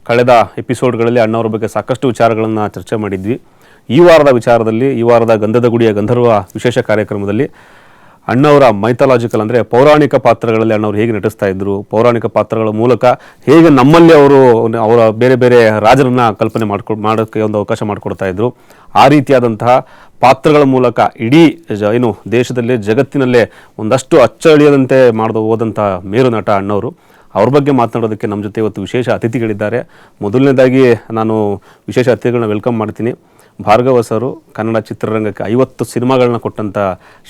ಕಳೆದ ಎಪಿಸೋಡ್ಗಳಲ್ಲಿ ಅಣ್ಣವ್ರ ಬಗ್ಗೆ ಸಾಕಷ್ಟು ವಿಚಾರಗಳನ್ನು ಚರ್ಚೆ ಮಾಡಿದ್ವಿ. ಈ ವಾರದ ವಿಚಾರದಲ್ಲಿ, ಈ ವಾರದ ಗಂಧದ ಗುಡಿಯ ಗಂಧರ್ವ ವಿಶೇಷ ಕಾರ್ಯಕ್ರಮದಲ್ಲಿ ಅಣ್ಣವರ ಮೈಥಾಲಜಿಕಲ್ ಅಂದರೆ ಪೌರಾಣಿಕ ಪಾತ್ರಗಳಲ್ಲಿ ಅಣ್ಣವ್ರು ಹೇಗೆ ನಟಿಸ್ತಾ ಇದ್ರು, ಪೌರಾಣಿಕ ಪಾತ್ರಗಳ ಮೂಲಕ ಹೇಗೆ ನಮ್ಮಲ್ಲಿ ಅವರ ಬೇರೆ ಬೇರೆ ರಾಜರನ್ನ ಕಲ್ಪನೆ ಮಾಡೋಕ್ಕೆ ಒಂದು ಅವಕಾಶ ಮಾಡಿಕೊಡ್ತಾ ಇದ್ರು. ಆ ರೀತಿಯಾದಂತಹ ಪಾತ್ರಗಳ ಮೂಲಕ ಇಡೀ ಏನು ದೇಶದಲ್ಲೇ ಜಗತ್ತಿನಲ್ಲೇ ಒಂದಷ್ಟು ಅಚ್ಚಳಿಯದಂತೆ ಹೋದಂಥ ಮೇರು ನಟ ಅಣ್ಣವರು. ಅವ್ರ ಬಗ್ಗೆ ಮಾತನಾಡೋದಕ್ಕೆ ನಮ್ಮ ಜೊತೆ ಇವತ್ತು ವಿಶೇಷ ಅತಿಥಿಗಳಿದ್ದಾರೆ. ಮೊದಲನೇದಾಗಿ ನಾನು ವಿಶೇಷ ಅತಿಥಿಗಳನ್ನ ವೆಲ್ಕಮ್ ಮಾಡ್ತೀನಿ. ಭಾರ್ಗವ ಸರು ಕನ್ನಡ ಚಿತ್ರರಂಗಕ್ಕೆ 50 ಸಿನಿಮಾಗಳನ್ನ ಕೊಟ್ಟಂಥ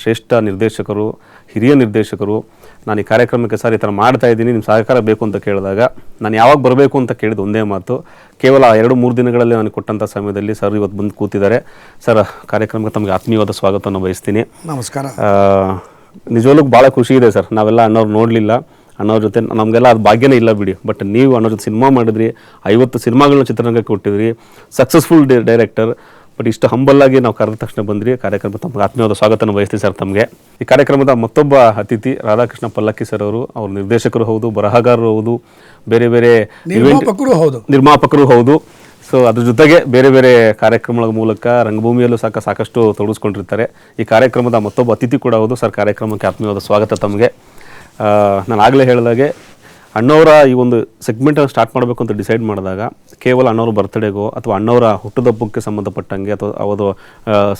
ಶ್ರೇಷ್ಠ ನಿರ್ದೇಶಕರು, ಹಿರಿಯ ನಿರ್ದೇಶಕರು. ನಾನು ಈ ಕಾರ್ಯಕ್ರಮಕ್ಕೆ ಸರ್ ಈ ಥರ ಮಾಡ್ತಾ ಇದ್ದೀನಿ, ನಿಮ್ಮ ಸಹಕಾರ ಬೇಕು ಅಂತ ಕೇಳಿದಾಗ ನಾನು ಯಾವಾಗ ಬರಬೇಕು ಅಂತ ಕೇಳಿದ ಒಂದೇ ಮಾತು. ಕೇವಲ 2-3 ದಿನಗಳಲ್ಲಿ ನನಗೆ ಕೊಟ್ಟಂಥ ಸಮಯದಲ್ಲಿ ಸರ್ ಇವತ್ತು ಬಂದು ಕೂತಿದ್ದಾರೆ. ಸರ್, ಕಾರ್ಯಕ್ರಮಕ್ಕೆ ತಮಗೆ ಆತ್ಮೀಯವಾದ ಸ್ವಾಗತವನ್ನು ಬಯಸ್ತೀನಿ. ನಮಸ್ಕಾರ. ನಿಜವಾಗ್ಲೂ ಭಾಳ ಖುಷಿ ಇದೆ ಸರ್. ನಾವೆಲ್ಲ ಅಣ್ಣವ್ರು ನೋಡಲಿಲ್ಲ, ಅಣ್ಣವ್ರ ಜೊತೆ ನಮಗೆಲ್ಲ ಅದು ಭಾಗ್ಯನೇ ಇಲ್ಲ ಬಿಡಿ. ಬಟ್ ನೀವು ಅಣ್ಣವ್ರ ಜೊತೆ ಸಿನಿಮಾ ಮಾಡಿದ್ರಿ, 50 ಸಿನಿಮಾಗಳನ್ನ ಚಿತ್ರರಂಗಕ್ಕೆ ಕೊಟ್ಟಿದ್ರಿ, ಸಕ್ಸಸ್ಫುಲ್ ಡೈರೆಕ್ಟರ್. ಬಟ್ ಇಷ್ಟು ಹಂಬಲ್ಲಾಗಿ ನಾವು ಕರೆದ ತಕ್ಷಣ ಬಂದ್ರಿ. ಕಾರ್ಯಕ್ರಮ ತಮಗೆ ಆತ್ಮೀಯವಾದ ಸ್ವಾಗತನ ಬಯಸ್ತೀವಿ ಸರ್ ತಮಗೆ. ಈ ಕಾರ್ಯಕ್ರಮದ ಮತ್ತೊಬ್ಬ ಅತಿಥಿ ರಾಧಾಕೃಷ್ಣ ಪಲ್ಲಕ್ಕಿ ಸರ್ ಅವರು. ಅವ್ರು ನಿರ್ದೇಶಕರು ಹೌದು, ಬರಹಗಾರರು ಹೌದು, ಬೇರೆ ಬೇರೆ ನಿರ್ಮಾಪಕರು ಹೌದು. ಸೊ ಅದ್ರ ಜೊತೆಗೆ ಬೇರೆ ಬೇರೆ ಕಾರ್ಯಕ್ರಮಗಳ ಮೂಲಕ ರಂಗಭೂಮಿಯಲ್ಲೂ ಸಾಕಷ್ಟು ತೊಡಗಿಸ್ಕೊಂಡಿರ್ತಾರೆ. ಈ ಕಾರ್ಯಕ್ರಮದ ಮತ್ತೊಬ್ಬ ಅತಿಥಿ ಕೂಡ ಹೌದು. ಸರ್, ಕಾರ್ಯಕ್ರಮಕ್ಕೆ ಆತ್ಮೀಯವಾದ ಸ್ವಾಗತ ತಮಗೆ. ನಾನು ಆಗಲೇ ಹೇಳಿದಾಗೆ ಅಣ್ಣವರ ಈ ಒಂದು ಸೆಗ್ಮೆಂಟನ್ನು ಸ್ಟಾರ್ಟ್ ಮಾಡಬೇಕು ಅಂತ ಡಿಸೈಡ್ ಮಾಡಿದಾಗ ಕೇವಲ ಅಣ್ಣವ್ರ ಬರ್ತ್ಡೇಗೋ ಅಥವಾ ಅಣ್ಣವರ ಹುಟ್ಟುಹಬ್ಬಕ್ಕೆ ಸಂಬಂಧಪಟ್ಟಂಗೆ ಅಥವಾ ಅವರು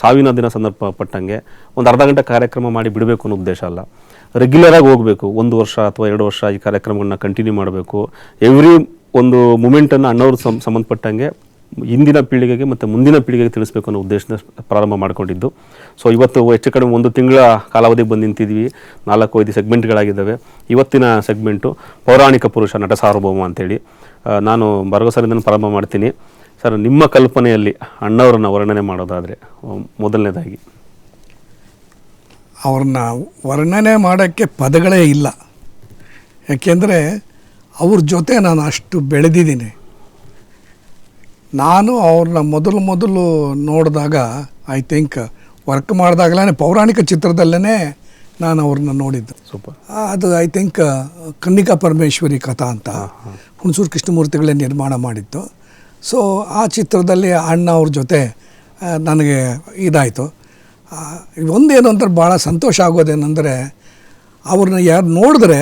ಸಾವಿನ ದಿನ ಸಂದರ್ಭಪಟ್ಟಂಗೆ ಒಂದು ಅರ್ಧ ಗಂಟೆ ಕಾರ್ಯಕ್ರಮ ಮಾಡಿ ಬಿಡಬೇಕು ಅನ್ನೋ ಉದ್ದೇಶ ಅಲ್ಲ. ರೆಗ್ಯುಲರಾಗಿ ಹೋಗಬೇಕು. 1 ವರ್ಷ ಅಥವಾ 2 ವರ್ಷ ಈ ಕಾರ್ಯಕ್ರಮಗಳನ್ನ ಕಂಟಿನ್ಯೂ ಮಾಡಬೇಕು. ಎವ್ರಿ ಒಂದು ಮೂಮೆಂಟನ್ನು ಅಣ್ಣವ್ರು ಸಂಬಂಧಪಟ್ಟಂಗೆ ಇಂದಿನ ಪೀಳಿಗೆಗೆ ಮತ್ತು ಮುಂದಿನ ಪೀಳಿಗೆಗೆ ತಿಳಿಸ್ಬೇಕು ಅನ್ನೋ ಉದ್ದೇಶದ ಪ್ರಾರಂಭ ಮಾಡಿಕೊಂಡಿದ್ದು. ಸೊ ಇವತ್ತು ಹೆಚ್ಚು ಕಡಿಮೆ 1 ತಿಂಗಳ ಕಾಲಾವಧಿಗೆ ಬಂದು ನಿಂತಿದ್ವಿ. 4-5 ಸೆಗ್ಮೆಂಟ್ಗಳಾಗಿದ್ದಾವೆ. ಇವತ್ತಿನ ಸೆಗ್ಮೆಂಟು ಪೌರಾಣಿಕ ಪುರುಷ ನಟ ಸಾರ್ವಭೌಮ ಅಂತೇಳಿ. ನಾನು ಭರವಸೆಯಿಂದ ಪ್ರಾರಂಭ ಮಾಡ್ತೀನಿ. ಸರ್, ನಿಮ್ಮ ಕಲ್ಪನೆಯಲ್ಲಿ ಅಣ್ಣವ್ರನ್ನ ವರ್ಣನೆ ಮಾಡೋದಾದರೆ ಮೊದಲನೇದಾಗಿ ಅವ್ರನ್ನ ವರ್ಣನೆ ಮಾಡೋಕ್ಕೆ ಪದಗಳೇ ಇಲ್ಲ. ಯಾಕೆಂದರೆ ಅವ್ರ ಜೊತೆ ನಾನು ಅಷ್ಟು ಬೆಳೆದಿದ್ದೀನಿ. ನಾನು ಅವ್ರನ್ನ ಮೊದಲು ನೋಡಿದಾಗ ಐ ಥಿಂಕ್ ವರ್ಕ್ ಮಾಡಿದಾಗಲೇ ಪೌರಾಣಿಕ ಚಿತ್ರದಲ್ಲೇ ನಾನು ಅವ್ರನ್ನ ನೋಡಿದ್ದು. ಸೂಪರ್. ಅದು ಐ ಥಿಂಕ್ ಕನ್ನಿಕಾ ಪರಮೇಶ್ವರಿ ಕಥಾ ಅಂತ ಹುಣಸೂರು ಕೃಷ್ಣಮೂರ್ತಿಗಳೇ ನಿರ್ಮಾಣ ಮಾಡಿದ್ದು. ಸೊ ಆ ಚಿತ್ರದಲ್ಲಿ ಅಣ್ಣ ಅವ್ರ ಜೊತೆ ನನಗೆ ಇದಾಯಿತು. ಒಂದೇನು ಅಂತ ಭಾಳ ಸಂತೋಷ ಆಗೋದೇನೆಂದರೆ ಅವ್ರನ್ನ ಯಾರು ನೋಡಿದ್ರೆ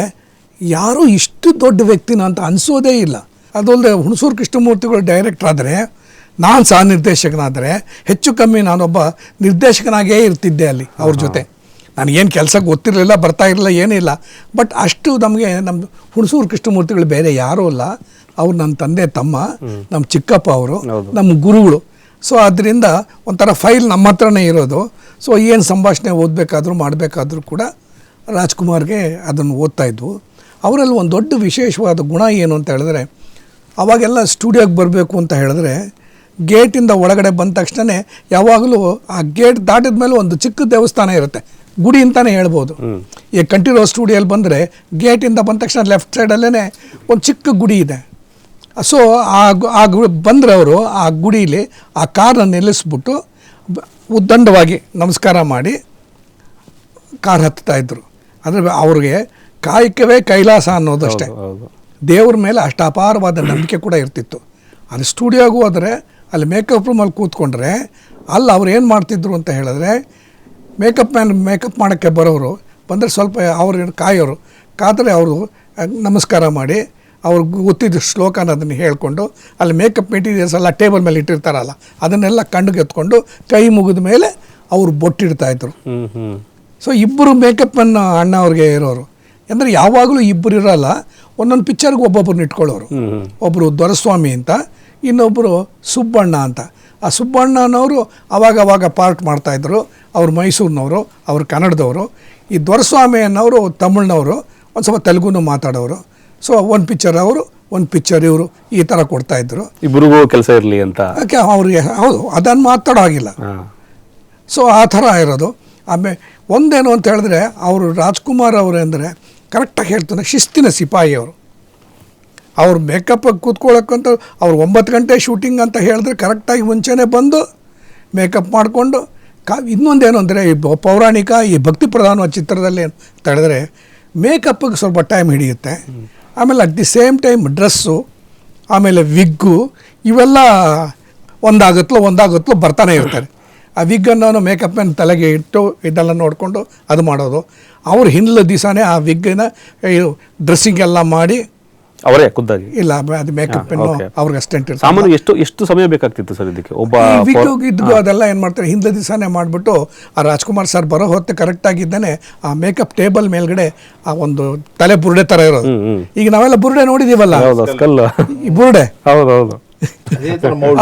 ಯಾರೂ ಇಷ್ಟು ದೊಡ್ಡ ವ್ಯಕ್ತಿನ ಅಂತ ಅನಿಸೋದೇ ಇಲ್ಲ. ಅದಲ್ಲದೆ ಹುಣಸೂರು ಕೃಷ್ಣಮೂರ್ತಿಗಳು ಡೈರೆಕ್ಟ್ರ್ ಆದರೆ, ನಾನು ಸಹ ನಿರ್ದೇಶಕನಾದರೆ ಹೆಚ್ಚು ಕಮ್ಮಿ ನಾನೊಬ್ಬ ನಿರ್ದೇಶಕನಾಗೇ ಇರ್ತಿದ್ದೆ ಅಲ್ಲಿ ಅವ್ರ ಜೊತೆ. ನನಗೇನು ಕೆಲಸ ಗೊತ್ತಿರಲಿಲ್ಲ, ಬರ್ತಾ ಇರಲಿಲ್ಲ, ಏನಿಲ್ಲ. ಬಟ್ ಅಷ್ಟು ನಮಗೆ ನಮ್ಮ ಹುಣಸೂರು ಕೃಷ್ಣಮೂರ್ತಿಗಳು ಬೇರೆ ಯಾರೂ ಇಲ್ಲ. ಅವ್ರು ನನ್ನ ತಂದೆ ತಮ್ಮ, ನಮ್ಮ ಚಿಕ್ಕಪ್ಪ ಅವರು, ನಮ್ಮ ಗುರುಗಳು. ಸೊ ಅದರಿಂದ ಒಂಥರ ಫೈಲ್ ನಮ್ಮ ಹತ್ರನೇ ಇರೋದು. ಸೊ ಏನು ಸಂಭಾಷಣೆ ಓದಬೇಕಾದ್ರೂ ಮಾಡಬೇಕಾದ್ರೂ ಕೂಡ ರಾಜ್ಕುಮಾರ್ಗೆ ಅದನ್ನು ಓದ್ತಾಯಿದ್ವು. ಅವರಲ್ಲಿ ಒಂದು ದೊಡ್ಡ ವಿಶೇಷವಾದ ಗುಣ ಏನು ಅಂತ ಹೇಳಿದ್ರೆ, ಅವಾಗೆಲ್ಲ ಸ್ಟುಡಿಯೋಗೆ ಬರಬೇಕು ಅಂತ ಹೇಳಿದ್ರೆ ಗೇಟಿಂದ ಒಳಗಡೆ ಬಂದ ತಕ್ಷಣ ಯಾವಾಗಲೂ ಆ ಗೇಟ್ ದಾಟಿದ ಮೇಲೆ ಒಂದು ಚಿಕ್ಕ ದೇವಸ್ಥಾನ ಇರುತ್ತೆ, ಗುಡಿ ಅಂತಲೇ ಹೇಳ್ಬೋದು. ಈ ಕಂಠೀರವ ಸ್ಟುಡಿಯೋಲ್ಲಿ ಬಂದರೆ ಗೇಟಿಂದ ಬಂದ ತಕ್ಷಣ ಲೆಫ್ಟ್ ಸೈಡಲ್ಲೇ ಒಂದು ಚಿಕ್ಕ ಗುಡಿ ಇದೆ. ಸೊ ಆ ಬಂದರೆ ಅವರು ಆ ಗುಡೀಲಿ ಆ ಕಾರ್ನ ನಿಲ್ಲಿಸ್ಬಿಟ್ಟು ಉದ್ದಂಡವಾಗಿ ನಮಸ್ಕಾರ ಮಾಡಿ ಕಾರ್ ಹತ್ತಾಯಿದ್ರು. ಅಂದರೆ ಅವ್ರಿಗೆ ಕಾಯಕವೇ ಕೈಲಾಸ ಅನ್ನೋದಷ್ಟೇ. ದೇವ್ರ ಮೇಲೆ ಅಷ್ಟು ಅಪಾರವಾದ ನಂಬಿಕೆ ಕೂಡ ಇರ್ತಿತ್ತು. ಅಲ್ಲಿ ಸ್ಟುಡಿಯೋಗೂ ಹೋದರೆ ಅಲ್ಲಿ ಮೇಕಪ್ ರೂಮಲ್ಲಿ ಕೂತ್ಕೊಂಡ್ರೆ ಅಲ್ಲಿ ಅವ್ರು ಏನು ಮಾಡ್ತಿದ್ರು ಅಂತ ಹೇಳಿದ್ರೆ, ಮೇಕಪ್ ಮಾಡೋಕ್ಕೆ ಬರೋರು ಬಂದರೆ ಸ್ವಲ್ಪ ಅವ್ರು ಕಾಯೋರು, ಕಾದರೆ ಅವರು ನಮಸ್ಕಾರ ಮಾಡಿ ಅವ್ರಿಗೆ ಗೊತ್ತಿದ್ದ ಶ್ಲೋಕನ ಅದನ್ನು ಹೇಳ್ಕೊಂಡು ಅಲ್ಲಿ ಮೇಕಪ್ ಮೆಟೀರಿಯಲ್ಸ್ ಎಲ್ಲ ಟೇಬಲ್ ಮೇಲೆ ಇಟ್ಟಿರ್ತಾರಲ್ಲ ಅದನ್ನೆಲ್ಲ ಕಣ್ಣಿಗೆ ಎತ್ಕೊಂಡು ಕೈ ಮುಗಿದ ಮೇಲೆ ಅವರು ಬೊಟ್ಟಿಡ್ತಾಯಿದ್ರು. ಸೊ ಇಬ್ಬರು ಮೇಕಪ್ಪನ್ನು ಅಣ್ಣ ಅವ್ರಿಗೆ ಇರೋರು. ಅಂದರೆ ಯಾವಾಗಲೂ ಇಬ್ಬರು ಇರೋಲ್ಲ, ಒಂದೊಂದು ಪಿಕ್ಚರ್ಗೆ ಒಬ್ಬೊಬ್ಬರನ್ನ ಇಟ್ಕೊಳ್ಳೋರು. ಒಬ್ಬರು ದೊರೆಸ್ವಾಮಿ ಅಂತ, ಇನ್ನೊಬ್ಬರು ಸುಬ್ಬಣ್ಣ ಅಂತ. ಆ ಸುಬ್ಬಣ್ಣನವರು ಅವಾಗ ಪಾರ್ಟ್ ಮಾಡ್ತಾಯಿದ್ರು. ಅವರು ಮೈಸೂರಿನವರು, ಅವರು ಕನ್ನಡದವರು. ಈ ದೊರೆಸ್ವಾಮಿ ಅನ್ನೋರು ತಮಿಳ್ನವರು, ಒಂದು ಸ್ವಲ್ಪ ತೆಲುಗುನೂ ಮಾತಾಡೋರು. ಸೊ ಒಂದು ಪಿಕ್ಚರ್ ಅವರು, ಒಂದು ಪಿಕ್ಚರ್ ಇವರು, ಈ ಥರ ಕೊಡ್ತಾಯಿದ್ರು. ಇಬ್ಬರಿಗೂ ಕೆಲಸ ಇರಲಿ ಅಂತ ಅವ್ರಿಗೆ. ಹೌದು, ಅದನ್ನು ಮಾತಾಡೋ ಆಗಿಲ್ಲ. ಸೊ ಆ ಥರ ಇರೋದು. ಆಮೇಲೆ ಒಂದೇನು ಅಂತ ಹೇಳಿದ್ರೆ, ಅವರು ರಾಜ್ಕುಮಾರ್ ಅವರು ಅಂದರೆ ಕರೆಕ್ಟಾಗಿ ಹೇಳ್ತಾನೆ, ಶಿಸ್ತಿನ ಸಿಪಾಯಿ ಅವರು. ಅವ್ರು ಮೇಕಪ್ಪಾಗಿ ಕೂತ್ಕೊಳ್ಳೋಕ್ಕಂತ ಅವ್ರು 9 ಗಂಟೆ ಶೂಟಿಂಗ್ ಅಂತ ಹೇಳಿದ್ರೆ ಕರೆಕ್ಟಾಗಿ ಮುಂಚೆನೇ ಬಂದು ಮೇಕಪ್ ಮಾಡಿಕೊಂಡು ಇನ್ನೊಂದೇನು ಅಂದರೆ, ಈ ಪೌರಾಣಿಕ ಈ ಭಕ್ತಿ ಪ್ರಧಾನವಾದ ಚಿತ್ರದಲ್ಲಿ ಅಂತ ಹೇಳಿದ್ರೆ ಮೇಕಪ್ಪಿಗೆ ಸ್ವಲ್ಪ ಟೈಮ್ ಹಿಡಿಯುತ್ತೆ. ಆಮೇಲೆ at the same time dress ಆಮೇಲೆ ವಿಗ್ಗು ಇವೆಲ್ಲ ಒಂದಾಗುತ್ತಲೋ ಬರ್ತಾನೆ ಇರ್ತಾರೆ. ಆ ವಿಗ್ಗನ್ನು ಮೇಕಪ್ ಮ್ಯಾನ್ ತಲೆಗೆ ಇಟ್ಟು ಇದೆಲ್ಲ ನೋಡಿಕೊಂಡು ಅದು ಮಾಡೋದು. ಅವ್ರು ಹಿಂದಿನ ದಿವಸನೇ ಆ ವಿಗ್ಗನ್ನ ಡ್ರೆಸ್ಸಿಂಗ್ ಎಲ್ಲ ಮಾಡಿ ಅವರೇ ಖುದ್ದಾಗಿ ಇಲ್ಲ ಅದು ಮೇಕಪ್ ಮ್ಯಾನ್ ಅವ್ರಿಗೆ ಅಸ್ಟೆಂಟ್ ಇರ್ತಾರೆ. ಸಾಮಾನ್ಯ ಎಷ್ಟು ಸಮಯ ಬೇಕಾಗ್ತಿತ್ತು ಸರ್ ಇದಕ್ಕೆ? ಒಬ್ಬ ವಿಗ್ಗು ಅದೆಲ್ಲ ಏನು ಮಾಡ್ತಾರೆ, ಹಿಂದಿನ ದಿವಸನೇ ಮಾಡಿಬಿಟ್ಟು ಆ ರಾಜ್ಕುಮಾರ್ ಸರ್ ಬರೋ ಹೊತ್ತು ಕರೆಕ್ಟಾಗಿದ್ದಾನೆ ಆ ಮೇಕಪ್ ಟೇಬಲ್ ಮೇಲ್ಗಡೆ ಆ ಒಂದು ತಲೆ ಬುರುಡೆ ಥರ ಇರೋದು. ಈಗ ನಾವೆಲ್ಲ ಬುರುಡೆ ನೋಡಿದೀವಲ್ಲ, ಈ ಬುರುಡೆ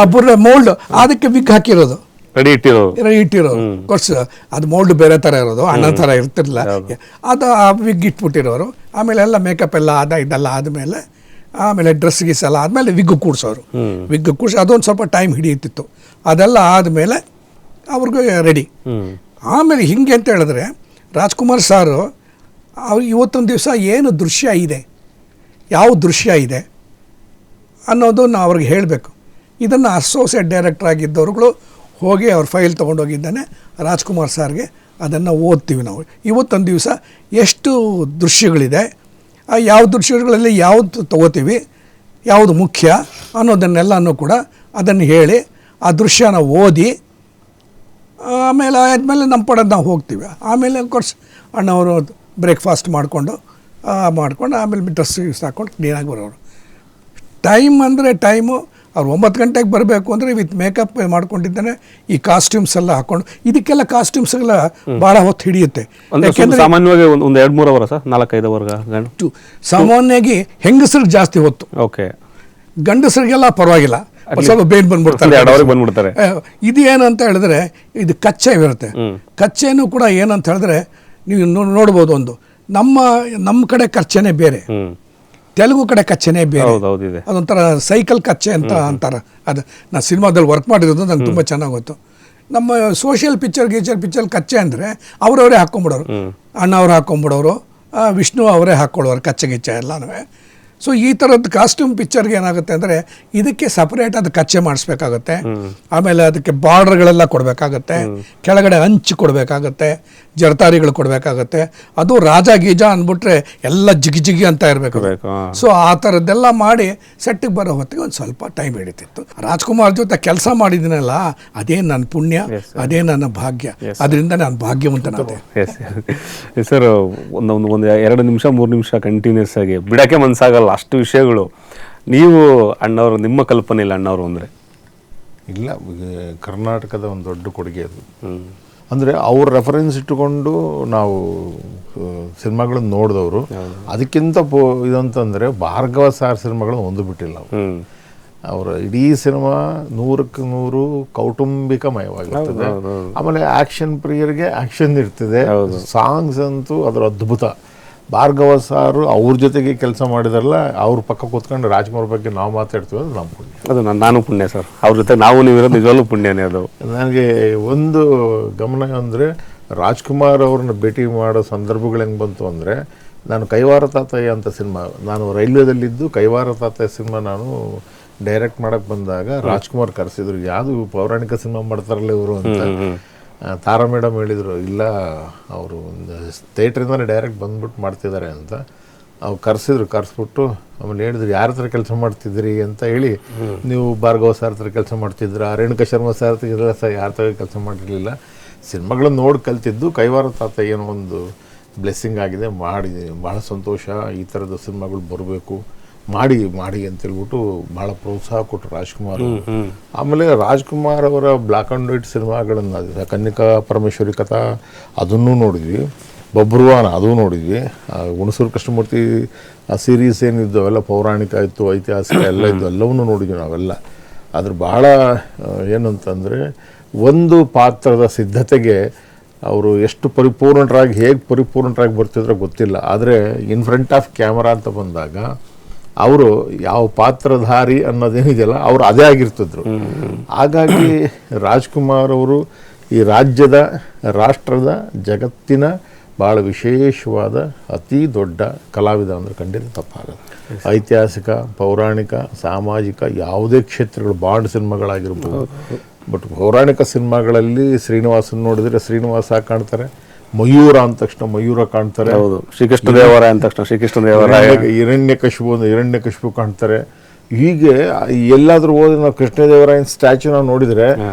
ಆ ಬುರುಡೆ ಮೋಲ್ಡ್ ಅದಕ್ಕೆ ವಿಗ್ ಹಾಕಿರೋದು ರೆಡಿ ಇಟ್ಟಿರೋದು ಕೊರ್ಸ್ ಅದು ಮೋಲ್ಡ್ ಬೇರೆ ಥರ ಇರೋದು, ಅಣ್ಣ ಥರ ಇರ್ತಿರ್ಲಿಲ್ಲ ಅದು. ಆ ವಿಗ್ ಇಟ್ಬಿಟ್ಟಿರೋರು. ಆಮೇಲೆ ಎಲ್ಲ ಮೇಕಪ್ ಎಲ್ಲ ಇದೆಲ್ಲ ಆದಮೇಲೆ ಆಮೇಲೆ ಡ್ರೆಸ್ ಗೀಸ್ ಎಲ್ಲ ಆದಮೇಲೆ ವಿಗ್ ಕೂಡ್ಸೋರು. ವಿಗ್ ಕೂಡ್ಸಿ ಅದೊಂದು ಸ್ವಲ್ಪ ಟೈಮ್ ಹಿಡಿಯುತ್ತಿತ್ತು. ಅದೆಲ್ಲ ಆದಮೇಲೆ ಅವ್ರಿಗೂ ರೆಡಿ. ಆಮೇಲೆ ಹಿಂಗೆ ಅಂತ ಹೇಳಿದ್ರೆ ರಾಜ್ಕುಮಾರ್ ಸಾರು ಅವ್ರು ಇವತ್ತೊಂದು ದಿವಸ ಏನು ದೃಶ್ಯ ಇದೆ, ಯಾವ ದೃಶ್ಯ ಇದೆ ಅನ್ನೋದನ್ನು ಅವ್ರಿಗೆ ಹೇಳಬೇಕು. ಇದನ್ನು ಅಸೋಸಿಯೇಟ್ ಡೈರೆಕ್ಟರ್ ಆಗಿದ್ದವ್ರುಗಳು ಹೋಗಿ ಅವ್ರ ಫೈಲ್ ತೊಗೊಂಡೋಗಿದ್ದಾನೆ ರಾಜ್ಕುಮಾರ್ ಸಾರ್ಗೆ, ಅದನ್ನು ಓದ್ತೀವಿ ನಾವು. ಇವತ್ತೊಂದು ದಿವಸ ಎಷ್ಟು ದೃಶ್ಯಗಳಿದೆ, ಯಾವ ದೃಶ್ಯಗಳಲ್ಲಿ ಯಾವುದು ತೊಗೋತೀವಿ, ಯಾವುದು ಮುಖ್ಯ ಅನ್ನೋದನ್ನೆಲ್ಲನೂ ಕೂಡ ಅದನ್ನು ಹೇಳಿ ಆ ದೃಶ್ಯನ ಓದಿ ಆಮೇಲೆ ಆದಮೇಲೆ ನಮ್ಮ ಪಡೆದು ನಾವು ಹೋಗ್ತೀವಿ. ಆಮೇಲೆ ಕೋರ್ಸ್ ಅಣ್ಣವರು ಬ್ರೇಕ್ಫಾಸ್ಟ್ ಮಾಡ್ಕೊಂಡು ಆಮೇಲೆ ಡ್ರೆಸ್ ಹಾಕ್ಕೊಂಡು ಕ್ಲೀನಾಗಿ ಬರೋರು. ಟೈಮ್ ಅಂದರೆ ಟೈಮು ಅವ್ರು 9 ಗಂಟೆಗೆ ಬರಬೇಕು ಅಂದರೆ ವಿತ್ ಮೇಕಪ್ ಮಾಡ್ಕೊಂಡಿದ್ದಾನೆ, ಈ ಕಾಸ್ಟ್ಯೂಮ್ಸ್ ಎಲ್ಲ ಹಾಕ್ಕೊಂಡು. ಇದಕ್ಕೆಲ್ಲ ಕಾಸ್ಟ್ಯೂಮ್ಸ್ ಎಲ್ಲ ಭಾಳ ಹೊತ್ತು ಹಿಡಿಯುತ್ತೆ. ಯಾಕೆಂದರೆ ಸಾಮಾನ್ಯವಾಗಿ ಒಂದು 2-3 ಅವರ ಸರ್ 4-5 ಅವರ್ಗ ಸಾಮಾನ್ಯವಾಗಿ ಹೆಂಗಸರಿಗೆ ಜಾಸ್ತಿ ಹೊತ್ತು, ಓಕೆ, ಗಂಡಸರಿಗೆಲ್ಲ ಪರವಾಗಿಲ್ಲ, ಸ್ವಲ್ಪ ಬೇಗ ಬಂದ್ಬಿಡ್ತಾರೆ. ಇದು ಏನಂತ ಹೇಳಿದ್ರೆ ಇದು ಕಚ್ಚೆ ಇರುತ್ತೆ. ಕಚ್ಚೆನೂ ಕೂಡ ಏನಂತ ಹೇಳಿದ್ರೆ ನೀವು ನೋಡ್ಬೋದು, ಒಂದು ನಮ್ಮ ಕಡೆ ಕಚ್ಚೆನೇ ಬೇರೆ, ತೆಲುಗು ಕಡೆ ಕಚ್ಚೆನೇ ಬೇರೆ. ಅದೊಂಥರ ಸೈಕಲ್ ಕಚ್ಚೆ ಅಂತ ಅಂತಾರೆ. ಅದು ನಾನು ಸಿನಿಮಾದಲ್ಲಿ ವರ್ಕ್ ಮಾಡಿರೋದು ನಂಗೆ ತುಂಬ ಚೆನ್ನಾಗಿ ಗೊತ್ತು. ನಮ್ಮ ಸೋಷಿಯಲ್ ಪಿಕ್ಚರ್ ಕಚ್ಚೆ ಅಂದರೆ ಅವರವರೇ ಹಾಕ್ಕೊಂಬಿಡೋರು, ಅಣ್ಣ ಅವ್ರು ಹಾಕ್ಕೊಂಬಿಡೋರು, ವಿಷ್ಣು ಅವರೇ ಹಾಕ್ಕೊಳ್ಳೋರು ಕಚ್ಚೆ ಗಿಚ್ಚೆ ಎಲ್ಲನೂ. ಸೊ ಈ ಥರದ್ದು ಕಾಸ್ಟ್ಯೂಮ್ ಪಿಕ್ಚರ್ಗೆ ಏನಾಗುತ್ತೆ ಅಂದರೆ ಇದಕ್ಕೆ ಸಪ್ರೇಟ್ ಅದು ಕಚ್ಚೆ ಮಾಡಿಸ್ಬೇಕಾಗತ್ತೆ. ಆಮೇಲೆ ಅದಕ್ಕೆ ಬಾರ್ಡರ್ಗಳೆಲ್ಲ ಕೊಡಬೇಕಾಗತ್ತೆ, ಕೆಳಗಡೆ ಅಂಚು ಕೊಡಬೇಕಾಗತ್ತೆ, ಜರತಾರಿಗಳು ಕೊಡಬೇಕಾಗತ್ತೆ. ಅದು ರಾಜ ಗೀಜ ಅಂದ್ಬಿಟ್ರೆ ಎಲ್ಲ ಜಿಗಿ ಅಂತ ಇರಬೇಕು. ಸೊ ಆ ಥರದ್ದೆಲ್ಲ ಮಾಡಿ ಸೆಟ್ಟಿಗೆ ಬರೋ ಹೊತ್ತಿಗೆ ಒಂದು ಸ್ವಲ್ಪ ಟೈಮ್ ಹಿಡಿತಿತ್ತು. ರಾಜ್ಕುಮಾರ್ ಜೊತೆ ಕೆಲಸ ಮಾಡಿದ್ದೀನಲ್ಲ, ಅದೇ ನನ್ನ ಪುಣ್ಯ, ಅದೇ ನನ್ನ ಭಾಗ್ಯ. ಅದರಿಂದ ನಾನು ಭಾಗ್ಯವಂತನಾದೆ. ಸರ್ ಒಂದು 2 ನಿಮಿಷ 3 ನಿಮಿಷ ಕಂಟಿನ್ಯೂಸ್ ಆಗಿ ಬಿಡಕ್ಕೆ ಮನ್ಸಾಗಲ್ಲ ಅಷ್ಟು ವಿಷಯಗಳು. ನೀವು ಅಣ್ಣವರು, ನಿಮ್ಮ ಕಲ್ಪನೆ ಇಲ್ಲ ಅಣ್ಣವರು ಅಂದರೆ? ಇಲ್ಲ, ಕರ್ನಾಟಕದ ಒಂದು ದೊಡ್ಡ ಕೊಡುಗೆ ಅದು. ಅಂದರೆ ಅವ್ರ ರೆಫರೆನ್ಸ್ ಇಟ್ಟುಕೊಂಡು ನಾವು ಸಿನಿಮಾಗಳನ್ನು ನೋಡಿದವರು. ಅದಕ್ಕಿಂತ ಇದಂತಂದರೆ ಭಾರ್ಗವ ಸಾರ್ ಸಿನಿಮಾಗಳನ್ನು ಒಂದು ಬಿಟ್ಟಿಲ್ಲ ನಾವು. ಅವರ ಇಡೀ ಸಿನಿಮಾ 100ಕ್ಕೆ 100 ಕೌಟುಂಬಿಕಮಯವಾಗಿರ್ತದೆ. ಆಮೇಲೆ ಆ್ಯಕ್ಷನ್ ಪ್ರಿಯರಿಗೆ ಆ್ಯಕ್ಷನ್ ಇರ್ತದೆ. ಸಾಂಗ್ಸ್ ಅಂತೂ ಅದರ ಅದ್ಭುತ. ಭಾರ್ಗವ ಸಾರು ಅವ್ರ ಜೊತೆಗೆ ಕೆಲಸ ಮಾಡಿದಾರಲ್ಲ, ಅವ್ರ ಪಕ್ಕ ಕೂತ್ಕೊಂಡು ರಾಜ್ಕುಮಾರ್ ಬಗ್ಗೆ ನಾವು ಮಾತಾಡ್ತೀವಿ, ಅದು ನಮ್ಮ ಪುಣ್ಯ. ಅದು ನಾನು ಪುಣ್ಯ ಸರ್, ಅವ್ರ ಜೊತೆ ನಾವು ನೀವಿರೋದು ನಿಜವಾಗ್ಲೂ ಪುಣ್ಯನೇ. ಅದು ನನಗೆ ಒಂದು ಗಮನ ಅಂದರೆ ರಾಜ್ಕುಮಾರ್ ಅವ್ರನ್ನ ಭೇಟಿ ಮಾಡೋ ಸಂದರ್ಭಗಳು ಹೆಂಗೆ ಬಂತು ಅಂದರೆ, ನಾನು ಕೈವಾರ ತಾತಯ್ಯ ಅಂತ ಸಿನಿಮಾ, ನಾನು ರೈಲ್ವೇದಲ್ಲಿದ್ದು ಕೈವಾರ ತಾತಯ್ಯ ಸಿನಿಮಾ ನಾನು ಡೈರೆಕ್ಟ್ ಮಾಡೋಕ್ಕೆ ಬಂದಾಗ ರಾಜ್ಕುಮಾರ್ ಕರೆಸಿದ್ರು. ಯಾವುದು ಪೌರಾಣಿಕ ಸಿನಿಮಾ ಮಾಡ್ತಾರಲ್ಲ ಇವರು ಅಂತ. ತಾರಾ ಮೇಡಮ್ ಹೇಳಿದರು, ಇಲ್ಲ ಅವರು ಒಂದು ಥಿಯೇಟ್ರಿಂದನೇ ಡೈರೆಕ್ಟ್ ಬಂದ್ಬಿಟ್ಟು ಮಾಡ್ತಿದ್ದಾರೆ ಅಂತ. ಅವ್ರು ಕರೆಸ್ಬಿಟ್ಟು ಆಮೇಲೆ ಹೇಳಿದ್ರು, ಯಾರ ಹತ್ರ ಕೆಲಸ ಮಾಡ್ತಿದ್ರಿ ಅಂತ ಹೇಳಿ. ನೀವು ಭಾರ್ಗವ ಸಾರ್ ಹತ್ರ ಕೆಲಸ ಮಾಡ್ತಿದ್ರ, ರೇಣುಕಾ ಶರ್ಮಾ ಸಾರ್ ಹತ್ರ ಇಲ್ಲ ಸರ್, ಯಾರ ಹತ್ರ ಕೆಲಸ ಮಾಡಿರಲಿಲ್ಲ, ಸಿನಿಮಾಗಳನ್ನ ನೋಡಿ ಕಲ್ತಿದ್ದು. ಕೈವಾರ ತಾತ ಏನೋ ಒಂದು ಬ್ಲೆಸ್ಸಿಂಗ್ ಆಗಿದೆ, ಮಾಡಿದ್ದೀನಿ, ಭಾಳ ಸಂತೋಷ, ಈ ಥರದ ಸಿನಿಮಾಗಳು ಬರಬೇಕು, ಮಾಡಿ ಅಂತೇಳ್ಬಿಟ್ಟು ಭಾಳ ಪ್ರೋತ್ಸಾಹ ಕೊಟ್ಟರು ರಾಜ್ಕುಮಾರ್. ಆಮೇಲೆ ರಾಜ್ಕುಮಾರ್ ಅವರ ಬ್ಲ್ಯಾಕ್ ಆ್ಯಂಡ್ ವೈಟ್ ಸಿನಿಮಾಗಳನ್ನು, ಕನ್ನಿಕಾ ಪರಮೇಶ್ವರಿ ಕಥಾ ಅದನ್ನೂ ನೋಡಿದ್ವಿ, ಬಬ್ರುವಾನ ಅದೂ ನೋಡಿದ್ವಿ, ಹುಣಸೂರು ಕೃಷ್ಣಮೂರ್ತಿ ಆ ಸೀರೀಸ್ ಏನಿದ್ದು ಅವೆಲ್ಲ ಪೌರಾಣಿಕ ಇತ್ತು, ಐತಿಹಾಸಿಕ ಎಲ್ಲ ಇದ್ದು, ಎಲ್ಲವನ್ನೂ ನೋಡಿದ್ವಿ ನಾವೆಲ್ಲ. ಅದ್ರ ಭಾಳ ಏನಂತಂದರೆ, ಒಂದು ಪಾತ್ರದ ಸಿದ್ಧತೆಗೆ ಅವರು ಎಷ್ಟು ಹೇಗೆ ಪರಿಪೂರ್ಣರಾಗಿ ಬರ್ತಿದ್ರೆ ಗೊತ್ತಿಲ್ಲ. ಆದರೆ ಇನ್ ಫ್ರಂಟ್ ಆಫ್ ಕ್ಯಾಮರಾ ಅಂತ ಬಂದಾಗ ಅವರು ಯಾವ ಪಾತ್ರಧಾರಿ ಅನ್ನೋದೇನಿದೆಯಲ್ಲ, ಅವರು ಅದೇ ಆಗಿರ್ತಿದ್ರು. ಹಾಗಾಗಿ ರಾಜ್ಕುಮಾರ್ ಅವರು ಈ ರಾಷ್ಟ್ರದ ಜಗತ್ತಿನ ಭಾಳ ವಿಶೇಷವಾದ ಅತಿ ದೊಡ್ಡ ಕಲಾವಿದ ಅಂದರೆ ಖಂಡಿತ ತಪ್ಪಾಗಲ್ಲ. ಐತಿಹಾಸಿಕ, ಪೌರಾಣಿಕ, ಸಾಮಾಜಿಕ ಯಾವುದೇ ಕ್ಷೇತ್ರಗಳು, ಬಾಂಡ್ ಸಿನಿಮಾಗಳಾಗಿರ್ಬೋದು. ಬಟ್ ಪೌರಾಣಿಕ ಸಿನಿಮಾಗಳಲ್ಲಿ ಶ್ರೀನಿವಾಸನ್ ನೋಡಿದರೆ ಶ್ರೀನಿವಾಸ ಕಾಣ್ತಾರೆ, ಮಯೂರ ಅಂದ ತಕ್ಷಣ ಮಯೂರ ಕಾಣ್ತಾರೆ, ಶ್ರೀಕೃಷ್ಣ ದೇವರಾಯ ಅಂದ ತಕ್ಷಣ ಶ್ರೀಕೃಷ್ಣ ದೇವರಾಯ, ಹಿರಣ್ಯಕಶಿಪು ಕಾಣ್ತಾರೆ, ಹೀಗೆ ಎಲ್ಲಾದ್ರೂ ಹೋದ್ರೆ ನಾವು ಕೃಷ್ಣದೇವರಾಯನ ಸ್ಟ್ಯಾಚ್ಯೂ ನಾವು ನೋಡಿದ್ರೆ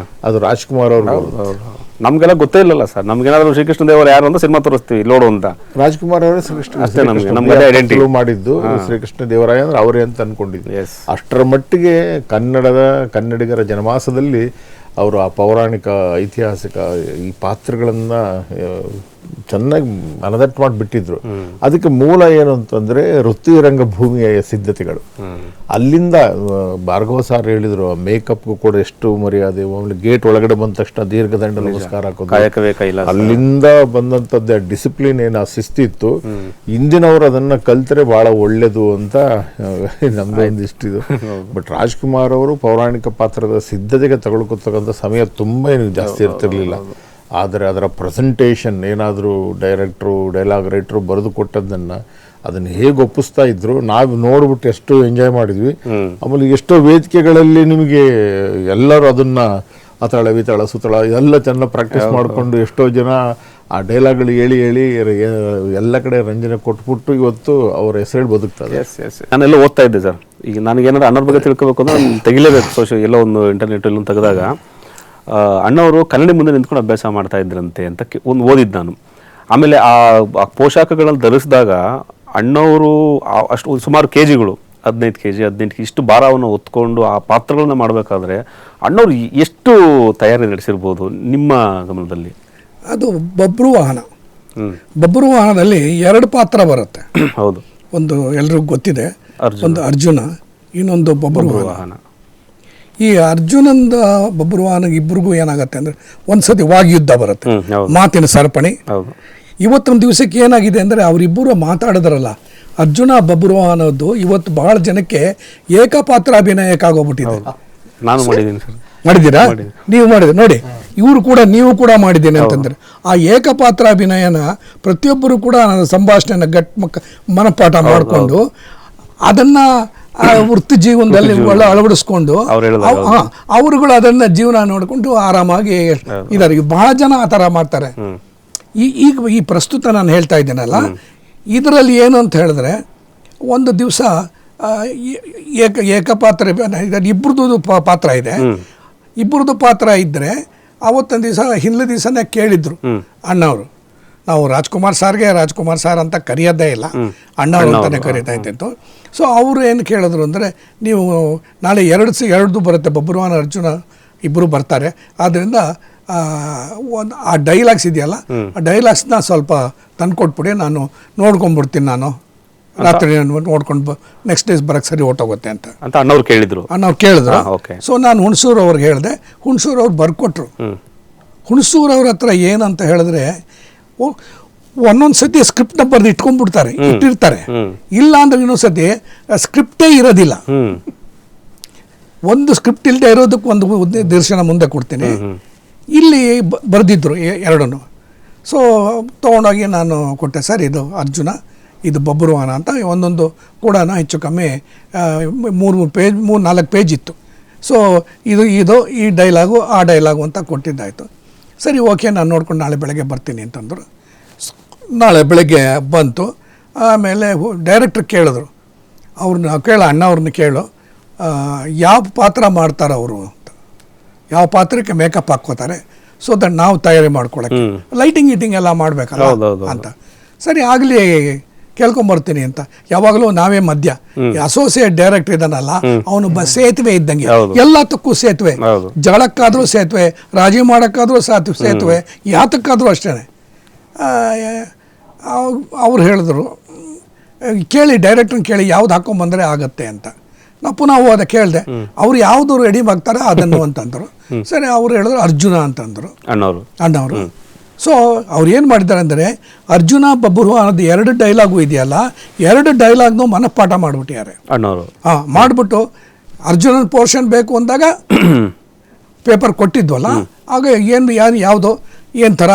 ಅದು ರಾಜ್ಕುಮಾರ್ ಅವರು. ನಮ್ಗೆಲ್ಲ ಗೊತ್ತೇ ಇಲ್ಲಲ್ಲ ಸರ್, ನಮ್ಗೇನಾದ್ರು ಶ್ರೀಕೃಷ್ಣ ದೇವರು ಯಾರು ಅಂತ ಸಿನಿಮಾ ತೋರಿಸ್ತೀವಿ ನೋಡು ಅಂತ. ರಾಜ್ಕುಮಾರ್ ಅವರೇ ಅಷ್ಟೇ ನಮ್ಗೆ ಶ್ರೀಕೃಷ್ಣ ಮಾಡಿದ್ದು ಶ್ರೀಕೃಷ್ಣ ದೇವರಾಯ ಅಂದ್ರೆ ಅವರೇ ಅಂತ ಅನ್ಕೊಂಡಿದ್ವಿ. ಅಷ್ಟರ ಮಟ್ಟಿಗೆ ಕನ್ನಡಿಗರ ಜನಮಾಸದಲ್ಲಿ ಅವರು ಆ ಪೌರಾಣಿಕ ಐತಿಹಾಸಿಕ ಈ ಪಾತ್ರಗಳನ್ನ ಚೆನ್ನಾಗಿ ಮನದಟ್ಟು ಮಾಡಿಬಿಟ್ಟಿದ್ರು. ಅದಕ್ಕೆ ಮೂಲ ಏನು ಅಂತಂದ್ರೆ ವೃತ್ತಿ ರಂಗಭೂಮಿಯ ಸಿದ್ಧತೆಗಳು. ಅಲ್ಲಿಂದ ಭಾರ್ಗವ ಸಾರ್ ಹೇಳಿದ್ರು, ಮೇಕಪ್ಗೂ ಕೂಡ ಎಷ್ಟು ಮರ್ಯಾದೆ, ಆಮೇಲೆ ಗೇಟ್ ಒಳಗಡೆ ಬಂದ ತಕ್ಷಣ ದೀರ್ಘದಂಡ ನಮಸ್ಕಾರ ಹಾಕೋದು, ಅಲ್ಲಿಂದ ಬಂದಂಥದ್ದೇ ಡಿಸಿಪ್ಲಿನ್ ಏನು ಆ ಶಿಸ್ತಿತ್ತು. ಇಂದಿನವರು ಅದನ್ನ ಕಲ್ತರೆ ಬಹಳ ಒಳ್ಳೇದು ಅಂತ ನಮ್ದು ಒಂದಿಷ್ಟಿದು. ಬಟ್ ರಾಜ್ಕುಮಾರ್ ಅವರು ಪೌರಾಣಿಕ ಪಾತ್ರದ ಸಿದ್ಧತೆಗೆ ತಗೊಳ್ಕೊತಕ್ಕಂಥ ಸಮಯ ತುಂಬಾ ಏನು ಜಾಸ್ತಿ ಇರ್ತಿರ್ಲಿಲ್ಲ. ಆದರೆ ಅದರ ಪ್ರೆಸೆಂಟೇಷನ್ ಏನಾದರೂ ಡೈರೆಕ್ಟ್ರು ಡೈಲಾಗ್ ರೈಟ್ರು ಬರೆದು ಕೊಟ್ಟದ್ದನ್ನು ಅದನ್ನು ಹೇಗೆ ಒಪ್ಪಿಸ್ತಾ ಇದ್ರು, ನಾವು ನೋಡ್ಬಿಟ್ಟು ಎಷ್ಟು ಎಂಜಾಯ್ ಮಾಡಿದ್ವಿ. ಆಮೇಲೆ ಎಷ್ಟೋ ವೇದಿಕೆಗಳಲ್ಲಿ ನಿಮಗೆ ಎಲ್ಲರೂ ಅದನ್ನ ಅತಳ ವಿತಳ ಸುತಳ ಎಲ್ಲ ಚೆನ್ನಾಗಿ ಪ್ರಾಕ್ಟೀಸ್ ಮಾಡಿಕೊಂಡು ಎಷ್ಟೋ ಜನ ಆ ಡೈಲಾಗ್ಗಳು ಹೇಳಿ ಎಲ್ಲ ಕಡೆ ರಂಜನೆ ಕೊಟ್ಬಿಟ್ಟು ಇವತ್ತು ಅವ್ರ ಹೆಸರು ಬದುಕ್ತಾರೆ. ನಾನೆಲ್ಲ ಓದ್ತಾ ಇದ್ದೆ ಸರ್. ಈಗ ನನಗೇನಾದ್ರು ಅಣ್ಣವ್ರ ಬಗ್ಗೆ ತಿಳ್ಕೊಬೇಕು ಅಂದ್ರೆ ನಾನು ತೆಗಿಲೇಬೇಕು. ಸೋಷಿಯಲ್ ಎಲ್ಲೋ ಒಂದು ಇಂಟರ್ನೆಟ್ ಎಲ್ಲ ತೆಗೆದಾಗ ಅಣ್ಣವರು ಕನ್ನಡಿ ಮುಂದೆ ನಿಂತ್ಕೊಂಡು ಅಭ್ಯಾಸ ಮಾಡ್ತಾ ಇದ್ರಂತೆ ಅಂತ ಒಂದು ಓದಿದ್ದು ನಾನು. ಆಮೇಲೆ ಆ ಪೋಷಾಕಗಳನ್ನು ಧರಿಸಿದಾಗ ಅಣ್ಣವರು ಅಷ್ಟು ಸುಮಾರು ಕೆಜಿಗಳು 15 kg 18 kg ಇಷ್ಟು ಭಾರವನ್ನು ಹೊತ್ಕೊಂಡು ಆ ಪಾತ್ರಗಳನ್ನ ಮಾಡಬೇಕಾದ್ರೆ ಅಣ್ಣವ್ರು ಎಷ್ಟು ತಯಾರಿ ನಡೆಸಿರ್ಬೋದು ನಿಮ್ಮ ಗಮನದಲ್ಲಿ? ಅದು ಬಬ್ರು ವಾಹನ. ಬಬ್ರು ವಾಹನದಲ್ಲಿ 2 ಪಾತ್ರ ಬರುತ್ತೆ. ಹೌದು, ಒಂದು ಎಲ್ರಿಗೂ ಗೊತ್ತಿದೆ, ಒಂದು ಅರ್ಜುನ, ಇನ್ನೊಂದು ಬಬ್ರು ವಾಹನ. ಈ ಅರ್ಜುನಂದ ಬಬ್ರು ವಾಹನ ಇಬ್ಬರಿಗೂ ಏನಾಗುತ್ತೆ ಅಂದರೆ ಒಂದ್ಸತಿ ವಾಗ್ಯುದ್ಧ ಬರುತ್ತೆ, ಮಾತಿನ ಸರಪಣಿ. ಇವತ್ತೊಂದು ದಿವಸಕ್ಕೆ ಏನಾಗಿದೆ ಅಂದರೆ ಅವರಿಬ್ಬರು ಮಾತಾಡಿದ್ರಲ್ಲ, ಅರ್ಜುನ ಬಬ್ರು ವಾಹನದ್ದು ಇವತ್ತು ಬಹಳ ಜನಕ್ಕೆ ಏಕಪಾತ್ರ ಅಭಿನಯಕ್ಕಾಗೋಗ್ಬಿಟ್ಟಿದೆ. ನಾನು ಮಾಡಿದ್ದೀನಿ ಸರ್. ಮಾಡಿದ್ದೀರಾ? ನೀವು ಮಾಡಿದ್ರೆ ನೋಡಿ, ಇವರು ಕೂಡ ನೀವು ಕೂಡ ಮಾಡಿದ್ದೀನಿ ಅಂತಂದ್ರೆ ಆ ಏಕಪಾತ್ರ ಅಭಿನಯನ ಪ್ರತಿಯೊಬ್ಬರು ಕೂಡ ಸಂಭಾಷಣೆನ ಮನಪಾಠ ಮಾಡಿಕೊಂಡು ಅದನ್ನ ವೃತ್ತಿ ಜೀವನದಲ್ಲಿ ಅಳವಡಿಸ್ಕೊಂಡು ಅವರುಗಳು ಅದನ್ನ ಜೀವನ ನೋಡಿಕೊಂಡು ಆರಾಮಾಗಿ ಇದ್ದಾರೆ. ಬಹಳ ಜನ ಆ ಥರ ಮಾಡ್ತಾರೆ. ಈಗ ಈ ಪ್ರಸ್ತುತ ನಾನು ಹೇಳ್ತಾ ಇದ್ದೀನಲ್ಲ, ಇದರಲ್ಲಿ ಏನು ಅಂತ ಹೇಳಿದ್ರೆ ಒಂದು ದಿವಸ ಏಕಪಾತ್ರ ಇಬ್ಬರದ್ದು ಪಾತ್ರ ಇದೆ. ಇಬ್ಬರದ್ದು ಪಾತ್ರ ಇದ್ದರೆ ಅವತ್ತೊಂದು ದಿವಸ ಹಿಂದಿನ ದಿವಸನೇ ಕೇಳಿದ್ರು ಅಣ್ಣವರು, ನಾವು ರಾಜ್ಕುಮಾರ್ ಸಾರ್ ಅಂತ ಕರೆಯೋದೇ ಇಲ್ಲ, ಅಣ್ಣವರು ಅಂತಾನೆ ಕರೀತಾ ಇದ್ದಿತ್ತು. ಸೊ ಅವರು ಏನು ಕೇಳಿದ್ರು ಅಂದರೆ, ನೀವು ನಾಳೆ ಎರಡು ಬರುತ್ತೆ, ಬಬ್ರುವಾಹನ ಅರ್ಜುನ ಇಬ್ಬರು ಬರ್ತಾರೆ, ಆದ್ದರಿಂದ ಆ ಡೈಲಾಗ್ಸ್ ಇದೆಯಲ್ಲ, ಆ ಡೈಲಾಗ್ಸ್ನ ಸ್ವಲ್ಪ ತಂದುಕೊಟ್ಬಿಡಿ, ನಾನು ನೋಡ್ಕೊಂಡ್ಬಿಡ್ತೀನಿ, ನಾನು ರಾತ್ರಿ ನೋಡ್ಕೊಂಡು ನೆಕ್ಸ್ಟ್ ಡೇಸ್ ಬರೋಕ್ಕೆ ಸರಿ ಹೊಟ್ಟೋಗುತ್ತೆ ಅಂತ ಅಣ್ಣವ್ರು ಕೇಳಿದ್ರು. ಸೊ ನಾನು ಹುಣಸೂರು ಅವ್ರಿಗೆ ಹೇಳಿದೆ, ಹುಣಸೂರು ಅವ್ರು ಬರ್ಕೊಟ್ರು. ಹುಣಸೂರು ಅವ್ರ ಹತ್ರ ಏನಂತ ಹೇಳಿದ್ರೆ, ಒಂದೊಂದು ಸತಿ ಸ್ಕ್ರಿಪ್ಟ್ನ ಬರೆದು ಇಟ್ಟಿರ್ತಾರೆ, ಇಲ್ಲ ಅಂದ್ರೆ ಇನ್ನೊಂದು ಸತಿ ಸ್ಕ್ರಿಪ್ಟೇ ಇರೋದಿಲ್ಲ. ಒಂದು ಸ್ಕ್ರಿಪ್ಟ್ ಇಲ್ಲದೆ ಇರೋದಕ್ಕೆ ಒಂದು ದರ್ಶನ ಮುಂದೆ ಕೊಡ್ತೀನಿ. ಇಲ್ಲಿ ಬರೆದಿದ್ರು ಎರಡನ್ನು. ಸೊ ತೊಗೊಂಡೋಗಿ ನಾನು ಕೊಟ್ಟೆ, ಸರ್ ಇದು ಅರ್ಜುನ, ಇದು ಬಬ್ರುವಾಹನ ಅಂತ ಒಂದೊಂದು ಕೂಡ ಹೆಚ್ಚು ಕಮ್ಮಿ 3-4 ಪೇಜ್ ಇತ್ತು. ಸೊ ಇದು ಈ ಡೈಲಾಗು ಆ ಡೈಲಾಗು ಅಂತ ಕೊಟ್ಟಿದ್ದಾಯಿತು. ಸರಿ, ಓಕೆ, ನಾನು ನೋಡ್ಕೊಂಡು ನಾಳೆ ಬೆಳಗ್ಗೆ ಬರ್ತೀನಿ ಅಂತಂದರು. ನಾಳೆ ಬೆಳಗ್ಗೆ ಬಂತು. ಆಮೇಲೆ ಡೈರೆಕ್ಟ್ರ್ ಕೇಳಿದ್ರು, ಅಣ್ಣ ಅವ್ರನ್ನ ಕೇಳು, ಯಾವ ಪಾತ್ರ ಮಾಡ್ತಾರೆ ಅವರು ಅಂತ, ಯಾವ ಪಾತ್ರಕ್ಕೆ ಮೇಕಪ್ ಹಾಕ್ಕೋತಾರೆ, ಸೊ ದಟ್ ನಾವು ತಯಾರಿ ಮಾಡ್ಕೊಳಕ್ಕೆ ಲೈಟಿಂಗ್ ಎಲ್ಲ ಮಾಡಬೇಕಲ್ಲ ಅಂತ. ಸರಿ ಆಗಲಿ, ಕೇಳ್ಕೊಂಬರ್ತೀನಿ ಅಂತ. ಯಾವಾಗಲೂ ನಾವೇ ಮಧ್ಯ, ಅಸೋಸಿಯೇಟ್ ಡೈರೆಕ್ಟರ್ ಇದ್ದಾನಲ್ಲ ಅವನು ಸೇತುವೆ ಇದ್ದಂಗೆ, ಎಲ್ಲದಕ್ಕೂ ಸೇತುವೆ, ಜಗಳಕ್ಕಾದ್ರೂ ಸೇತುವೆ, ರಾಜಿ ಮಾಡೋಕ್ಕಾದ್ರೂ ಸೇತುವೆ, ಯಾತಕ್ಕಾದ್ರೂ ಅಷ್ಟೇ. ಅವ್ರು ಹೇಳಿದ್ರು, ಕೇಳಿ ಡೈರೆಕ್ಟ್ರನ್ನ ಕೇಳಿ ಯಾವ್ದು ಹಾಕೊಂಬಂದರೆ ಆಗತ್ತೆ ಅಂತ. ನಾವು ಪುನಃ ಹೋದ ಕೇಳಿದೆ, ಅವ್ರು ಯಾವುದು ರೆಡಿ ಮಾಡ್ತಾರೆ ಅದನ್ನು ಅಂತಂದರು. ಸರಿ, ಅವ್ರು ಹೇಳಿದ್ರು ಅರ್ಜುನ ಅಂತಂದರು ಅಣ್ಣವರು. ಸೊ ಅವ್ರು ಏನು ಮಾಡಿದ್ದಾರೆ ಅಂದರೆ, ಅರ್ಜುನ ಬಬ್ರುವಾಹನದ 2 ಡೈಲಾಗು ಇದೆಯಲ್ಲ, 2 ಡೈಲಾಗ್ನು ಮನಪಾಠ ಮಾಡಿಬಿಟ್ಟಿದ್ದಾರೆ ಅಣ್ಣವರು. ಮಾಡಿಬಿಟ್ಟು ಅರ್ಜುನನ ಪೋರ್ಷನ್ ಬೇಕು ಅಂದಾಗ ಪೇಪರ್ ಕೊಟ್ಟಿದ್ವಲ್ಲ, ಆಗ ಯಾವುದೋ ಏನು ಥರ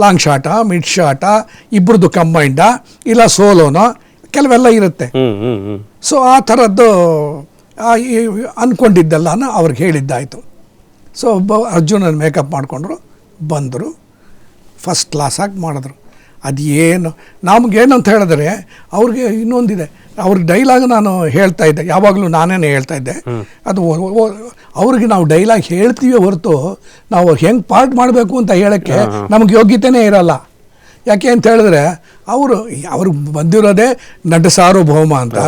ಲಾಂಗ್ ಶಾಟಾ, ಮಿಡ್ ಶಾಟಾ, ಇಬ್ಬರದ್ದು ಕಂಬೈಂಡಾ, ಇಲ್ಲ ಸೋಲೋನೋ, ಕೆಲವೆಲ್ಲ ಇರುತ್ತೆ. ಸೊ ಆ ಥರದ್ದು ಅಂದ್ಕೊಂಡಿದ್ದಲ್ಲ ಅವ್ರಿಗೆ ಹೇಳಿದ್ದಾಯಿತು. ಸೊ ಅರ್ಜುನನ ಮೇಕಪ್ ಮಾಡಿಕೊಂಡ್ರು, ಬಂದರು, ಫಸ್ಟ್ ಕ್ಲಾಸಾಗಿ ಮಾಡಿದ್ರು. ಅದೇನು ನಮಗೇನಂತ ಹೇಳಿದ್ರೆ, ಅವ್ರಿಗೆ ಇನ್ನೊಂದಿದೆ, ಅವ್ರ ಡೈಲಾಗ್ ನಾನು ಹೇಳ್ತಾ ಇದ್ದೆ, ಯಾವಾಗಲೂ ನಾನೇ ಹೇಳ್ತಾ ಇದ್ದೆ. ಅದು ಅವ್ರಿಗೆ ನಾವು ಡೈಲಾಗ್ ಹೇಳ್ತೀವಿ ಹೊರತು ನಾವು ಹೆಂಗೆ ಪಾರ್ಟ್ ಮಾಡಬೇಕು ಅಂತ ಹೇಳೋಕ್ಕೆ ನಮಗೆ ಯೋಗ್ಯತೆಯೇ ಇರಲ್ಲ. ಯಾಕೆ ಅಂತ ಹೇಳಿದ್ರೆ ಅವ್ರಿಗೆ ಬಂದಿರೋದೇ ನಟ ಸಾರ್ವಭೌಮ ಅಂತ.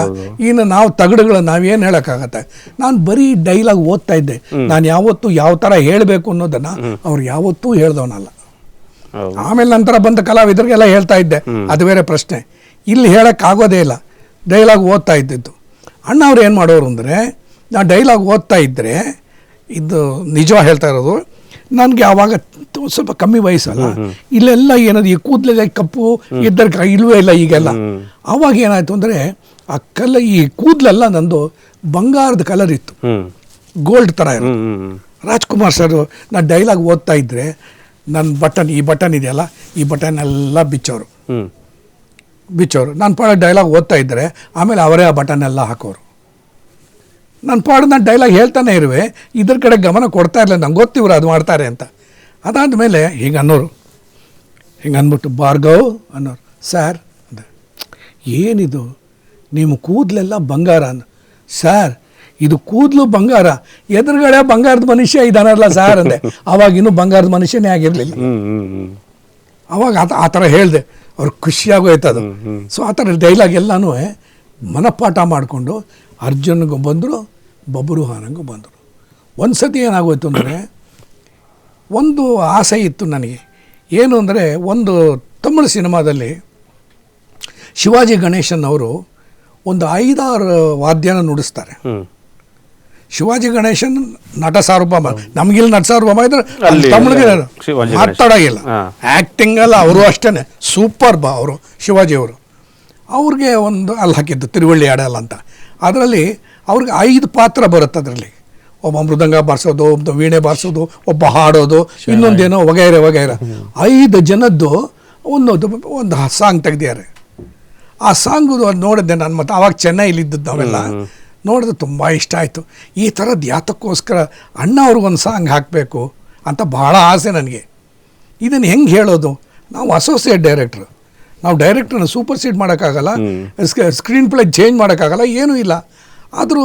ಇನ್ನು ನಾವು ತಗಡುಗಳು ನಾವೇನು ಹೇಳೋಕ್ಕಾಗತ್ತೆ. ನಾನು ಬರೀ ಡೈಲಾಗ್ ಓದ್ತಾ ಇದ್ದೆ. ನಾನು ಯಾವತ್ತೂ ಯಾವ ಥರ ಹೇಳಬೇಕು ಅನ್ನೋದನ್ನು ಅವ್ರು ಯಾವತ್ತೂ ಹೇಳ್ದವನಲ್ಲ. ಆಮೇಲೆ ನಂತರ ಬಂದ ಕಲಾವಿದರಿಗೆಲ್ಲ ಹೇಳ್ತಾ ಇದ್ದೆ, ಅದು ಬೇರೆ ಪ್ರಶ್ನೆ. ಇಲ್ಲಿ ಹೇಳೋಕ್ಕಾಗೋದೇ ಇಲ್ಲ, ಡೈಲಾಗ್ ಓದ್ತಾ ಇದ್ದಿದ್ದು. ಅಣ್ಣ ಅವ್ರು ಏನು ಮಾಡೋರು ಅಂದರೆ, ನಾನು ಡೈಲಾಗ್ ಓದ್ತಾ ಇದ್ದರೆ, ಇದು ನಿಜ ಹೇಳ್ತಾ ಇರೋದು, ನನಗೆ ಆವಾಗ ಸ್ವಲ್ಪ ಕಮ್ಮಿ ವಯಸ್ಸಲ್ಲ, ಇಲ್ಲೆಲ್ಲ ಏನದು ಈ ಕೂದಲೆಲ್ಲ ಕಪ್ಪು ಇದ್ದರ ಇಲ್ವೇ ಇಲ್ಲ ಈಗೆಲ್ಲ. ಆವಾಗ ಏನಾಯಿತು ಅಂದರೆ, ಆ ಈ ಕೂದಲೆಲ್ಲ ನಂದು ಬಂಗಾರದ ಕಲರ್ ಇತ್ತು, ಗೋಲ್ಡ್ ಥರ ಇರೋದು. ರಾಜ್ಕುಮಾರ್ ಸರ್ ನಾನು ಡೈಲಾಗ್ ಓದ್ತಾ ಇದ್ದರೆ ನನ್ನ ಈ ಬಟನ್ ಇದೆಯಲ್ಲ, ಈ ಬಟನ್ ಎಲ್ಲ ಬಿಚ್ಚೋರು. ನಾನು ಡೈಲಾಗ್ ಓದ್ತಾ ಇದ್ದರೆ ಆಮೇಲೆ ಅವರೇ ಆ ಬಟನ್ ಎಲ್ಲ ಹಾಕೋರು. ನಾನು ಡೈಲಾಗ್ ಹೇಳ್ತಾನೆ ಇರುವೆ, ಇದ್ರ ಕಡೆ ಗಮನ ಕೊಡ್ತಾ ಇರಲಿಲ್ಲ. ನಂಗೆ ಗೊತ್ತಿವ್ರು ಅದು ಮಾಡ್ತಾರೆ ಅಂತ. ಅದಾದಮೇಲೆ ಹಿಂಗೆ ಅನ್ನೋರು, ಹಿಂಗೆ ಅಂದ್ಬಿಟ್ಟು ಭಾರ್ಗವ್ ಅನ್ನೋರು, ಸರ್ ಅಂದೆ, ಏನಿದು ನಿಮ್ಮ ಕೂದಲೆಲ್ಲ ಬಂಗಾರ ಅಂದ. ಸರ್ ಇದು ಕೂದಲು ಬಂಗಾರ, ಎದುರುಗಡೆ ಬಂಗಾರದ ಮನುಷ್ಯ ಇದ್ದಾನಲ್ಲ ಸರ್ ಅಂದೆ. ಅವಾಗ ಇನ್ನೂ ಬಂಗಾರದ ಮನುಷ್ಯನೇ ಆಗಿರಲಿಲ್ಲ. ಅವಾಗ ಆ ಥರ ಹೇಳಿದೆ, ಅವ್ರಿಗೆ ಖುಷಿಯಾಗೋಯ್ತು ಅದು. ಸೊ ಆ ಥರ ಡೈಲಾಗ್ ಎಲ್ಲನೂ ಮನಪಾಠ ಮಾಡಿಕೊಂಡು ಅರ್ಜುನ್ಗೂ ಬಂದರು, ಬಬ್ರುವಾಹನ್ಗೂ ಬಂದರು. ಒಂದು ಸತಿ ಏನಾಗೋಯ್ತು ಅಂದರೆ, ಒಂದು ಆಸೆ ಇತ್ತು ನನಗೆ. ಏನು ಅಂದರೆ, ಒಂದು ತಮಿಳು ಸಿನಿಮಾದಲ್ಲಿ ಶಿವಾಜಿ ಗಣೇಶನ್ ಅವರು ಒಂದು 5-6 ವಾದ್ಯನ ನುಡಿಸ್ತಾರೆ. ಶಿವಾಜಿ ಗಣೇಶನ್ ನಟ ಸಾರ್ವಭೌಮ, ನಮಗಿಲ್ಲಿ ನಟ ಸಾರ್ವಭೌಮ ಇದ್ರೆ ತಮಿಳಿಗೆ ಮಾತಾಡೋಗಿಲ್ಲ. ಆ್ಯಕ್ಟಿಂಗಲ್ಲ ಅವರು ಅಷ್ಟೇ ಸೂಪರ್ ಅವರು ಶಿವಾಜಿ ಅವರು. ಅವ್ರಿಗೆ ಒಂದು ಅಲ್ಲಿ ಹಾಕಿದ್ದು ತಿರುವಳ್ಳಿ ಆಡಲ್ಲ ಅಂತ. ಅದರಲ್ಲಿ ಅವ್ರಿಗೆ 5 ಪಾತ್ರ ಬರುತ್ತೆ. ಅದರಲ್ಲಿ ಒಬ್ಬ ಮೃದಂಗ ಬಾರಿಸೋದು, ಒಬ್ಬ ವೀಣೆ ಬಾರಿಸೋದು, ಒಬ್ಬ ಹಾಡೋದು, ಇನ್ನೊಂದೇನೋ ವಗೈರೆ 5 ಜನದ್ದು ಒಂದು ಸಾಂಗ್ ತೆಗ್ದಿದ್ದಾರೆ. ಆ ಸಾಂಗು ನೋಡಿದ್ದೆ ನಾನು. ಮತ್ತು ಆವಾಗ ಚೆನ್ನೈಲಿದ್ದದ್ದು ನಾವೆಲ್ಲ ನೋಡಿದ್ರೆ ತುಂಬ ಇಷ್ಟ ಆಯಿತು. ಈ ಥರದ್ದು ಯಾತಕ್ಕೋಸ್ಕರ ಅಣ್ಣ ಅವ್ರಿಗೊಂದು ಸಾಂಗ್ ಹಾಕಬೇಕು ಅಂತ ಭಾಳ ಆಸೆ ನನಗೆ. ಇದನ್ನು ಹೆಂಗೆ ಹೇಳೋದು? ನಾವು ಅಸೋಸಿಯೇಟ್ ಡೈರೆಕ್ಟ್ರು, ನಾವು ಡೈರೆಕ್ಟ್ರನ್ನ ಸೂಪರ್ಸೀಡ್ ಮಾಡೋಕ್ಕಾಗಲ್ಲ, ಸ್ಕ್ರೀನ್ ಪ್ಲೇ ಚೇಂಜ್ ಮಾಡೋಕ್ಕಾಗಲ್ಲ, ಏನೂ ಇಲ್ಲ. ಆದರೂ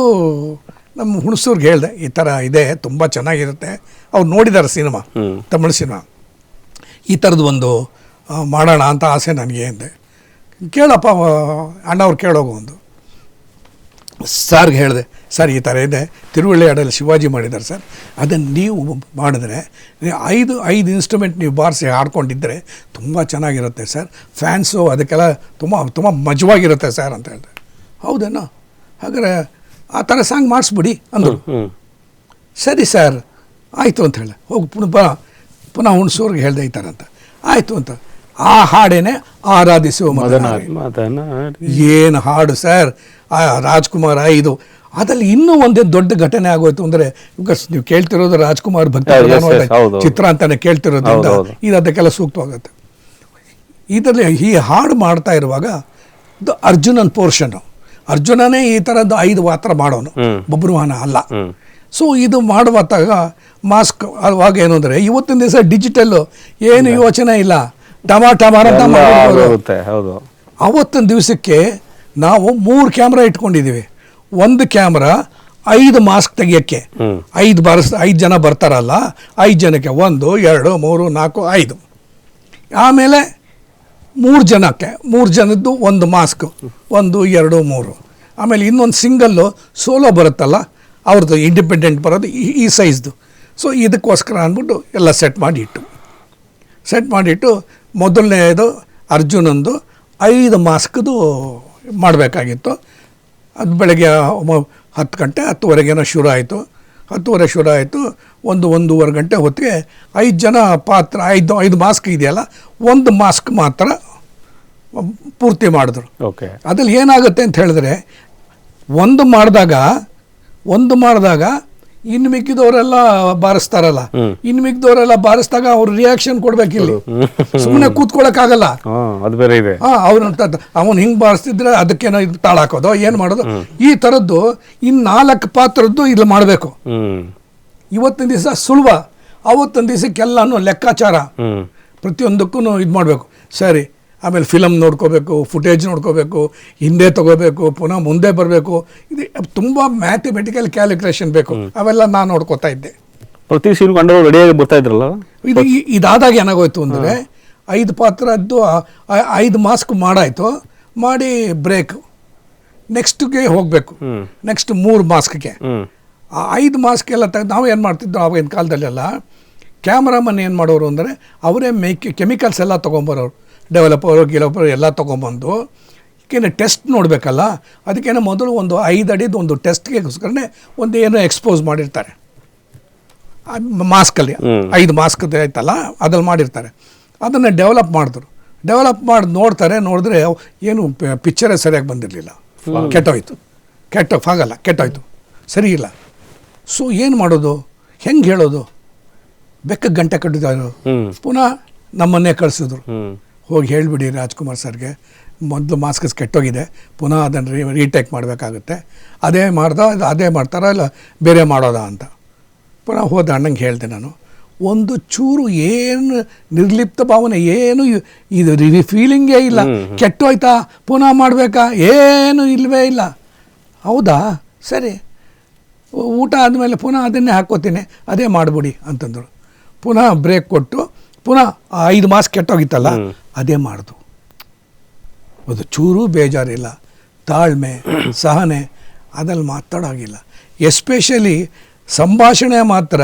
ನಮ್ಮ ಹುಣಸೂರ್ಗೆ ಹೇಳಿದೆ, ಈ ಥರ ಇದೆ, ತುಂಬ ಚೆನ್ನಾಗಿರುತ್ತೆ. ಅವ್ರು ನೋಡಿದ್ದಾರೆ ಸಿನಿಮಾ, ತಮಿಳು ಸಿನಿಮಾ, ಈ ಥರದ್ದು ಒಂದು ಮಾಡೋಣ ಅಂತ ಆಸೆ ನನಗೆ ಅಂದೆ. ಕೇಳಪ್ಪ ಅಣ್ಣವ್ರು ಕೇಳೋಗು ಒಂದು. ಸರ್ಗೆ ಹೇಳಿದೆ, ಸರ್ ಈ ಥರ ಇದೆ, ತಿರುವಳ್ಳಿ ಹಾಡಲ್ಲಿ ಶಿವಾಜಿ ಮಾಡಿದ್ದಾರೆ ಸರ್, ಅದನ್ನು ನೀವು ಮಾಡಿದ್ರೆ 5 ಇನ್ಸ್ಟ್ರೂಮೆಂಟ್ ನೀವು ಬಾರಿಸಿ ಹಾಡ್ಕೊಂಡಿದ್ದರೆ ತುಂಬ ಚೆನ್ನಾಗಿರುತ್ತೆ ಸರ್, ಫ್ಯಾನ್ಸು ಅದಕ್ಕೆಲ್ಲ ತುಂಬ ಮಜವಾಗಿರುತ್ತೆ ಸರ್ ಅಂತ ಹೇಳಿದೆ. ಹೌದೇನೋ, ಹಾಗಾದ್ರೆ ಆ ಥರ ಸಾಂಗ್ ಮಾಡಿಸ್ಬಿಡಿ ಅಂದರು. ಸರಿ ಸರ್ ಆಯಿತು ಅಂತ ಹೇಳಿ ಹೋಗಿ ಪುನಃ ಹುಣಸೂರ್ಗೆ ಹೇಳಿದೆ ಈ ಥರ ಅಂತ. ಆಯಿತು ಅಂತ ಆ ಹಾಡೇನೆ ಆರಾಧಿಸುವ ಮದನಾರಿ. ಏನು ಹಾಡು ಸರ್, ರಾಜ್ಕುಮಾರ್ 5. ಅದರಲ್ಲಿ ಇನ್ನೂ ಒಂದೇ ದೊಡ್ಡ ಘಟನೆ ಆಗೋಯ್ತು ಅಂದರೆ, ಬಿಕಾಸ್ ನೀವು ಕೇಳ್ತಿರೋದು ರಾಜ್ಕುಮಾರ್ ಭಕ್ತಿ ಚಿತ್ರ ಅಂತಾನೆ ಕೇಳ್ತಿರೋದ್ರಿಂದ ಇದು ಅದಕ್ಕೆಲ್ಲ ಸೂಕ್ತವಾಗುತ್ತೆ. ಇದರಲ್ಲಿ ಈ ಹಾಡು ಮಾಡ್ತಾ ಇರುವಾಗ ಇದು ಅರ್ಜುನನ್ ಪೋರ್ಷನ್ನು, ಅರ್ಜುನನೇ ಈ ಥರದ್ದು 5 ಪಾತ್ರ ಮಾಡೋನು, ಬಬ್ರುವಾಹನ ಅಲ್ಲ. ಸೊ ಇದು ಮಾಡುವಾಗ ಮಾಸ್ಕ್ ಅವಾಗ ಏನು ಅಂದರೆ, ಇವತ್ತಿನ ದಿವಸ ಡಿಜಿಟಲ್ಲು ಏನು ಯೋಚನೆ ಇಲ್ಲ, ಟಮಾರ ಅಂತ ಮಾಡ್ಬೋದು. ಅವತ್ತಿನ ದಿವಸಕ್ಕೆ ನಾವು 3 ಕ್ಯಾಮ್ರಾ ಇಟ್ಕೊಂಡಿದ್ದೀವಿ. ಒಂದು ಕ್ಯಾಮ್ರಾ 5 ಮಾಸ್ಕ್ ತೆಗಿಯೋಕ್ಕೆ, 5 ಜನ ಬರ್ತಾರಲ್ಲ, 5 ಜನಕ್ಕೆ 1 2 3 4 5. ಆಮೇಲೆ 3 ಜನಕ್ಕೆ 3 ಜನದ್ದು ಒಂದು ಮಾಸ್ಕ್, 1 2 3. ಆಮೇಲೆ ಇನ್ನೊಂದು ಸಿಂಗಲ್ಲು ಸೋಲೋ ಬರುತ್ತಲ್ಲ, ಅವ್ರದ್ದು ಇಂಡಿಪೆಂಡೆಂಟ್ ಬರೋದು ಈ ಸೈಜ್ದು. ಸೊ ಇದಕ್ಕೋಸ್ಕರ ಅಂದ್ಬಿಟ್ಟು ಎಲ್ಲ ಸೆಟ್ ಮಾಡಿಟ್ಟು ಮೊದಲನೇದು ಅರ್ಜುನಂದು 5 ಮಾಸ್ಕ್ದು ಮಾಡಬೇಕಾಗಿತ್ತು. ಅದು ಬೆಳಗ್ಗೆ 10 ಗಂಟೆ 10:30 ಶುರು ಆಯಿತು. 10:30 ಶುರು ಆಯಿತು. 1-1:30 ಗಂಟೆ ಹೊತ್ತಿಗೆ 5 ಜನ ಪಾತ್ರ, 5 ಮಾಸ್ಕ್ ಇದೆಯಲ್ಲ, 1 ಮಾಸ್ಕ್ ಮಾತ್ರ ಪೂರ್ತಿ ಮಾಡಿದ್ರು. ಅದ್ರಲ್ಲಿ ಏನಾಗುತ್ತೆ ಅಂತ ಹೇಳಿದ್ರೆ, ಒಂದು ಮಾಡಿದಾಗ ಇನ್ನು ಮಿಕ್ಕಿದವರೆಲ್ಲ ಬಾರಿಸ್ತಾರಲ್ಲ, ಇನ್ನು ಮಿಕ್ಕಿದವರೆಲ್ಲ ಬಾರಿಸಿದಾಗ ಅವ್ರು ರಿಯಾಕ್ಷನ್ ಕೊಡ್ಬೇಕಿಲ್ಲ, ಸುಮ್ಮನೆ ಕೂತ್ಕೊಳ್ಳೋಕ್ಕಾಗಲ್ಲ. ಅದು ಬೇರೆ ಇದೆ. ಅವನು ಹಿಂಗೆ ಬಾರಿಸ್ತಿದ್ರೆ ಅದಕ್ಕೇನೋ ಇದು ತಾಳ ಹಾಕೋದು, ಏನು ಮಾಡೋದು, ಈ ಥರದ್ದು ಇನ್ನು 4 ಪಾತ್ರದ್ದು ಇಲ್ಲಿ ಮಾಡಬೇಕು. ಇವತ್ತಿನ ದಿವಸ ಸುಲಭ, ಅವತ್ತಿನ ದಿವಸಕ್ಕೆಲ್ಲನೂ ಲೆಕ್ಕಾಚಾರ, ಪ್ರತಿಯೊಂದಕ್ಕೂ ಇದು ಮಾಡಬೇಕು. ಸರಿ ಆಮೇಲೆ ಫಿಲಮ್ ನೋಡ್ಕೋಬೇಕು, ಫುಟೇಜ್ ನೋಡ್ಕೋಬೇಕು, ಹಿಂದೆ ತಗೋಬೇಕು, ಪುನಃ ಮುಂದೆ ಬರಬೇಕು. ಇದು ತುಂಬ ಮ್ಯಾಥಮೆಟಿಕಲ್ ಕ್ಯಾಲ್ಕುಲೇಷನ್ ಬೇಕು. ಅವೆಲ್ಲ ನಾನು ನೋಡ್ಕೋತಾ ಇದ್ದೆ. ಪ್ರತಿ ಸೀನ್ ಕಂಡು ರೆಡಿಯಾಗಿ ಬರ್ತಾ ಇದ್ರಲ್ಲ. ಇದಾದಾಗ ಏನಾಗೋಯ್ತು ಅಂದರೆ 5 ಪಾತ್ರದ್ದು 5 ಮಾಸ್ಕ್ ಮಾಡಾಯಿತು, ಮಾಡಿ ಬ್ರೇಕ್, ನೆಕ್ಸ್ಟ್ಗೆ ಹೋಗಬೇಕು, ನೆಕ್ಸ್ಟ್ 3 ಮಾಸ್ಕ್ಗೆ. ಆ 5 ಮಾಸ್ಕ್ ಎಲ್ಲ ತೆಗೆದು ನಾವು ಏನು ಮಾಡ್ತಿದ್ದೋ ಆವಾಗಿನ ಕಾಲದಲ್ಲೆಲ್ಲ, ಕ್ಯಾಮ್ರಾಮನ್ ಏನು ಮಾಡೋರು ಅಂದರೆ ಅವರೇ ಕೆಮಿಕಲ್ಸ್ ಎಲ್ಲ ತೊಗೊಂಬರೋರು, ಡೆವಲಪರು ಎಲ್ಲ ತೊಗೊಂಬಂದು ಟೆಸ್ಟ್ ನೋಡಬೇಕಲ್ಲ, ಅದಕ್ಕೇನೋ ಮೊದಲು ಒಂದು 5 ಅಡಿದು ಒಂದು ಟೆಸ್ಟ್ಗೆಗೋಸ್ಕರನೇ ಒಂದು ಏನೋ ಎಕ್ಸ್ಪೋಸ್ ಮಾಡಿರ್ತಾರೆ ಮಾಸ್ಕಲ್ಲಿ. 5 ಮಾಸ್ಕ್ ಆಯ್ತಲ್ಲ ಅದ್ರಲ್ಲಿ ಮಾಡಿರ್ತಾರೆ. ಅದನ್ನು ಡೆವಲಪ್ ಮಾಡಿದ್ರು. ಡೆವಲಪ್ ಮಾಡಿ ನೋಡಿದ್ರೆ ಏನು ಪಿಕ್ಚರೇ ಸರಿಯಾಗಿ ಬಂದಿರಲಿಲ್ಲ, ಕೆಟ್ಟೋಯ್ತು, ಸರಿ ಇಲ್ಲ. ಸೊ ಏನು ಮಾಡೋದು, ಹೆಂಗೆ ಹೇಳೋದು, ಬೆಕ್ಕಕ್ಕೆ ಗಂಟೆ ಕಟ್ಟಿದ್ರು. ಪುನಃ ನಮ್ಮನ್ನೇ ಕಳಿಸಿದ್ರು, ಹೋಗಿ ಹೇಳಿಬಿಡಿ ರಾಜ್ಕುಮಾರ್ ಸರ್ಗೆ, ಮೊದಲು ಮಾಸ್ಕಸ್ ಕೆಟ್ಟೋಗಿದೆ, ಪುನಃ ಅದನ್ನು ರೀಟೇಕ್ ಮಾಡಬೇಕಾಗುತ್ತೆ, ಅದೇ ಮಾಡ್ತಾರಾ ಇಲ್ಲ ಬೇರೆ ಮಾಡೋದಾ ಅಂತ. ಪುನಃ ಹೋದ ಅಣ್ಣಂಗೆ ಹೇಳಿದೆ ನಾನು, ಒಂದು ಚೂರು ಏನು ನಿರ್ಲಿಪ್ತ ಭಾವನೆ, ಏನು ಇದು ಫೀಲಿಂಗೇ ಇಲ್ಲ. ಕೆಟ್ಟೋಯ್ತಾ ಪುನಃ ಮಾಡಬೇಕಾ, ಏನು ಇಲ್ಲವೇ ಇಲ್ಲ. ಹೌದಾ, ಸರಿ, ಊಟ ಆದಮೇಲೆ ಪುನಃ ಅದನ್ನೇ ಹಾಕ್ಕೋತೀನಿ, ಅದೇ ಮಾಡಿಬಿಡಿ ಅಂತಂದರು. ಪುನಃ ಬ್ರೇಕ್ ಕೊಟ್ಟು ಪುನಃ 5 ಮಾಸ್ಕ್ ಕೆಟ್ಟೋಗಿತ್ತಲ್ಲ ಅದೇ ಮಾಡ್ದು. ಅದು ಚೂರು ಬೇಜಾರಿಲ್ಲ, ತಾಳ್ಮೆ, ಸಹನೆ, ಅದಲ್ಲಿ ಮಾತಾಡೋಗಿಲ್ಲ. ಎಸ್ಪೆಷಲಿ ಸಂಭಾಷಣೆ ಮಾತ್ರ,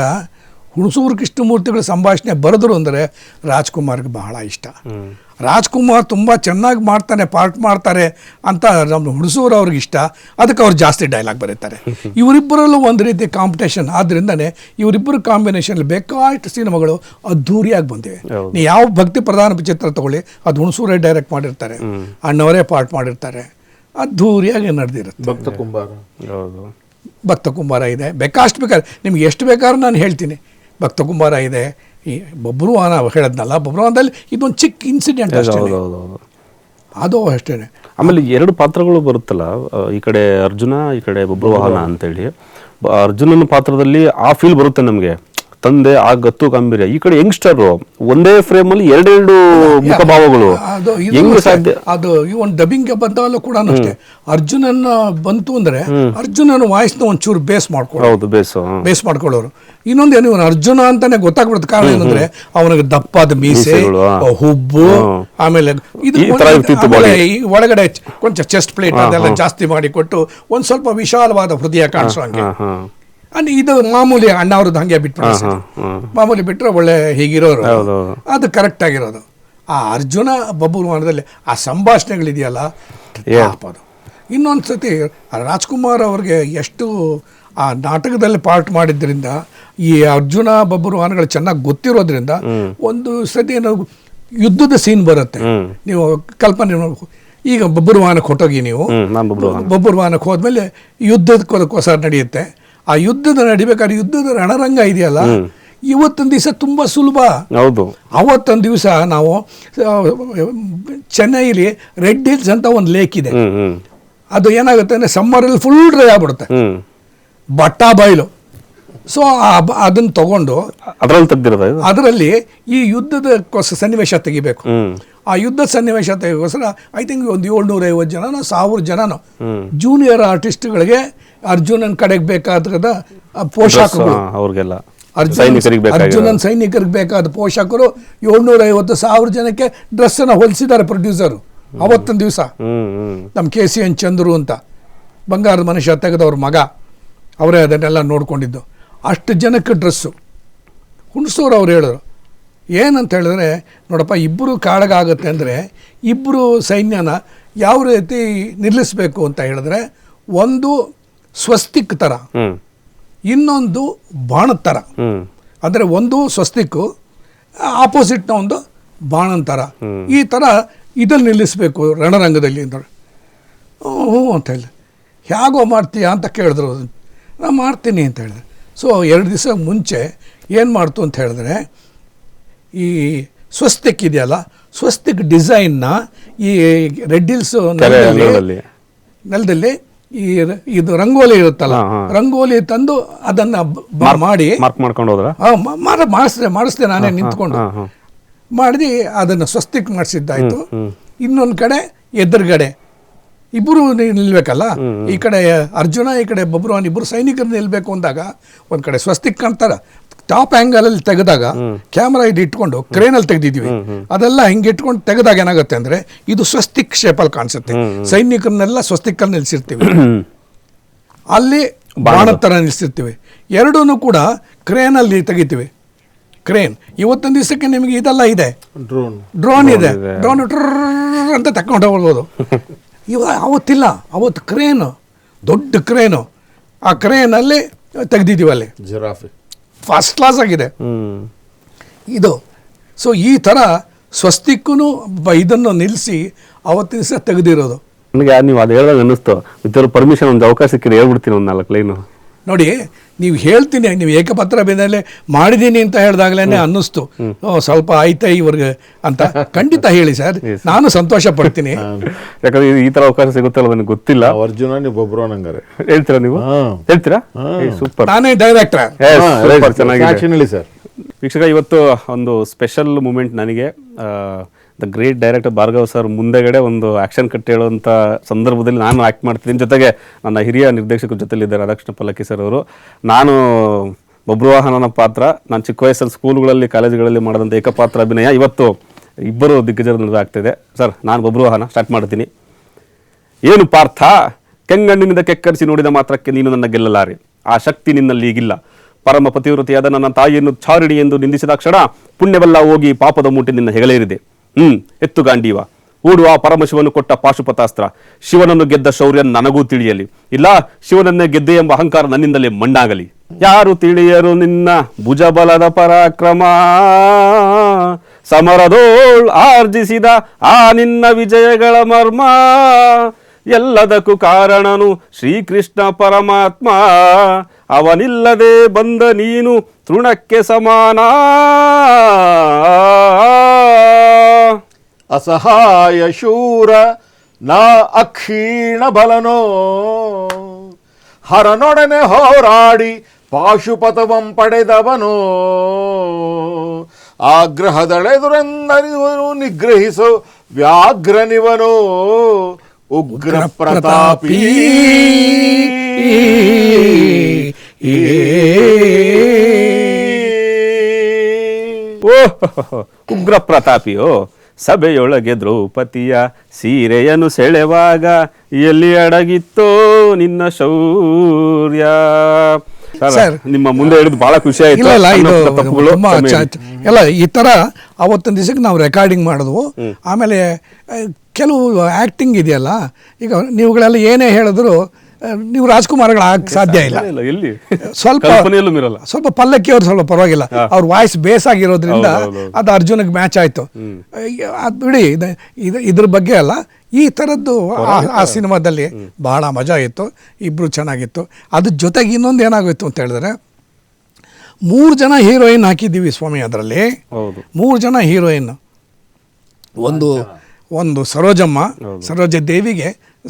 ಹುಣಸೂರು ಕೃಷ್ಣಮೂರ್ತಿಗಳ ಸಂಭಾಷಣೆ ಬರೆದ್ರು ಅಂದರೆ ರಾಜ್ಕುಮಾರ್ಗೆ ಬಹಳ ಇಷ್ಟ. ರಾಜ್ಕುಮಾರ್ ತುಂಬ ಚೆನ್ನಾಗಿ ಪಾರ್ಟ್ ಮಾಡ್ತಾರೆ ಅಂತ ನಮ್ಮ ಹುಣಸೂರು ಅವ್ರಿಗೆ ಇಷ್ಟ. ಅದಕ್ಕೆ ಅವ್ರು ಜಾಸ್ತಿ ಡೈಲಾಗ್ ಬರೀತಾರೆ. ಇವರಿಬ್ಬರಲ್ಲೂ ಒಂದು ರೀತಿ ಕಾಂಪಿಟೇಷನ್. ಆದ್ದರಿಂದನೇ ಇವರಿಬ್ಬರು ಕಾಂಬಿನೇಷನಲ್ಲಿ ಬೇಕಾಷ್ಟು ಸಿನಿಮಾಗಳು ಅದ್ಧೂರಿಯಾಗಿ ಬಂದಿವೆ. ನೀವು ಯಾವ ಭಕ್ತಿ ಪ್ರಧಾನ ಚಿತ್ರ ತಗೊಳ್ಳಿ, ಅದು ಹುಣಸೂರೇ ಡೈರೆಕ್ಟ್ ಮಾಡಿರ್ತಾರೆ, ಅಣ್ಣವರೇ ಪಾರ್ಟ್ ಮಾಡಿರ್ತಾರೆ, ಅದ್ಧೂರಿಯಾಗಿ ನಡೆದಿರುತ್ತೆ. ಭಕ್ತ ಕುಂಬಾರ ಇದೆ, ಬೇಕಾದ್ರೆ ನಿಮ್ಗೆ ಎಷ್ಟು ಬೇಕಾದ್ರೂ ನಾನು ಹೇಳ್ತೀನಿ. ಭಕ್ತ ಕುಂಬಾರ ಇದೆ, ಈ ಬಬ್ರುವಾಹನ ಹೇಳಿದ್ನಲ್ಲ, ಬಬ್ರುವಾಹನದಲ್ಲಿ ಇದೊಂದು ಚಿಕ್ಕ ಇನ್ಸಿಡೆಂಟ್ ಅಷ್ಟೇ, ಅದು ಅಷ್ಟೇ. ಆಮೇಲೆ 2 ಪಾತ್ರಗಳು ಬರುತ್ತಲ್ಲ, ಈ ಕಡೆ ಅರ್ಜುನ, ಈ ಕಡೆ ಬಬ್ರುವಾಹನ ಅಂತೇಳಿ. ಅರ್ಜುನನ ಪಾತ್ರದಲ್ಲಿ ಆ ಫೀಲ್ ಬರುತ್ತೆ ನಮಗೆ, ತಂದೆ ಆ ಗತ್ತು ಗಾಂಭೀರ್ಯ. ಈ ಕಡೆ ಯಂಗ್ಸ್ಟರ್ ಒಂದೇ ಫ್ರೇಮ್ ಅಲ್ಲಿ 2 ಮುಖಭಾವಗಳು, ಹೆಂಗೆ ಸಾಧ್ಯ? ಅದು ಈ ಒಂದು ಡಬ್ಬಿಂಗ್ ಬಂದಾಗಲೂ ಕೂಡ ಅಷ್ಟೇ, ಅರ್ಜುನನ ಬಂತು ಅಂದ್ರೆ ಅರ್ಜುನನ ವಾಯ್ಸ್ನ ಒಂಚೂರು ಬೇಸ್ ಮಾಡ್ಕೊಳ್ಳೋರು. ಇನ್ನೊಂದೇನು, ಇವನು ಅರ್ಜುನ ಅಂತಾನೆ ಗೊತ್ತಾಗ್ಬಿಡುತ್ತೆ. ಕಾರಣ ಏನಂದ್ರೆ ಅವನಿಗೆ ದಪ್ಪದ ಮೀಸೆ, ಹುಬ್ಬು, ಆಮೇಲೆ ಇದು ಒಳಗಡೆ ಕೊಂಚ ಚೆಸ್ಟ್ ಪ್ಲೇಟ್ ಅದೆಲ್ಲ ಜಾಸ್ತಿ ಮಾಡಿ ಕೊಟ್ಟು ಒಂದ್ ಸ್ವಲ್ಪ ವಿಶಾಲವಾದ ಹೃದಯ ಕಾಣಿಸೋ ಹಂಗೆ. ಇದು ಮಾಮೂಲಿ ಅಣ್ಣ ಅವ್ರದ್ದು ಹಂಗೆ ಬಿಟ್ಬಿಟ್ಟು ಮಾಮೂಲಿ ಬಿಟ್ಟರೆ ಒಳ್ಳೆ ಹೀಗಿರೋರು, ಅದು ಕರೆಕ್ಟ್ ಆಗಿರೋದು. ಆ ಅರ್ಜುನ ಬಬ್ರುವಾಹನದಲ್ಲಿ ಆ ಸಂಭಾಷಣೆಗಳಿದೆಯಲ್ಲ, ಅದು ಇನ್ನೊಂದು ಸತಿ ರಾಜ್ಕುಮಾರ್ ಅವ್ರಿಗೆ ಎಷ್ಟು ಆ ನಾಟಕದಲ್ಲಿ ಪಾರ್ಟ್ ಮಾಡಿದ್ರಿಂದ, ಈ ಅರ್ಜುನ ಬಬ್ರುವಾಹನಗಳು ಚೆನ್ನಾಗಿ ಗೊತ್ತಿರೋದ್ರಿಂದ, ಒಂದು ಸತಿ ಏನೋ ಯುದ್ಧದ ಸೀನ್ ಬರುತ್ತೆ. ನೀವು ಕಲ್ಪನೆ, ಈಗ ಬಬ್ರುವಾಹನಕ್ಕೆ ಹೊಟ್ಟೋಗಿ ನೀವು ಬಬ್ರುವಾಹನಕ್ಕೆ ಹೋದ್ಮೇಲೆ ಯುದ್ಧಕ್ಕೋಸ್ಕರ ನಡೆಯುತ್ತೆ. ಆ ಯುದ್ಧದ ನಡಿಬೇಕಾದ್ರೆ ಯುದ್ಧದ ರಣರಂಗ ಇದೆಯಲ್ಲ, ಇವತ್ತೊಂದು ದಿವಸ ತುಂಬ ಸುಲಭ. ಅವತ್ತೊಂದು ದಿವಸ ನಾವು ಚೆನ್ನೈಲಿ ರೆಡ್ ಹಿಲ್ಸ್ ಅಂತ ಒಂದು ಲೇಕ್ ಇದೆ. ಅದು ಏನಾಗುತ್ತೆ ಅಂದರೆ ಸಮ್ಮರಲ್ಲಿ ಫುಲ್ ಡ್ರೈ ಆಗ್ಬಿಡುತ್ತೆ, ಬಟ್ಟಾ ಬಯಲು. ಸೊ ಅದನ್ನು ತಗೊಂಡು ಅದರಲ್ಲಿ ಈ ಯುದ್ಧದ ಸನ್ನಿವೇಶ ತೆಗಿಬೇಕು. ಆ ಯುದ್ಧ ಸನ್ನಿವೇಶ ತೆಗೋಸ್ಕರ ಐ ಥಿಂಕ್ ಒಂದು 750 ಜನನೋ 1000 ಜನನೋ ಜೂನಿಯರ್ ಆರ್ಟಿಸ್ಟ್ಗಳಿಗೆ ಅರ್ಜುನನ್ ಕಡೆಗೆ ಬೇಕಾದ ಪೋಷಾಕಗಳು, ಅರ್ಜುನನ್ ಸೈನಿಕರಿಗೆ ಬೇಕಾದ ಪೋಷಾಕರು 750,000 ಜನಕ್ಕೆ ಡ್ರೆಸ್ ಅನ್ನ ಹೊಲಿಸಿದ್ದಾರೆ ಪ್ರೊಡ್ಯೂಸರು ಅವತ್ತೊಂದು ದಿವಸ. ನಮ್ಮ KCN ಚಂದ್ರು ಅಂತ ಬಂಗಾರದ ಮನುಷ್ಯ ತೆಗೆದವ್ರ ಮಗ, ಅವರೇ ಅದನ್ನೆಲ್ಲ ನೋಡ್ಕೊಂಡಿದ್ದು. ಅಷ್ಟು ಜನಕ್ಕೆ ಡ್ರೆಸ್ಸು. ಹುಣಸೂರು ಅವ್ರು ಹೇಳಿದ್ರು ಏನಂತ ಹೇಳಿದ್ರೆ, ನೋಡಪ್ಪ, ಇಬ್ಬರು ಕಾಳಗಾಗುತ್ತೆ ಅಂದರೆ ಇಬ್ಬರು ಸೈನ್ಯನ ಯಾವ ರೀತಿ ನಿಲ್ಲಿಸಬೇಕು ಅಂತ ಹೇಳಿದ್ರೆ, ಒಂದು ಸ್ವಸ್ತಿಕ್ ಥರ, ಇನ್ನೊಂದು ಬಾಣದ ಥರ. ಅಂದರೆ ಒಂದು ಸ್ವಸ್ತಿಕ್ಕು, ಆಪೋಸಿಟ್ನ ಒಂದು ಬಾಣದ ಥರ. ಈ ಥರ ಇದಲ್ಲಿ ನಿಲ್ಲಿಸಬೇಕು ರಣರಂಗದಲ್ಲಿ ಅಂತ. ಹ್ಞೂ ಅಂತ ಹೇಳಿ, ಹೇಗೋ ಮಾಡ್ತೀಯಾ ಅಂತ ಕೇಳಿದ್ರು. ನಾನು ಮಾಡ್ತೀನಿ ಅಂತ ಹೇಳಿದೆ. ಸೊ 2 ದಿವಸ ಮುಂಚೆ ಏನು ಮಾಡ್ತು ಅಂತ ಹೇಳಿದ್ರೆ, ಈ ಸ್ವಸ್ತಿಕ್ ಇದೆಯಲ್ಲ, ಸ್ವಸ್ತಿಕ್ ಡಿಸೈನ್ನ ಈ ರೆಡ್ ಹಿಲ್ಸ್ ನೆಲದಲ್ಲಿ ಇದು ರಂಗೋಲಿ ಇರುತ್ತಲ್ಲ, ರಂಗೋಲಿ ತಂದು ಅದನ್ನು ಮಾಡಿ ಮಾಡಿಸ್ದೆ ನಾನೇ ನಿಂತ್ಕೊಂಡು ಮಾಡಿದು ಅದನ್ನು ಸ್ವಸ್ತಿಕ್ ಮಾಡಿಸಿದ್ದಾಯ್ತು. ಇನ್ನೊಂದು ಕಡೆ ಎದುರುಗಡೆ ಇಬ್ಬರು ನಿಲ್ಬೇಕಲ್ಲ. ಈ ಕಡೆ ಅರ್ಜುನ, ಈ ಕಡೆ ಬಬ್ರುವಾಹನ್, ಇಬ್ಬರು ಸೈನಿಕರು ನಿಲ್ಬೇಕು ಅಂದಾಗ ಒಂದು ಕಡೆ ಸ್ವಸ್ತಿಕ್ ಕಾಣ್ತಾರೆ. ಟಾಪ್ ಆ್ಯಂಗಲಲ್ಲಿ ತೆಗೆದಾಗ ಕ್ಯಾಮ್ರಾ ಇದು ಇಟ್ಕೊಂಡು ಕ್ರೇನಲ್ಲಿ ತೆಗೆದಿದ್ವಿ, ಅದೆಲ್ಲ ಹಿಂಗೆ ಇಟ್ಕೊಂಡು ತೆಗೆದಾಗ ಏನಾಗುತ್ತೆ ಅಂದರೆ ಇದು ಸ್ವಸ್ತಿಕ್ ಶೇಪಲ್ಲಿ ಕಾಣಿಸುತ್ತೆ. ಸೈನಿಕರನ್ನೆಲ್ಲ ಸ್ವಸ್ತಿಕಲ್ಲಿ ನಿಲ್ಲಿಸಿರ್ತೀವಿ, ಅಲ್ಲಿ ಬಾಣದ ಥರ ನಿಲ್ಲಿಸಿರ್ತೀವಿ. ಎರಡೂ ಕೂಡ ಕ್ರೇನಲ್ಲಿ ತೆಗಿತೀವಿ. ಕ್ರೇನ್ ಇವತ್ತೊಂದು ದಿವಸಕ್ಕೆ ನಿಮಗೆ ಇದೆಲ್ಲ ಇದೆ, ಡ್ರೋನ್ ಇದೆ, ಡ್ರೋನ್ ಅಂತ ತಗೊಂಡು ಹೋಗ್ಬೋದು. ಅವತ್ತಿಲ್ಲ, ಅವತ್ತು ಕ್ರೇನು, ದೊಡ್ಡ ಕ್ರೇನು, ಆ ಕ್ರೇನಲ್ಲಿ ತೆಗ್ದಿದ್ದೀವಿ. ಅಲ್ಲಿ ಜಿರಾಫೆ ಫಸ್ಟ್ ಕ್ಲಾಸ್ ಆಗಿದೆ ಇದು. ಸೊ ಈ ಥರ ಸ್ವಸ್ತಿಕ್ಕೂ ಇದನ್ನು ನಿಲ್ಲಿಸಿ ಅವತ್ತಿನ ದಿವಸ ತೆಗೆದಿರೋದು. ನನಗೆ ನೀವು ಅದು ಹೇಳಿದಾಗ ಅನ್ನಿಸ್ತು, ವಿತ್ ಪರ್ಮಿಷನ್ ಒಂದು ಅವಕಾಶ ಸಿಕ್ಕಿದ್ರೆ ಹೇಳ್ಬಿಡ್ತೀನಿ ಒಂದು 4 ಲೈನು. ನೋಡಿ, ನೀವು ಹೇಳ್ತೀನಿ, ನೀವು ಏಕಪತ್ರ ಬೆನ್ನಲ್ಲೇ ಮಾಡಿದ್ದೀನಿ ಅಂತ ಹೇಳಿದಾಗಲೇ ಅನ್ನಿಸ್ತು ಸ್ವಲ್ಪ ಆಯ್ತಾ ಇವ್ರಿಗೆ ಅಂತ. ಖಂಡಿತ ಹೇಳಿ ಸರ್, ನಾನು ಸಂತೋಷ ಪಡ್ತೀನಿ. ಯಾಕಂದ್ರೆ ಈ ತರ ಅವಕಾಶ ಸಿಗುತ್ತಲ್ಲ ನನಗೆ ಗೊತ್ತಿಲ್ಲ. ಅರ್ಜುನ ನೀವು ಬಬ್ರುವಾಹನ್ ಹಂಗಾರೆ ಹೇಳ್ತೀರಾ? ನೀವು ಹೇಳ್ತೀರಾ? ಸೂಪರ್, ನಾನೇ ಡೈರೆಕ್ಟರ್. ಚೆನ್ನಾಗಿ ಸರ್. ವೀಕ್ಷಕ, ಇವತ್ತು ಒಂದು ಸ್ಪೆಷಲ್ ಮೂಮೆಂಟ್ ನನಗೆ. The great director Bhargav sir ಮುಂದೆಗಡೆ ಒಂದು ಆ್ಯಕ್ಷನ್ ಕಟ್ ಹೇಳುವಂಥ ಸಂದರ್ಭದಲ್ಲಿ ನಾನು ಆ್ಯಕ್ಟ್ ಮಾಡ್ತಿದ್ದೀನಿ. ಜೊತೆಗೆ ನನ್ನ ಹಿರಿಯ ನಿರ್ದೇಶಕರ ಜೊತೆಲಿದ್ದಾರೆ ರಾಧಾಕೃಷ್ಣ ಪಲ್ಲಕ್ಕಿ ಸರ್ ಅವರು. ನಾನು ಬಬ್ರುವಾಹನನ ಪಾತ್ರ ನಾನು ಚಿಕ್ಕ ವಯಸ್ಸಲ್ಲಿ ಸ್ಕೂಲ್ಗಳಲ್ಲಿ ಕಾಲೇಜುಗಳಲ್ಲಿ ಮಾಡಿದಂಥ ಏಕಪಾತ್ರ ಅಭಿನಯ ಇವತ್ತು ಇಬ್ಬರು ದಿಗ್ಗಜರ ನಡುವೆ ಆಗ್ತಾಯಿದೆ. ಸರ್, ನಾನು ಬಬ್ರುವಾಹನ ಸ್ಟಾರ್ಟ್ ಮಾಡ್ತೀನಿ. ಏನು ಪಾರ್ಥ, ಕೆಂಗಣ್ಣಿನಿಂದ ಕೆಕ್ಕರಿಸಿ ನೋಡಿದ ಮಾತ್ರಕ್ಕೆ ನೀನು ನನ್ನ ಗೆಲ್ಲಲಾರೆ. ಆ ಶಕ್ತಿ ನಿನ್ನಲ್ಲಿ ಈಗಿಲ್ಲ. ಪರಮ ಪತಿವ್ರತೆಯಾದ ನನ್ನ ತಾಯಿಯನ್ನು ಚಾರಿಣಿ ಎಂದು ನಿಂದಿಸಿದ ಕ್ಷಣ ಪುಣ್ಯವೆಲ್ಲ ಹೋಗಿ ಪಾಪದ ಮೂಟೆ ನಿನ್ನ ಹೆಗಲೇರಿದೆ. ಎತ್ತು ಗಾಂಡೀವ, ಓಡುವ ಪರಮಶಿವನು ಕೊಟ್ಟ ಪಾಶುಪತಾಸ್ತ್ರ. ಶಿವನನ್ನು ಗೆದ್ದ ಶೌರ್ಯ ನನಗೂ ತಿಳಿಯಲಿ, ಇಲ್ಲ ಶಿವನನ್ನೇ ಗೆದ್ದೆ ಎಂಬ ಅಹಂಕಾರ ನನ್ನಿಂದಲೇ ಮಣ್ಣಾಗಲಿ. ಯಾರು ತಿಳಿಯರು ನಿನ್ನ ಭುಜಬಲದ ಪರಾಕ್ರಮ, ಸಮರದೋಳ್ ಆರ್ಜಿಸಿದ ಆ ನಿನ್ನ ವಿಜಯಗಳ ಮರ್ಮ. ಎಲ್ಲದಕ್ಕೂ ಕಾರಣನು ಶ್ರೀಕೃಷ್ಣ ಪರಮಾತ್ಮ, ಅವನಿಲ್ಲದೆ ಬಂದ ನೀನು ತೃಣಕ್ಕೆ ಸಮಾನ. ಅಸಹಾಯ ಶೂರ ನಾ ಅಕ್ಷೀಣ ಬಲನೋ, ಹರನೊಡನೆ ಹೋರಾಡಿ ಪಾಶುಪತವಂ ಪಡೆದವನೋ. ಆಗ್ರಹದಳೆದುರೆಂದರಿವನು ನಿಗ್ರಹಿಸೋ ವ್ಯಾಘ್ರನಿವನೋ, ಉಗ್ರ ಪ್ರತಾಪಿ. ಉಗ್ರ ಪ್ರತಾಪಿಯೋ, ಸಭೆಯೊಳಗೆ ದ್ರೌಪದಿಯ ಸೀರೆಯನ್ನು ಸೆಳೆವಾಗ ಎಲ್ಲಿ ಅಡಗಿತ್ತೋ ನಿನ್ನ ಶೌರ್ಯ. ನಿಮ್ಮ ಮುಂದೆ ಹೇಳಿದ್ದು ಬಹಳ ಖುಷಿ ಆಯ್ತು. ಎಲ್ಲ ಈ ತರ ಅವತ್ತಿನ ದಿವಸಕ್ಕೆ ನಾವು ರೆಕಾರ್ಡಿಂಗ್ ಮಾಡಿದ್ವು. ಆಮೇಲೆ ಕೆಲವು ಆ್ಯಕ್ಟಿಂಗ್ ಇದೆಯಲ್ಲ, ಈಗ ನೀವುಗಳೆಲ್ಲ ಏನೇ ಹೇಳಿದ್ರು ನೀವು ರಾಜ್ಕುಮಾರ್ಗಳಾಗಕ್ಕೆ ಸಾಧ್ಯ ಇಲ್ಲ. ಸ್ವಲ್ಪ ಪಲ್ಲಕ್ಕಿ ಅವ್ರು ಸ್ವಲ್ಪ ಪರವಾಗಿಲ್ಲ, ಅವ್ರ ವಾಯ್ಸ್ ಬೇಸ್ ಆಗಿರೋದ್ರಿಂದ ಅದು ಅರ್ಜುನಿಗೆ ಮ್ಯಾಚ್ ಆಯ್ತು. ಅದು ಬಿಡಿ, ಇದ್ರ ಬಗ್ಗೆ ಅಲ್ಲ, ಈ ಥರದ್ದು ಆ ಸಿನಿಮಾದಲ್ಲಿ ಬಹಳ ಮಜಾ ಇತ್ತು. ಇಬ್ಬರು ಚೆನ್ನಾಗಿತ್ತು. ಅದ್ರ ಜೊತೆಗೆ ಇನ್ನೊಂದು ಏನಾಗೋಯ್ತು ಅಂತ ಹೇಳಿದ್ರೆ, 3 ಜನ ಹೀರೋಯಿನ್ ಹಾಕಿದ್ದೀವಿ ಸ್ವಾಮಿ. ಅದರಲ್ಲಿ 3 ಜನ ಹೀರೋಯಿನ್. ಒಂದು ಸರೋಜಮ್ಮ,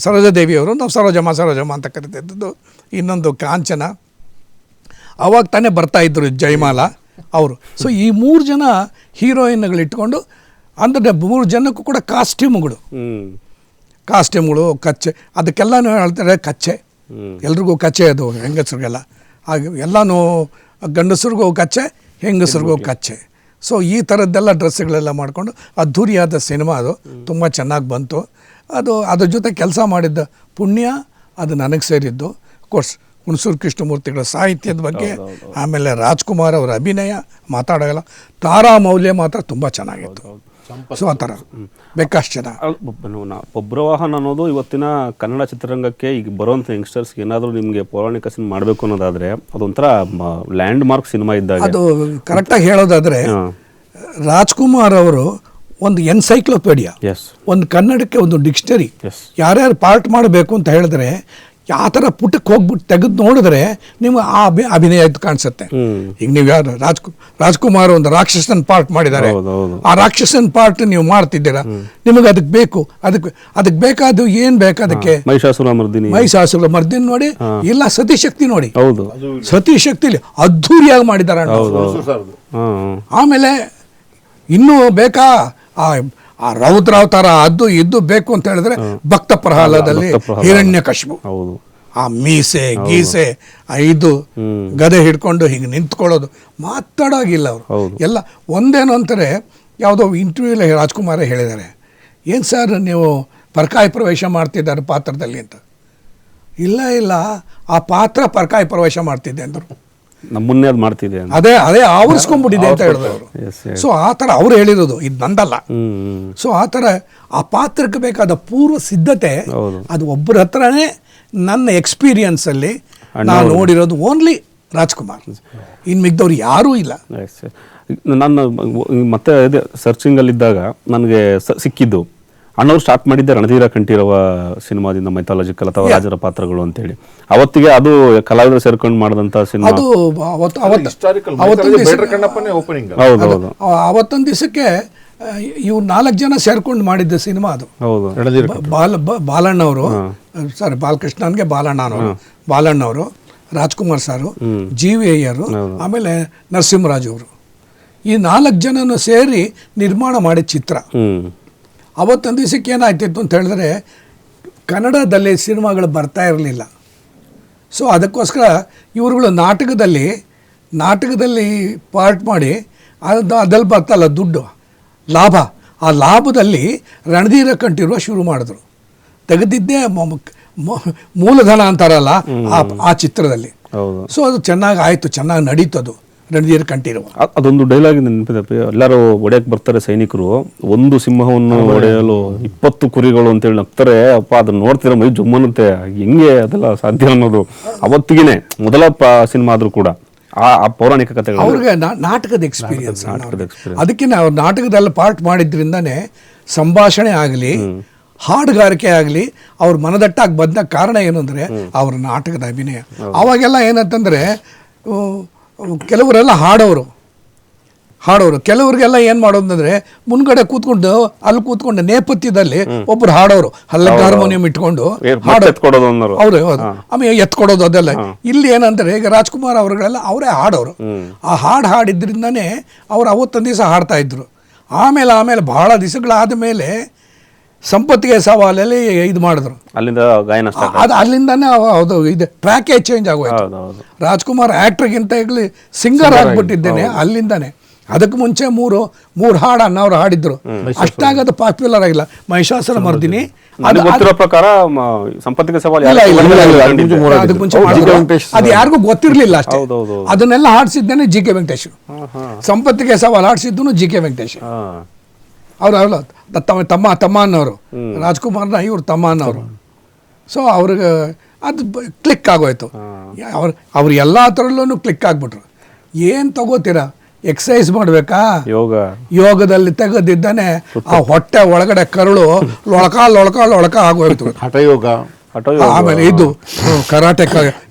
ಸರೋಜಾದೇವಿಯವರು ನಾವು ಸರೋಜಮ್ಮ ಅಂತ ಕರಿತಿದ್ದದ್ದು. ಇನ್ನೊಂದು ಕಾಂಚನ, ಅವಾಗ ತಾನೇ ಬರ್ತಾ ಇದ್ರು ಜಯಮಾಲ ಅವರು. ಸೊ ಈ 3 ಜನ ಹೀರೋಯಿನ್ಗಳು ಇಟ್ಕೊಂಡು, ಅಂದರೆ 3 ಜನಕ್ಕೂ ಕೂಡ ಕಾಸ್ಟ್ಯೂಮ್ಗಳು, ಕಚ್ಚೆ, ಅದಕ್ಕೆಲ್ಲನೂ ಹೇಳ್ತಾರೆ ಕಚ್ಚೆ. ಎಲ್ರಿಗೂ ಕಚ್ಚೆ, ಅದು ಹೆಂಗಸರಿಗೆಲ್ಲ. ಹಾಗೆ ಎಲ್ಲನೂ ಗಂಡಸರಿಗೂ ಕಚ್ಚೆ, ಹೆಂಗಸರಿಗೂ ಕಚ್ಚೆ. ಸೊ ಈ ಥರದ್ದೆಲ್ಲ ಡ್ರೆಸ್ಗಳೆಲ್ಲ ಮಾಡಿಕೊಂಡು ಅದ್ಧೂರಿಯಾದ ಸಿನಿಮಾ ಅದು. ತುಂಬ ಚೆನ್ನಾಗಿ ಬಂತು ಅದು. ಅದ್ರ ಜೊತೆ ಕೆಲಸ ಮಾಡಿದ್ದ ಪುಣ್ಯ ಅದು ನನಗೆ ಸೇರಿದ್ದು. ಕೋರ್ಸ್ ಹುಣಸೂರು ಕೃಷ್ಣಮೂರ್ತಿಗಳ ಸಾಹಿತ್ಯದ ಬಗ್ಗೆ, ಆಮೇಲೆ ರಾಜ್ಕುಮಾರ್ ಅವರ ಅಭಿನಯ ಮಾತಾಡೋಲ್ಲ. ತಾರಾ ಮೌಲ್ಯ ಮಾತ್ರ ತುಂಬ ಚೆನ್ನಾಗಿತ್ತು. ಸೊ ಆ ಥರ ಬೇಕಾಷ್ಟು ಜನ. ಬಬ್ರುವಾಹನ್ ಅನ್ನೋದು ಇವತ್ತಿನ ಕನ್ನಡ ಚಿತ್ರರಂಗಕ್ಕೆ ಈಗ ಬರುವಂಥ ಯಂಗ್ಸ್ಟರ್ಸ್ಗೆ ಏನಾದರೂ ನಿಮಗೆ ಪೌರಾಣಿಕ ಸಿನಿಮಾ ಮಾಡಬೇಕು ಅನ್ನೋದಾದರೆ ಅದೊಂಥರ ಲ್ಯಾಂಡ್ ಮಾರ್ಕ್ ಸಿನಿಮಾ ಇದ್ದಾಗ. ಅದು ಕರೆಕ್ಟಾಗಿ ಹೇಳೋದಾದರೆ, ರಾಜ್ಕುಮಾರ್ ಅವರು ಒಂದು ಎನ್ಸೈಕ್ಲೋಪೀಡಿಯಾ, ಒಂದು ಕನ್ನಡಕ್ಕೆ ಒಂದು ಡಿಕ್ಷನರಿ. ಯಾರ್ಯಾರು ಪಾರ್ಟ್ ಮಾಡಬೇಕು ಅಂತ ಹೇಳಿದ್ರೆ ಆ ಥರ ಪುಟಕ್ಕೆ ಹೋಗ್ಬಿಟ್ಟು ತೆಗೆದು ನೋಡಿದ್ರೆ ನಿಮ್ಗೆ ಆ ಅಭಿನಯ ಕಾಣಿಸುತ್ತೆ. ಈಗ ನೀವು ಯಾರು ರಾಜ್ಕುಮಾರ್ ಒಂದು ರಾಕ್ಷಸನ್ ಪಾರ್ಟ್ ಮಾಡಿದ್ದಾರೆ, ಆ ರಾಕ್ಷಸನ್ ಪಾರ್ಟ್ ನೀವು ಮಾಡ್ತಿದ್ದೀರಾ, ನಿಮಗೆ ಅದಕ್ಕೆ ಬೇಕು, ಅದಕ್ಕೆ ಬೇಕಾದ ಏನ್ ಬೇಕು, ಅದಕ್ಕೆ ಮಹಿಷಾಸುರ ಮರ್ದಿನಿ ನೋಡಿ, ಇಲ್ಲ ಸತಿಶಕ್ತಿ ನೋಡಿ, ಸತಿಶಕ್ತಿಲಿ ಅದ್ಧೂರಿಯಾಗಿ ಮಾಡಿದ್ದಾರೆ. ಆಮೇಲೆ ಇನ್ನೂ ಬೇಕಾ ಆ ರೌದ್ರಾವತಾರ ಅದು ಇದು ಬೇಕು ಅಂತ ಹೇಳಿದ್ರೆ ಭಕ್ತ ಪ್ರಹ್ಲಾದಲ್ಲಿ ಹಿರಣ್ಯಕಶಿಪು, ಹೌದು, ಆ ಮೀಸೆ ಗೀಸೆ ಆ ಇದು ಗದೆ ಹಿಡ್ಕೊಂಡು ಹಿಂಗೆ ನಿಂತ್ಕೊಳ್ಳೋದು, ಮಾತಾಡೋಗಿಲ್ಲ ಅವರು. ಎಲ್ಲ ಒಂದೇನು ಅಂತಾರೆ, ಯಾವುದೋ ಇಂಟರ್ವ್ಯೂಲಿ ರಾಜ್ಕುಮಾರೇ ಹೇಳಿದ್ದಾರೆ, ಏನು ಸರ್ ನೀವು ಪರಕಾಯ ಪ್ರವೇಶ ಮಾಡ್ತಿದ್ದಾರೆ ಪಾತ್ರದಲ್ಲಿ ಅಂತ. ಇಲ್ಲ ಆ ಪಾತ್ರ ಪರಕಾಯ ಪ್ರವೇಶ ಮಾಡ್ತಿದ್ದೆ ಅಂದರು, ನಮ್ಮನ್ನೇ ಅದು ಮಾಡ್ತಿದೆ ಅಂತ. ಅದೇ ಆವರಿಸ್ಕೊಂಡ್ಬಿಟ್ಟಿದೆ ಅಂತ ಹೇಳಿದ್ರು ಅವರು. ಸೊ ಆ ಥರ ಅವ್ರು ಹೇಳಿರೋದು, ಇದು ನಂದಲ್ಲ. ಸೊ ಆ ಥರ ಆ ಪಾತ್ರಕ್ಕೆ ಬೇಕಾದ ಪೂರ್ವ ಸಿದ್ಧತೆ ಅದು ಒಬ್ಬರ ಹತ್ರನೇ ನನ್ನ ಎಕ್ಸ್ಪೀರಿಯನ್ಸಲ್ಲಿ ನಾನು ನೋಡಿರೋದು ಓನ್ಲಿ ರಾಜ್ಕುಮಾರ್, ಇನ್ನು ಮಿಗ್ದವ್ರು ಯಾರೂ ಇಲ್ಲ. ನಾನು ಮತ್ತೆ ಇದೆ ಸರ್ಚಿಂಗಲ್ಲಿದ್ದಾಗ ನನಗೆ ಸಿಕ್ಕಿದ್ದು ಅಣ್ಣವ್ರು ಸ್ಟಾರ್ಟ್ ಮಾಡಿದ್ದೆ ರಣಧೀರ ಕಂಠೀರವ ಸಿನಿಮಾದಿಂದ, ಮೈಥಾಲಜಿಕಲ್ ಅಥವಾ ರಾಜರ ಪಾತ್ರಗಳು ಅಂತೇಳಿ. ಅವತ್ತಿಗೆ ಅದು ಕಲಾವಿದರು ಸೇರ್ಕೊಂಡು ಮಾಡಿದಂಥ ಸಿನಿಮಾ. ಅದು ಅವತ್ತೊಂದು ದಿವಸಕ್ಕೆ ಇವ್ರು 4 ಜನ ಸೇರ್ಕೊಂಡು ಮಾಡಿದ್ದ ಸಿನಿಮಾ ಅದು. ಬಾಲಣ್ಣವರು, ಸಾರಿ ಬಾಲಕೃಷ್ಣನ್ಗೆ ಬಾಲಣ್ಣವರು, ರಾಜ್ಕುಮಾರ್ ಸಾರು, ಜಿ ವಿ ಅಯ್ಯರು, ಆಮೇಲೆ ನರಸಿಂಹರಾಜು ಅವರು, ಈ 4 ಜನನು ಸೇರಿ ನಿರ್ಮಾಣ ಮಾಡಿದ ಚಿತ್ರ. ಅವತ್ತೊಂದು ದಿವಸಕ್ಕೆ ಏನಾಯ್ತಿತ್ತು ಅಂತ ಹೇಳಿದ್ರೆ ಕನ್ನಡದಲ್ಲಿ ಸಿನಿಮಾಗಳು ಬರ್ತಾ ಇರಲಿಲ್ಲ. ಸೊ ಅದಕ್ಕೋಸ್ಕರ ಇವರುಗಳು ನಾಟಕದಲ್ಲಿ ಪಾರ್ಟ್ ಮಾಡಿ ಅದಲ್ಲಿ ಬರ್ತಲ್ಲ ದುಡ್ಡು ಲಾಭ, ಆ ಲಾಭದಲ್ಲಿ ರಣಧೀರ ಕಂಠೀರವ ಶುರು ಮಾಡಿದ್ರು. ತೆಗೆದಿದ್ದೇ ಮೂಲಧನ ಅಂತಾರಲ್ಲ ಆ ಚಿತ್ರದಲ್ಲಿ. ಸೊ ಅದು ಚೆನ್ನಾಗಿ ಆಯಿತು, ಚೆನ್ನಾಗಿ ನಡೀತದು ರಣಧೀರ ಕಂಠೀರವ. ಅದೊಂದು ಡೈಲಾಗ್ ನೆನಪಿದೆ, ಎಲ್ಲರೂ ಒಡೆಯಕ್ಕೆ ಬರ್ತಾರೆ ಸೈನಿಕರು, ಒಂದು ಸಿಂಹವನ್ನು ಒಡೆಯಲು 20 ಕುರಿಗಳು ಅಂತೇಳಿ ನಗ್ತಾರೆ. ಅಪ್ಪ ಅದನ್ನ ನೋಡ್ತೀರ ಮೈ ಜುಮ್ಮನ್ನುತ್ತೆ, ಹೆಂಗೆ ಅದೆಲ್ಲ ಸಾಧ್ಯ ಅನ್ನೋದು. ಅವತ್ತಿಗೆ ಮೊದಲ ಸಿನಿಮಾ ಆದ್ರೂ ಕೂಡ ಆ ಪೌರಾಣಿಕ ಕಥೆಗಳು ಅವ್ರಿಗೆ ನಾಟಕದ ಎಕ್ಸ್ಪೀರಿಯನ್ಸ್. ಅದಕ್ಕೆ ಅವ್ರು ನಾಟಕದಲ್ಲಿ ಪಾರ್ಟ್ ಮಾಡಿದ್ರಿಂದಾನೇ ಸಂಭಾಷಣೆ ಆಗಲಿ ಹಾಡುಗಾರಿಕೆ ಆಗಲಿ ಅವ್ರ ಮನದಟ್ಟಾಗಿ ಬಂದ ಕಾರಣ ಏನು ಅಂದರೆ ಅವ್ರ ನಾಟಕದ ಅಭಿನಯ. ಅವಾಗೆಲ್ಲ ಏನಂತಂದರೆ ಕೆಲವರೆಲ್ಲ ಹಾಡೋರು, ಕೆಲವ್ರಿಗೆಲ್ಲ ಏನು ಮಾಡೋದಂದ್ರೆ ಮುನ್ಗಡೆ ಕೂತ್ಕೊಂಡು ನೇಪಥ್ಯದಲ್ಲಿ ಒಬ್ರು ಹಾಡೋರು ಹಲ್ಲಕ್ಕೆ ಹಾರ್ಮೋನಿಯಂ ಇಟ್ಕೊಂಡು ಹೌದು ಆಮೇಲೆ ಎತ್ಕೊಡೋದು ಅದೆಲ್ಲ. ಇಲ್ಲಿ ಏನಂದ್ರೆ ಈಗ ರಾಜ್ಕುಮಾರ್ ಅವ್ರುಗಳೆಲ್ಲ ಅವರೇ ಹಾಡೋರು. ಆ ಹಾಡಿದ್ರಿಂದಾನೇ ಅವ್ರು ಅವತ್ತೊಂದು ದಿವಸ ಹಾಡ್ತಾ ಇದ್ರು. ಆಮೇಲೆ ಬಹಳ ದಿವಸಗಳಾದ ಮೇಲೆ ಸಂಪತ್ತಿಗೆ ಸವಾಲಲ್ಲಿ ಇದು ಮಾಡಿದ್ರು, ಅಲ್ಲಿಂದ ಗಾಯನ ಅಲ್ಲಿಂದಾನೇ ಅದು ಇದು ಟ್ರ್ಯಾಕೇ ಚೇಂಜ್ ಆಗೋಯ್ತು. ರಾಜ್ಕುಮಾರ್ ಆ್ಯಕ್ಟ್ರಿಗಿಂತ ಈಗಲಿ ಸಿಂಗರ್ ಆಗ್ಬಿಟ್ಟಿದ್ದೇನೆ ಅಲ್ಲಿಂದಾನೆ. ಅದಕ್ಕೆ ಮುಂಚೆ ಮೂರು ಹಾಡು ಅಣ್ಣವ್ರು ಹಾಡಿದ್ರು, ಅಷ್ಟಾಗಿ ಅದು ಪಾಪ್ಯುಲರ್ ಆಗಿಲ್ಲ. ಮಹಿಷಾಸುರ ಮರ್ದಿನಿ ಪ್ರಕಾರ ಸಂಪತ್ತಿಗೆ ಸವಾಲು ಅದಕ್ಕೆ ಮುಂಚೆ ಅದು ಯಾರಿಗೂ ಗೊತ್ತಿರಲಿಲ್ಲ ಅಷ್ಟೇ. ಅದನ್ನೆಲ್ಲ ಹಾಡ್ಸಿದ್ದೇನೆ ಜಿ ಕೆ ವೆಂಕಟೇಶ್. ಸಂಪತ್ತಿಗೆ ಸವಾಲು ಹಾಡ್ಸಿದ್ದು ಜಿ ಕೆ ವೆಂಕಟೇಶ್. ಅವ್ರು ತಮ್ಮ ಅನ್ನೋರು, ರಾಜ್ಕುಮಾರ್ನ ಇವ್ರು ತಮ್ಮ ಅನ್ನೋರು. ಸೊ ಅವ್ರಿಗೆ ಅದು ಕ್ಲಿಕ್ ಆಗೋಯ್ತು. ಅವ್ರು ಎಲ್ಲ ಥರಲ್ಲೂ ಕ್ಲಿಕ್ ಆಗ್ಬಿಟ್ರು. ಏನು ತಗೋತೀರಾ, ಎಕ್ಸಸೈಸ್ ಮಾಡಬೇಕಾ, ಯೋಗದಲ್ಲಿ ತೆಗೆದಿದ್ದಾನೆ ಆ ಹೊಟ್ಟೆ ಒಳಗಡೆ ಕರುಳು ಲೊಳಕ ಆಗೋಯ್ತು. ಹಠಯೋಗ, ಆಮೇಲೆ ಇದು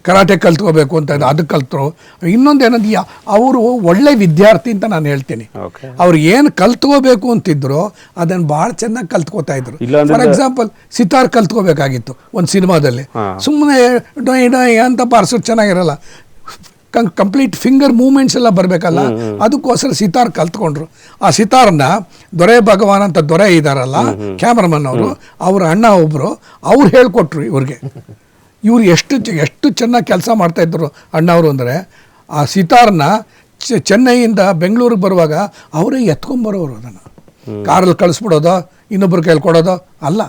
ಕರಾಟೆ ಕಲ್ತ್ಕೋಬೇಕು ಅಂತ ಅದಕ್ಕೆ ಕಲ್ತರು. ಇನ್ನೊಂದೇನಂದ್ರೆ ಅವರು ಒಳ್ಳೆ ವಿದ್ಯಾರ್ಥಿ ಅಂತ ನಾನು ಹೇಳ್ತೀನಿ. ಅವ್ರು ಏನು ಕಲ್ತ್ಕೋಬೇಕು ಅಂತಿದ್ರು ಅದನ್ನು ಭಾಳ ಚೆನ್ನಾಗಿ ಕಲ್ತ್ಕೋತಾ ಇದ್ರು. ಫಾರ್ ಎಕ್ಸಾಂಪಲ್ ಸಿತಾರ್ ಕಲ್ತ್ಕೋಬೇಕಾಗಿತ್ತು ಒಂದು ಸಿನಿಮಾದಲ್ಲಿ, ಸುಮ್ಮನೆ ಡೊಯ್ ಅಂತ ಬಾರಿಸೋದು ಚೆನ್ನಾಗಿರಲ್ಲ, ಕಂಪ್ಲೀಟ್ ಫಿಂಗರ್ ಮೂವ್ಮೆಂಟ್ಸ್ ಎಲ್ಲ ಬರಬೇಕಲ್ಲ. ಅದಕ್ಕೋಸ್ಕರ ಸಿತಾರ್ ಕಲ್ತ್ಕೊಂಡ್ರು. ಆ ಸಿತಾರನ್ನ ದೊರೆ ಭಗವಾನ್ ಅಂತ ದೊರೆ ಇದ್ದಾರಲ್ಲ ಕ್ಯಾಮ್ರಾಮನ್ ಅವರು, ಅವ್ರ ಅಣ್ಣ ಒಬ್ಬರು, ಅವ್ರು ಹೇಳ್ಕೊಟ್ರು ಇವ್ರಿಗೆ. ಇವ್ರು ಎಷ್ಟು ಚೆನ್ನಾಗಿ ಕೆಲಸ ಮಾಡ್ತಾಯಿದ್ರು ಅಣ್ಣವರು ಅಂದರೆ, ಆ ಸಿತಾರನ್ನ ಚೆನ್ನೈಯಿಂದ ಬೆಂಗಳೂರಿಗೆ ಬರುವಾಗ ಅವರೇ ಎತ್ಕೊಂಬರೋರು. ಅದನ್ನು ಕಾರಲ್ಲಿ ಕಳಿಸ್ಬಿಡೋದು, ಇನ್ನೊಬ್ರು ಕೇಳ್ಕೊಡೋದು ಅಲ್ಲ,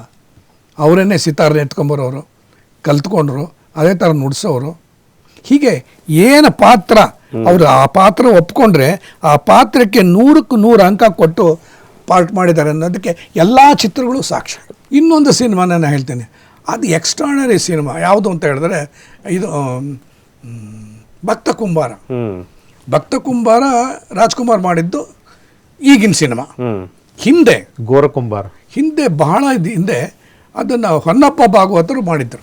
ಅವರೇನೆ ಸಿತಾರನ್ನ ಎತ್ಕೊಂಬರೋರು, ಕಲ್ತ್ಕೊಂಡ್ರು. ಅದೇ ಥರ ನುಡ್ಸೋರು. ಹೀಗೆ ಏನು ಪಾತ್ರ ಅವರು ಆ ಪಾತ್ರ ಒಪ್ಕೊಂಡ್ರೆ ಆ ಪಾತ್ರಕ್ಕೆ 100ಕ್ಕೆ 100 ಅಂಕ ಕೊಟ್ಟು ಪಾರ್ಟ್ ಮಾಡಿದ್ದಾರೆ ಅನ್ನೋದಕ್ಕೆ ಎಲ್ಲ ಚಿತ್ರಗಳು ಸಾಕ್ಷಿ. ಇನ್ನೊಂದು ಸಿನಿಮಾ ನಾನು ಹೇಳ್ತೇನೆ, ಅದು ಎಕ್ಸ್ಟ್ರಾರ್ನರಿ ಸಿನಿಮಾ. ಯಾವುದು ಅಂತ ಹೇಳಿದ್ರೆ ಇದು ಭಕ್ತ ಕುಂಬಾರ ರಾಜ್ಕುಮಾರ್ ಮಾಡಿದ್ದು ಈಗಿನ ಸಿನಿಮಾ. ಹಿಂದೆ ಗೋರಕುಂಬಾರ ಬಹಳ ಹಿಂದೆ ಅದನ್ನು ಹೊನ್ನಪ್ಪ ಭಾಗವತರು ಮಾಡಿದ್ರು.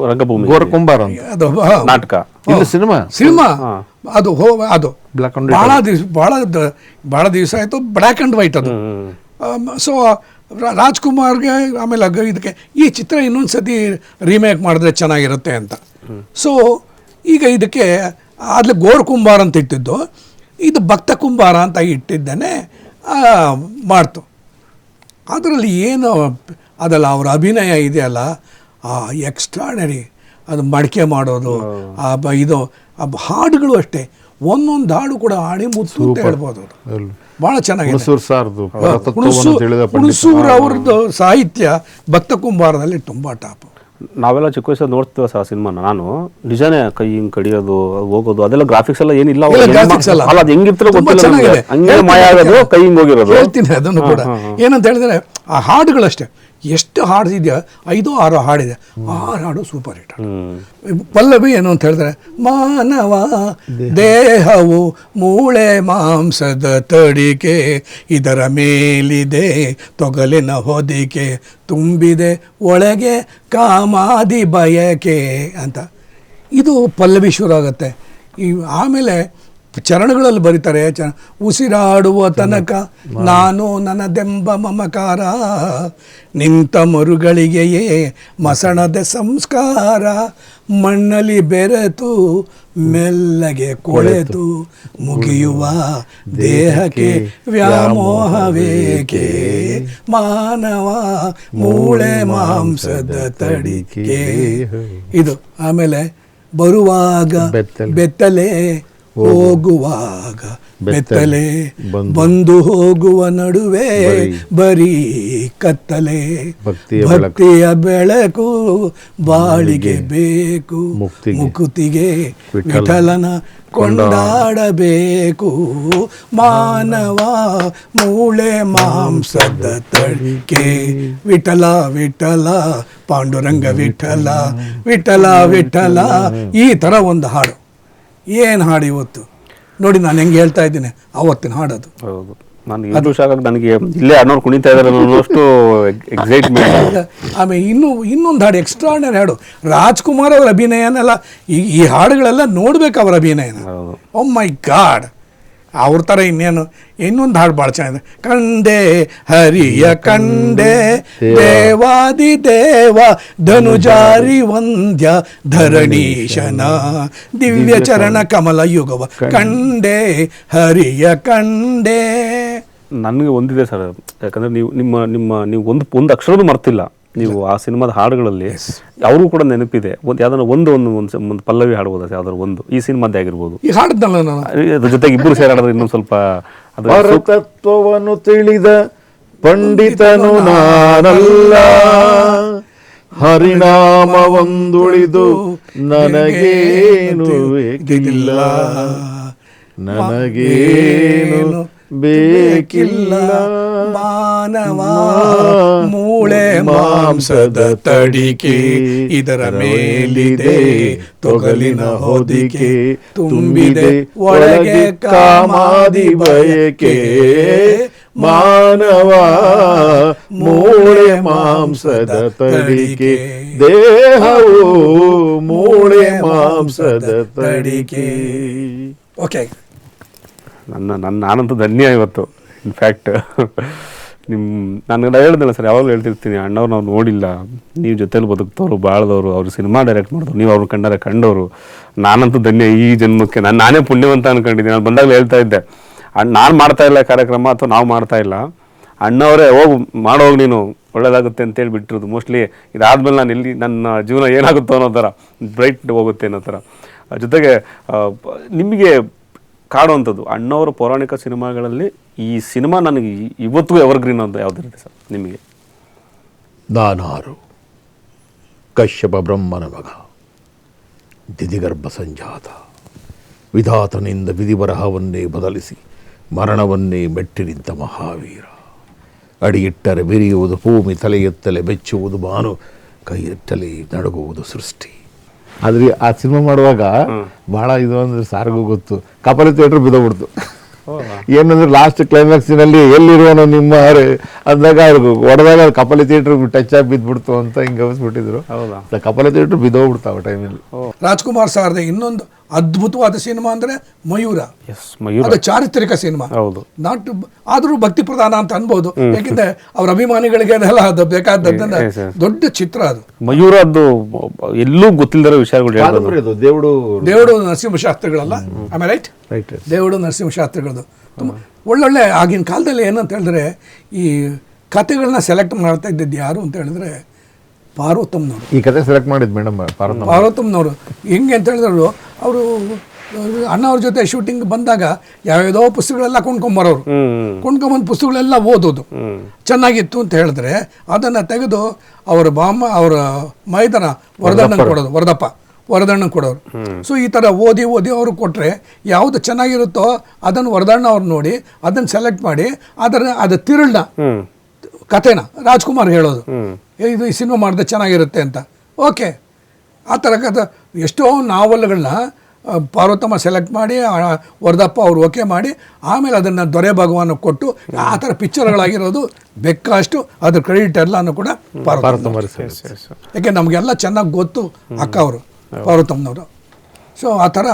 ರಂಗಭೂಮಿ ಗೋರಕುಂಬಾರ ಅದು ನಾಟಕ, ಸಿನಿಮಾ ಅದು ಬಹಳ ದಿವಸ ಆಯಿತು, ಬ್ಲ್ಯಾಕ್ ಆ್ಯಂಡ್ ವೈಟ್ ಅದು. ಸೊ ರಾಜ್ಕುಮಾರ್ಗೆ ಆಮೇಲೆ ಇದಕ್ಕೆ ಈ ಚಿತ್ರ ಇನ್ನೊಂದ್ಸತಿ ರೀಮೇಕ್ ಮಾಡಿದ್ರೆ ಚೆನ್ನಾಗಿರುತ್ತೆ ಅಂತ. ಸೊ ಈಗ ಇದಕ್ಕೆ ಅಲ್ಲಿ ಗೋರಕುಂಬಾರ ಅಂತ ಇಟ್ಟಿದ್ದು, ಇದು ಭಕ್ತ ಕುಂಬಾರ ಅಂತ ಇಟ್ಟಿದ್ದೇನೆ ಮಾಡ್ತು. ಅದರಲ್ಲಿ ಏನು ಅದಲ್ಲ ಅವ್ರ ಅಭಿನಯ ಇದೆಯಲ್ಲ ಆ ಎಕ್ಸ್ಟ್ರಾಡನರಿ, ಅದು ಮಡಿಕೆ ಮಾಡೋದು, ಇದು ಹಾಡುಗಳು ಅಷ್ಟೇ, ಒಂದೊಂದು ಹಾಡು ಕೂಡ ಆಣಿಮುತ್ತು ಅಂತ ಹೇಳ್ಬೋದು. ಅದು ಭಾಳ ಚೆನ್ನಾಗಿದೆ. ಹುಣಸೂರು ಅವ್ರದ್ದು ಸಾಹಿತ್ಯ ಭಕ್ತ ಕುಂಬಾರದಲ್ಲಿ ತುಂಬ ಟಾಪ್. ನಾವೆಲ್ಲ ಚಿಕ್ಕ ವಯಸ್ಸಲ್ಲಿ ನೋಡ್ತೀವಿ ಸರ್ ಸಿನಿಮಾನ. ನಾನು ನಿಜಾನೇ ಕೈ ಹಿಂಗ್ ಕಡಿಯೋದು ಹೋಗೋದು ಅದೆಲ್ಲ ಗ್ರಾಫಿಕ್ಸ್ ಎಲ್ಲ ಏನಿಲ್ಲ, ಅದು ಹೆಂಗಿರ್ತಾರೋ ಗೊತ್ತಿಲ್ಲ, ಹಂಗೆ ಮಾಯ ಆಗೋದು, ಕೈ ಹಿಂಗ್ ಹೋಗಿರೋದು. ಹೇಳ್ತೀನಿ ಅದನ್ನು ಕೂಡ. ಏನಂತ ಹೇಳಿದ್ರೆ ಆ ಹಾಡುಗಳಷ್ಟೇ, ಎಷ್ಟು ಹಾಡು ಇದೆಯಾ, 5-6 ಹಾಡಿದೆ, 6 ಹಾಡು ಸೂಪರ್ ಹಿಟ್. ಪಲ್ಲವಿ ಏನು ಅಂತ ಹೇಳಿದ್ರೆ, ಮಾನವ ದೇಹವು ಮೂಳೆ ಮಾಂಸದ ತಡಿಕೆ, ಇದರ ಮೇಲಿದೆ ತೊಗಲಿನ ಹೊದಿಕೆ, ತುಂಬಿದೆ ಒಳಗೆ ಕಾಮಾದಿ ಬಯಕೆ ಅಂತ. ಇದು ಪಲ್ಲವಿ ಶುರು ಆಗುತ್ತೆ. ಆಮೇಲೆ ಚರಣಗಳಲ್ಲಿ ಬರೀತಾರೆ, ಉಸಿರಾಡುವ ತನಕ ನಾನು ನನ್ನದೆಂಬ ಮಮಕಾರ, ನಿಂತ ಮರುಗಳಿಗೆಯೇ ಮಸಣದ ಸಂಸ್ಕಾರ, ಮಣ್ಣಲ್ಲಿ ಬೆರೆತು ಮೆಲ್ಲಗೆ ಕೊಳೆತು ಮುಗಿಯುವ ದೇಹಕ್ಕೆ ವ್ಯಾಮೋಹವೇಕೆ, ಮಾನವ ಮೂಳೆ ಮಾಂಸದ ತಡಿಕೆ. ಇದು ಆಮೇಲೆ ಬರುವಾಗ ಬೆತ್ತಲೆ, ಹೋಗುವಾಗ ಬೆತ್ತಲೆ, ಬಂದು ಹೋಗುವ ನಡುವೆ ಬರೀ ಕತ್ತಲೆ, ಭಕ್ತಿಯ ಬೆಳಕು ಬಾಳಿಗೆ ಬೇಕು, ಮುಕುತಿಗೆ ವಿಠಲನ ಕೊಂಡಾಡಬೇಕು, ಮಾನವ ಮೂಳೆ ಮಾಂಸದ ತಡಿಕೆ, ವಿಠಲ ವಿಠಲ ಪಾಂಡುರಂಗ ವಿಠಲ, ವಿಠಲ ವಿಠಲ. ಈ ಥರ ಒಂದು ಹಾಡು. ಏನು ಹಾಡು ಇವತ್ತು ನೋಡಿ, ನಾನು ಹೆಂಗೆ ಹೇಳ್ತಾ ಇದ್ದೀನಿ, ಅವತ್ತಿನ ಹಾಡೋದು. ಹೌದು, ನನಗೆ ನನಗೆ ಇಲ್ಲೇ ಅನ್ನೋರು ಕುಣಿತಾ ಇದ್ದಾರೆ ಅನ್ನೋಷ್ಟು ಎಕ್ಸೈಟ್ಮೆಂಟ್. ಆಮೇಲೆ ಇನ್ನೊಂದು ಹಾಡು ಎಕ್ಸ್ಟ್ರಾರ್ಡಿನರಿ ಹಾಡು, ರಾಜ್ಕುಮಾರ್ ಅವರ ಅಭಿನಯನೆಲ್ಲ ಈ ಹಾಡುಗಳೆಲ್ಲ ನೋಡ್ಬೇಕು, ಅವರ ಅಭಿನಯನ. ಓ ಮೈ ಗಾಡ್, ಅವ್ರ ಥರ ಇನ್ನೊಂದು ಹಾಡು ಭಾಳ ಚೆನ್ನಾಗಿದೆ. ಕಂಡೆ ಹರಿಯ ಕಂಡೆ ದೇವಾದಿ ದೇವ ಧನುಜಾರಿ ವಂದ್ಯ ಧರಣೀಶನ ದಿವ್ಯ ಚರಣ ಕಮಲ ಯುಗವ ಕಂಡೆ ಹರಿಯ ಕಂಡೆ. ನನಗೆ ಒಂದಿದೆ ಸರ್, ಯಾಕಂದರೆ ನೀವು ಒಂದು ಅಕ್ಷರನೂ ಮರ್ತಿಲ್ಲ ನೀವು ಆ ಸಿನಿಮಾದ ಹಾಡುಗಳಲ್ಲಿ. ಅವ್ರಿಗೂ ಕೂಡ ನೆನಪಿದೆ, ಯಾವ್ದಾರ ಒಂದು ಪಲ್ಲವಿ ಹಾಡ್ಬೋದು, ಯಾವ್ದಾದ್ರು ಒಂದು ಈ ಸಿನಿಮಾದ್ದೇ ಆಗಿರ್ಬೋದು. ಈ ಹಾಡಿದ್ನಲ್ಲ ನಾನು, ಅದ್ರ ಜೊತೆಗೆ ಇಬ್ಬರು ಸೇರಾಡಿದ್ರೆ ಇನ್ನೊಂದು ಸ್ವಲ್ಪ ತತ್ವವನ್ನು ತಿಳಿದ ಪಂಡಿತನು ನಾನಲ್ಲ, ಹರಿನಾಮ ಒಂದುಳಿದು ನನಗೇನು ಬೇಕಿಲ್ಲ, ನನಗೇನು ಬೇಕಿಲ್ಲ, ಮಾನವ ಮೂಳೆ ಮಾಂಸದ ತಡಿಕೆ, ಇದರ ಮೇಲಿದೆ ತೊಗಲಿನ ಹೊದಿಕೆ, ತುಂಬಿದೆ ಒಳಗೆ ಕಾಮಾದಿ ಬಯಕೆ, ಮಾನವ ಮೂಳೆ ಮಾಂಸದ ತಡಿಕೆ, ದೇಹವು ಮೂಳೆ ಮಾಂಸದ ತಡಿಕೆ. ಓಕೆ, ನಾನಂತೂ ಧನ್ಯ ಇವತ್ತು. ಇನ್ಫ್ಯಾಕ್ಟ್ ನಾನು ಹೇಳ್ದಿಲ್ಲ ಸರ್, ಯಾವಾಗಲೂ ಹೇಳ್ತಿರ್ತೀನಿ, ಅಣ್ಣವ್ರು ನಾವು ನೋಡಿಲ್ಲ, ನೀವು ಜೊತೆಲಿ ಬದುಕ್ತವ್ರು ಬಾಳ್ದವರು, ಅವರು ಸಿನಿಮಾ ಡೈರೆಕ್ಟ್ ಮಾಡಿದ್ರು, ನೀವು ಅವ್ರು ಕಂಡವರು. ನಾನಂತೂ ಧನ್ಯ ಈ ಜನ್ಮಕ್ಕೆ. ನಾನೇ ಪುಣ್ಯವಂತ ಅನ್ಕೊಂಡಿದ್ದೀನಿ. ನಾನು ಬಂದಾಗಲೂ ಹೇಳ್ತಾ ಇದ್ದೆ, ನಾನು ಮಾಡ್ತಾ ಇಲ್ಲ ಕಾರ್ಯಕ್ರಮ ಅಥವಾ ನಾವು ಮಾಡ್ತಾ ಇಲ್ಲ, ಅಣ್ಣವರೇ ಮಾಡೋಗಿ ನೀನು ಒಳ್ಳೇದಾಗುತ್ತೆ ಅಂತೇಳಿ ಬಿಟ್ಟಿರೋದು. ಮೋಸ್ಟ್ಲಿ ಇದಾದ್ಮೇಲೆ ನಾನು ನನ್ನ ಜೀವನ ಏನಾಗುತ್ತೋ ಅನ್ನೋ ಥರ ಬ್ರೈಟ್ ಹೋಗುತ್ತೆ ಅನ್ನೋ ಥರ. ಜೊತೆಗೆ ನಿಮಗೆ ಕಾಡುವಂಥದ್ದು ಅಣ್ಣವರ ಪೌರಾಣಿಕ ಸಿನಿಮಾಗಳಲ್ಲಿ ಈ ಸಿನಿಮಾ ನನಗೆ ಇವತ್ತಿಗೂ ಎವರ್ಗ್ರೀನ್ ಅಂತ ಯಾವುದಿರುತ್ತೆ ಸರ್ ನಿಮಗೆ? ನಾನಾರು ಕಶ್ಯಪ ಬ್ರಹ್ಮನ ಮಗ, ದಿದಿಗರ್ಭ ಸಂಜಾತ, ವಿಧಾತನಿಂದ ವಿಧಿಬರಹವನ್ನೇ ಬದಲಿಸಿ ಮರಣವನ್ನೇ ಮೆಟ್ಟಿ ನಿಂತ ಮಹಾವೀರ, ಅಡಿಯಿಟ್ಟರೆ ಬಿರಿಯುವುದು ಭೂಮಿ, ತಲೆ ಎತ್ತಲೆ ಬೆಚ್ಚುವುದು ಬಾನು, ಕೈ ಎತ್ತಲೆ ನಡುಗುವುದು ಸೃಷ್ಟಿ. ಆದ್ರೆ ಆ ಸಿನಿಮಾ ಮಾಡುವಾಗ ಬಹಳ ಇದು ಅಂದ್ರೆ ಸಾರಿಗೂ ಗೊತ್ತು, ಕಪಲ ಥಿಯೇಟರ್ ಬಿದ್ದೋಗ್ಬಿಡ್ತು. ಏನಂದ್ರೆ ಲಾಸ್ಟ್ ಕ್ಲೈಮ್ಯಾಕ್ಸಿನಲ್ಲಿ ಎಲ್ಲಿರುವನು ನಿಮ್ಮ ಅಂದಾಗ ಹೊಡೆದಾಗ ಕಪಲ ಥಿಯೇಟರ್ ಟಚ್ ಆಗಿ ಬಿದ್ದುಬಿಡ್ತು ಅಂತ ಹಿಂಗೆ ಅನಿಸ್ಬಿಟ್ಟಿದ್ರು. ಕಪಲ ಥಿಯೇಟರ್ ಬಿದ್ದೋಗ್ಬಿಡ್ತಾವ ಟೈಮಲ್ಲಿ. ರಾಜ್ಕುಮಾರ್ ಸಾರ್ದ ಇನ್ನೊಂದು ಅದ್ಭುತವಾದ ಸಿನಿಮಾ ಅಂದ್ರೆ ಮಯೂರ. ಅದು ಚಾರಿತ್ರಿಕ ಸಿನಿಮಾ, ನಾಟ್ ಆದ್ರೂ ಭಕ್ತಿ ಪ್ರಧಾನ ಅಂತ ಅನ್ಬೋದು, ಯಾಕಂದ್ರೆ ಅವ್ರ ಅಭಿಮಾನಿಗಳಿಗೆ ಅದೆಲ್ಲ ಅದು ಬೇಕಾದದ್ದನ್ನ ದೊಡ್ಡ ಚಿತ್ರ ಅದು. ಮಯೂರ ಅದು ಎಲ್ಲೂ ಗೊತ್ತಿಲ್ಲದ ವಿಷಯಗಳು. ದೇವಡು ನರಸಿಂಹಶಾಸ್ತ್ರಿಗಳಲ್ಲ, ಆಮೇಲೆ ದೇವಡು ನರಸಿಂಹಶಾಸ್ತ್ರಿಗಳದ್ದು ತುಂಬ ಒಳ್ಳೊಳ್ಳೆ. ಆಗಿನ ಕಾಲದಲ್ಲಿ ಏನಂತ ಹೇಳಿದ್ರೆ ಈ ಕತೆಗಳನ್ನ ಸೆಲೆಕ್ಟ್ ಮಾಡ್ತಾ ಇದ್ದಿದ್ದು ಯಾರು ಅಂತ ಹೇಳಿದ್ರೆ ಪಾರ್ವತಮ್ಮನವರು. ಈ ಕತೆ ಸೆಲೆಕ್ಟ್ ಮಾಡಿದ್ದು ಮೇಡಮ್ ಪಾರ್ವತಮ್ಮನವರು ಹೆಂಗೆ ಅಂತ ಹೇಳಿದ್ರು, ಅವರು ಅಣ್ಣ ಅವ್ರ ಜೊತೆ ಶೂಟಿಂಗ್ ಬಂದಾಗ ಯಾವ್ಯಾವುದೋ ಪುಸ್ತಕಗಳೆಲ್ಲ ಕೊಂಡ್ಕೊಂಬರೋರು, ಕೊಂಡ್ಕೊಂಬಂದು ಪುಸ್ತಕಗಳೆಲ್ಲ ಓದೋದು. ಚೆನ್ನಾಗಿತ್ತು ಅಂತ ಹೇಳಿದ್ರೆ ಅದನ್ನು ತೆಗೆದು ಅವರ ಮೈದನ ವರದಣ್ಣ ಕೊಡೋರು. ಸೊ ಈ ಥರ ಓದಿ ಅವ್ರು ಕೊಟ್ಟರೆ ಯಾವುದು ಚೆನ್ನಾಗಿರುತ್ತೋ ಅದನ್ನು ವರದಣ್ಣ ಅವ್ರು ನೋಡಿ ಅದನ್ನು ಸೆಲೆಕ್ಟ್ ಮಾಡಿ ಅದು ತಿರುಳನ್ನ ಕಥೆನ ರಾಜ್ಕುಮಾರ್ ಹೇಳೋದು, ಇದು ಈ ಸಿನಿಮಾ ಮಾಡಿದ್ರೆ ಚೆನ್ನಾಗಿರುತ್ತೆ ಅಂತ. ಓಕೆ, ಆ ಥರ ಎಷ್ಟೋ ನಾವಲ್ಗಳನ್ನ ಪಾರ್ವತಮ್ಮ ಸೆಲೆಕ್ಟ್ ಮಾಡಿ ವರದಪ್ಪ ಅವರು ಓಕೆ ಮಾಡಿ ಆಮೇಲೆ ಅದನ್ನು ದೊರೆ ಭಗವಾನ ಕೊಟ್ಟು ಆ ಥರ ಪಿಕ್ಚರ್ಗಳಾಗಿರೋದು ಬೆಕ್ಕಷ್ಟು ಅದ್ರ ಕ್ರೆಡಿಟ್ ಎಲ್ಲನೂ ಕೂಡ ಪಾರ್ವತಮ್ಮ. ಯಾಕೆ ನಮಗೆಲ್ಲ ಚೆನ್ನಾಗಿ ಗೊತ್ತು ಅಕ್ಕ ಅವರು ಪಾರ್ವತಮ್ಮನವರು. ಸೊ ಆ ಥರ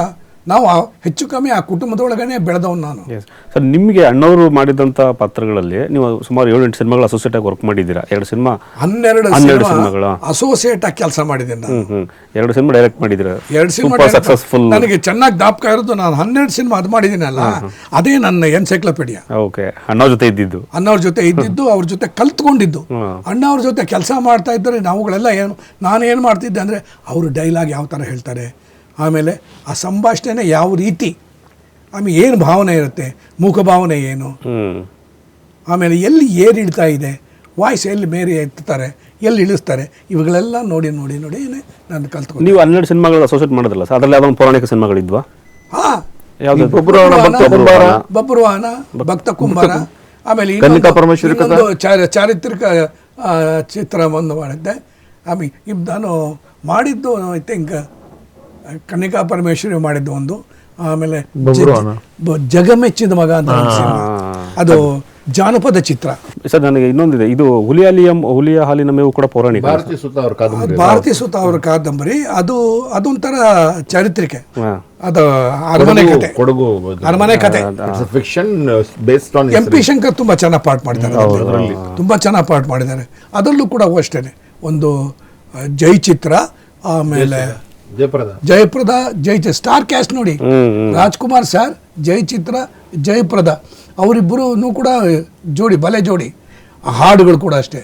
ನಾವು ಹೆಚ್ಚು ಕಮ್ಮಿ ಆ ಕುಟುಂಬದೊಳಗನೆ ಬೆಳೆದವನು ನಾನು. ಸರ್, ನಿಮಗೆ ಅಣ್ಣವರು ಮಾಡಿದಂಥ ಪಾತ್ರಗಳಲ್ಲಿ ನೀವು ಸುಮಾರು 7-8 ಸಿನಿಮಾಗಳು ಅಸೋಸಿಯೇಟ್ ಆಗಿ ವರ್ಕ್ ಮಾಡಿದ್ದೀರಾ. 2 ಸಿನಿಮಾ 12 ಸಿನಿಮಾಗಳು ಅಸೋಸಿಯೇಟ್ ಆಗಿ ಕೆಲಸ ಮಾಡಿದ್ದೀನಿ ನಾನು. 2 ಸಿನಿಮಾ ಡೈರೆಕ್ಟ್ ಮಾಡಿದ್ದೀರಾ. 2 ಸಿನಿಮಾ ಸಕ್ಸಸ್ಫುಲ್. ನನಗೆ ಚೆನ್ನಾಗಿ ಜ್ಞಾಪಕ ಇರೋದು, ನಾನು 12 ಸಿನಿಮಾ ಅದು ಮಾಡಿದ್ದೀನಲ್ಲ, ಅದೇ ನನ್ನ ಎನ್ಸೈಕ್ಲೋಪೀಡಿಯಾ. ಓಕೆ, ಅಣ್ಣವ್ರ ಜೊತೆ ಇದ್ದಿದ್ದು ಅವ್ರ ಜೊತೆ ಕಲ್ತ್ಕೊಂಡಿದ್ದು. ಅಣ್ಣ ಅವ್ರ ಜೊತೆ ಕೆಲಸ ಮಾಡ್ತಾ ಇದ್ದರೆ ನಾವುಗಳೆಲ್ಲ ನಾನೇನು ಮಾಡ್ತಿದ್ದೆ ಅಂದರೆ ಅವರು ಡೈಲಾಗ್ ಯಾವ ಥರ ಹೇಳ್ತಾರೆ, ಆಮೇಲೆ ಆ ಸಂಭಾಷಣೆ ಯಾವ ರೀತಿ, ಆಮೇಲೆ ಏನು ಭಾವನೆ ಇರುತ್ತೆ, ಮುಖಭಾವನೆ ಏನು, ಆಮೇಲೆ ಎಲ್ಲಿ ಏರಿಡ್ತಾ ಇದೆ, ವಾಯ್ಸ್ ಎಲ್ಲಿ ಮೇರೆ ಎತ್ತಾರೆ, ಎಲ್ಲಿ ಇಳಿಸ್ತಾರೆ, ಇವುಗಳೆಲ್ಲ ನೋಡಿ ನಾನು ಕಲ್ತ್ಕೊಂಡು. ನೀವು 12 ಸಿನಿಮಾಗಳು ಅಸೋಸಿಯೇಟ್ ಮಾಡಿದ್ರಲ್ಲ ಸರ್, ಅದರಲ್ಲಿ ಯಾವ್ದೊಂದು ಪೌರಾಣಿಕ ಸಿನಿಮಾಗಳಿದ್ವಾ? ಬಬ್ರುವಾಹನ, ಭಕ್ತ ಕುಂಬಾರ, ಆಮೇಲೆ ಚಾರಿತ್ರಿಕ ಚಿತ್ರ ಒಂದು ಮಾಡಿದ್ದೆ. ಆಮೇಲೆ ನಾನು ಮಾಡಿದ್ದು ಐ ಥಿಂಕ್ ಕನ್ನಿಕಾ ಪರಮೇಶ್ವರಿ ಮಾಡಿದ್ದು ಒಂದು, ಆಮೇಲೆ ಜಗಮೆಚ್ಚಿದ ಮಗ ಅಂತ ಅದು ಜಾನಪದ ಚಿತ್ರ. ಸರ್, ನನಗೆ ಇನ್ನೊಂದಿದೆ, ಇದು ಹುಲಿಯ ಹಾಲಿನ ಮೇವು ಕೂಡ ಪೌರಾಣಿಕ. ಭಾರತೀ ಸುತ ಅವ್ರ ಕಾದಂಬರಿ. ಅದೊಂಥರ ಚಾರಿತ್ರಿಕೆ, ಅದು ಅರಮನೆ ಕತೆ. ಎಂ.ಪಿ. ಶಂಕರ್ ತುಂಬಾ ಚೆನ್ನಾಗಿ ಪಾಠ ಮಾಡಿದ್ದಾರೆ. ಅದರಲ್ಲೂ ಕೂಡ ಅಷ್ಟೇನೆ ಒಂದು ಜೈ ಚಿತ್ರ, ಆಮೇಲೆ ಜಯಪ್ರದ ಸ್ಟಾರ್ ಕ್ಯಾಸ್ಟ್ ನೋಡಿ, ರಾಜ್ಕುಮಾರ್ ಸರ್, ಜಯಚಿತ್ರ, ಜಯಪ್ರದ ಅವರಿಬ್ಬರೂ ಕೂಡ ಜೋಡಿ, ಬಲೆ ಜೋಡಿ. ಹಾಡುಗಳು ಕೂಡ ಅಷ್ಟೇ.